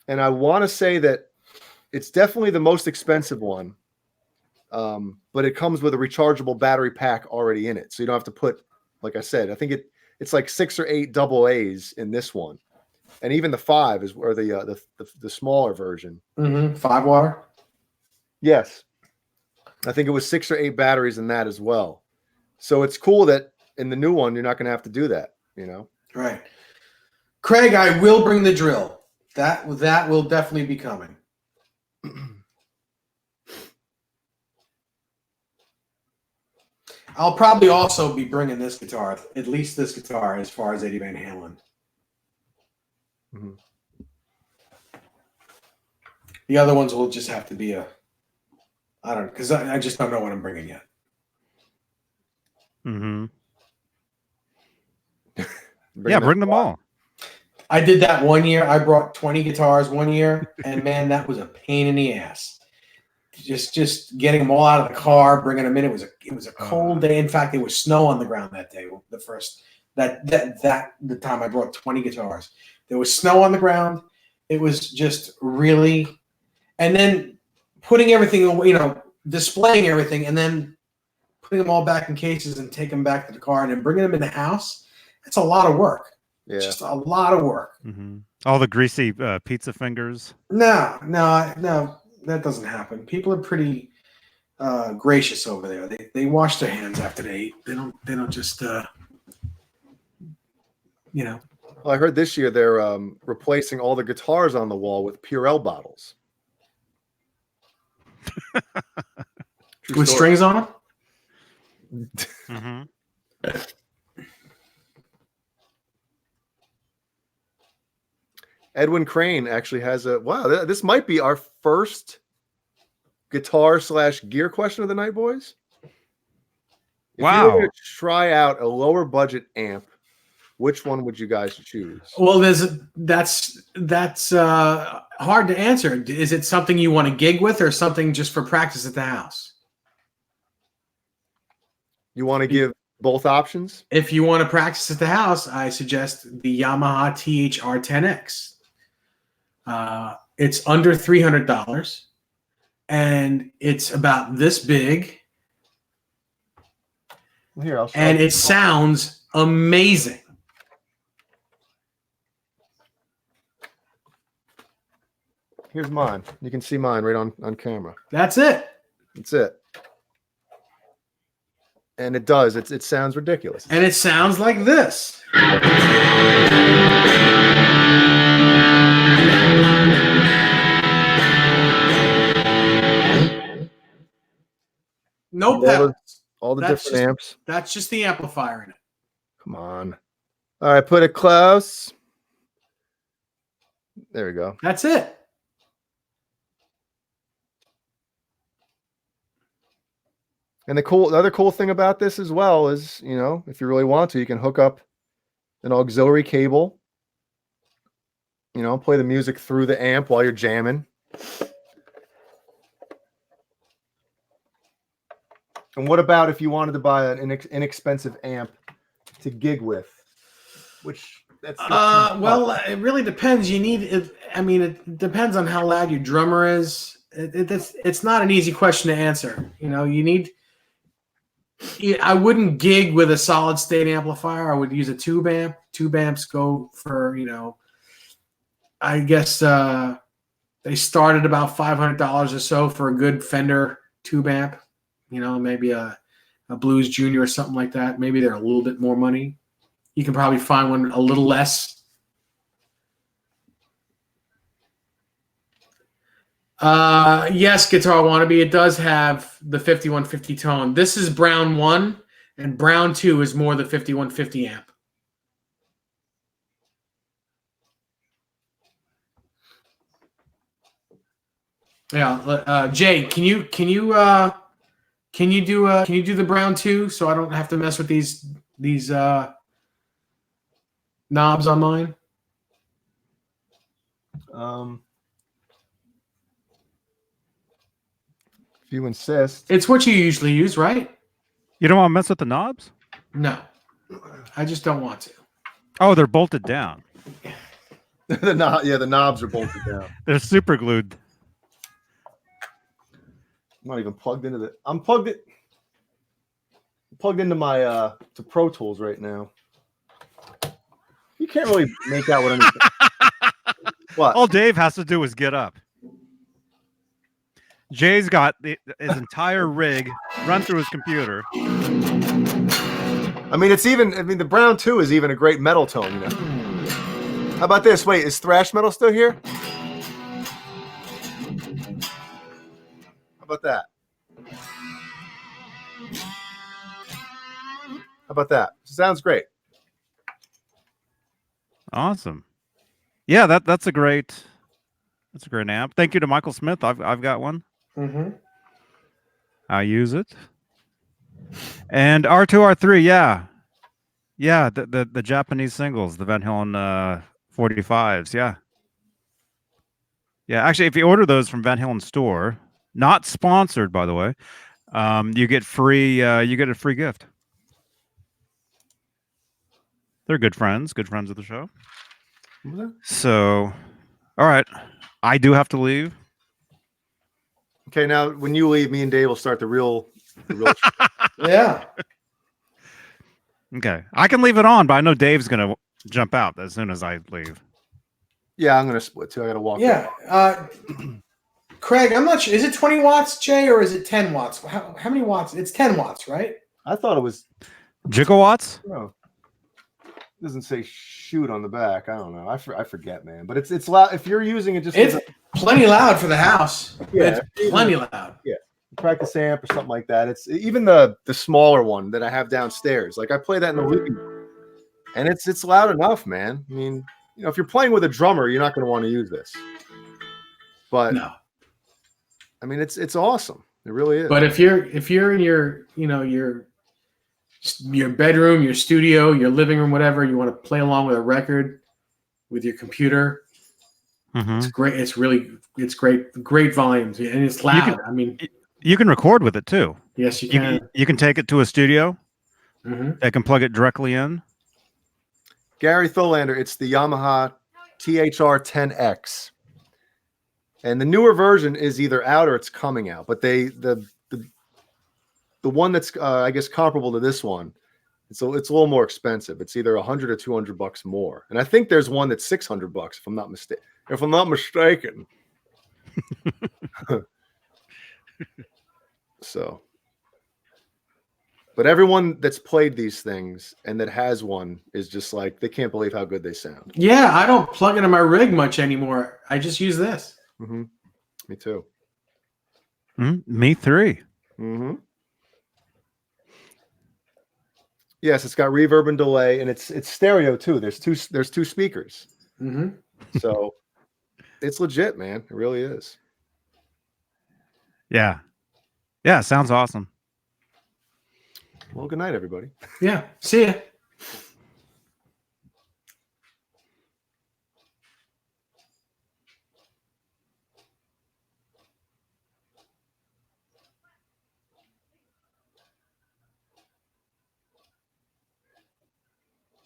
and I want to say that it's definitely the most expensive one. But it comes with a rechargeable battery pack already in it, so you don't have to put, like I said, I think it's like 6 or 8 double A's in this one, and even the 5 is or the smaller version. 5 water. Yes, I think it was 6 or 8 batteries in that as well. So it's cool that in the new one you're not going to have to do that. Right, Craig. I will bring the drill. That will definitely be coming. I'll probably also be bringing this guitar, at least this guitar, as far as Eddie Van Halen. Mm-hmm. The other ones will just have to be I don't know, because I just don't know what I'm bringing yet. Mm-hmm. Bring them all. I did that one year. I brought 20 guitars one year, and man, that was a pain in the ass. Just getting them all out of the car, bringing them in. It was a cold day. In fact, there was snow on the ground that day. The first the time I brought 20 guitars, there was snow on the ground. It was just really, and then putting everything away, displaying everything, and then putting them all back in cases and taking them back to the car and then bringing them in the house. It's a lot of work. Yeah. Just a lot of work. Mm-hmm. All the greasy pizza fingers. No, that doesn't happen. People are pretty gracious over there. They wash their hands after they eat. They don't just Well, I heard this year they're replacing all the guitars on the wall with Purell bottles. with strings on them. Mm-hmm. Edwin Crane actually has this might be our first guitar/gear question of the night, boys. If you were to try out a lower budget amp, which one would you guys choose? Well, that's hard to answer. Is it something you want to gig with or something just for practice at the house? You want to give both options? If you want to practice at the house, I suggest the Yamaha THR-10X. It's under $300, and it's about this big. Here, and it sounds amazing. Here's mine. You can see mine right on camera. That's it. That's it. And it does. It sounds ridiculous. And it sounds like this. No pedals. All the different amps. That's just the amplifier in it. Come on. All right, put it close. There we go. That's it. And the other cool thing about this as well is, if you really want to, you can hook up an auxiliary cable play the music through the amp while you're jamming. And what about if you wanted to buy an inexpensive amp to gig with? Which that's well, it really depends. You need it. I mean, it depends on how loud your drummer is. It's not an easy question to answer. You need. I wouldn't gig with a solid state amplifier. I would use a tube amp. Tube amps go for I guess they start at about $500 or so for a good Fender tube amp. Maybe a Blues Junior or something like that. Maybe they're a little bit more money. You can probably find one a little less. Yes, Guitar Wannabe, it does have the 5150 tone. This is Brown 1, and Brown 2 is more the 5150 amp. Yeah, Jay, can you do the Brown 2 so I don't have to mess with these knobs on mine? If you insist. It's what you usually use, right? You don't want to mess with the knobs? No, I just don't want to. Oh, they're bolted down. The knobs are bolted down. They're super glued. I'm not even plugged into I'm plugged into my to Pro Tools right now. You can't really make out what anything. What? All Dave has to do is get up. Jay's got his entire rig run through his computer. I mean, the Brown 2 is even a great metal tone, How about this? Wait, is thrash metal still here? How about that? How about that? Sounds great. Awesome. Yeah, that's a great amp. Thank you to Michael Smith. I've got one. Mm-hmm. I use it. And R2 R3, yeah, the Japanese singles, the Van Halen 45s, yeah. Actually, if you order those from Van Halen store, not sponsored by the way, you get a free gift. They're good friends of the show. So, all right, I do have to leave. Okay, now when you leave, me and Dave will start the real Yeah. Okay, I can leave it on, but I know Dave's gonna jump out as soon as I leave. Yeah, I'm gonna split too. I gotta walk. Yeah. Craig, I'm not sure. Is it 20 watts, Jay, or is it 10 watts? How many watts? It's 10 watts, right? I thought it was Gigawatts? No. It doesn't say shoot on the back. I don't know. I forget, man. But it's loud. If you're using it, It's plenty loud for the house. Yeah, it's plenty loud. Yeah, practice amp or something like that. It's even the smaller one that I have downstairs. Like I play that in the living room, and it's loud enough, man. I mean, if you're playing with a drummer, you're not going to want to use this. But no, I mean, it's awesome. It really is. But if you're in your your bedroom, your studio, your living room, whatever, you want to play along with a record with your computer, it's great. It's great volumes, and it's loud. You can record with it too. Yes, you can. You can take it to a studio. I can plug it directly in. Gary Tholander, it's the Yamaha THR-10X. And the newer version is either out or it's coming out. But the one that's I guess comparable to this one, it's a little more expensive. It's either $100 or $200 more. And I think there's one that's $600 if I'm not mistaken. So, but everyone that's played these things and that has one is just like they can't believe how good they sound. Yeah, I don't plug into my rig much anymore. I just use this. Mm-hmm. Me too. Me three. Mm-hmm. Yes, it's got reverb and delay, and it's stereo too. There's two speakers. Mm-hmm. So it's legit, man. It really is. Yeah, sounds awesome. Well, good night, everybody. Yeah, see ya.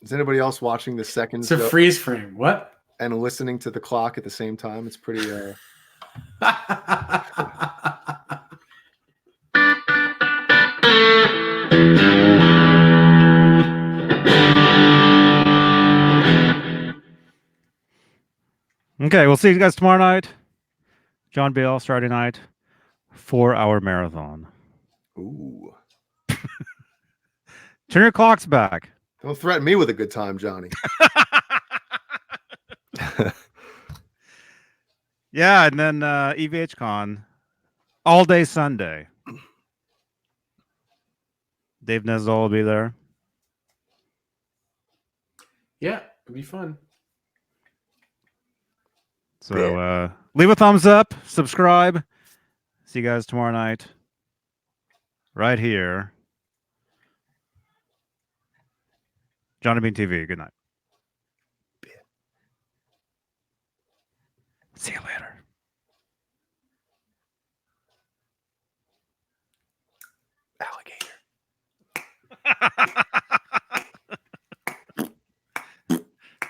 Is anybody else watching the seconds It's a freeze frame. What? and listening to the clock at the same time? It's pretty. Okay, we'll see you guys tomorrow night. John Bale, Friday night, 4-hour marathon. Ooh. Turn your clocks back. Don't threaten me with a good time, Johnny. Yeah, and then EVHCon all day Sunday. Dave Nesdal will be there. Yeah, it'll be fun. So leave a thumbs up, subscribe. See you guys tomorrow night. Right here. Johnny Bean TV. Good night. See you later. Alligator.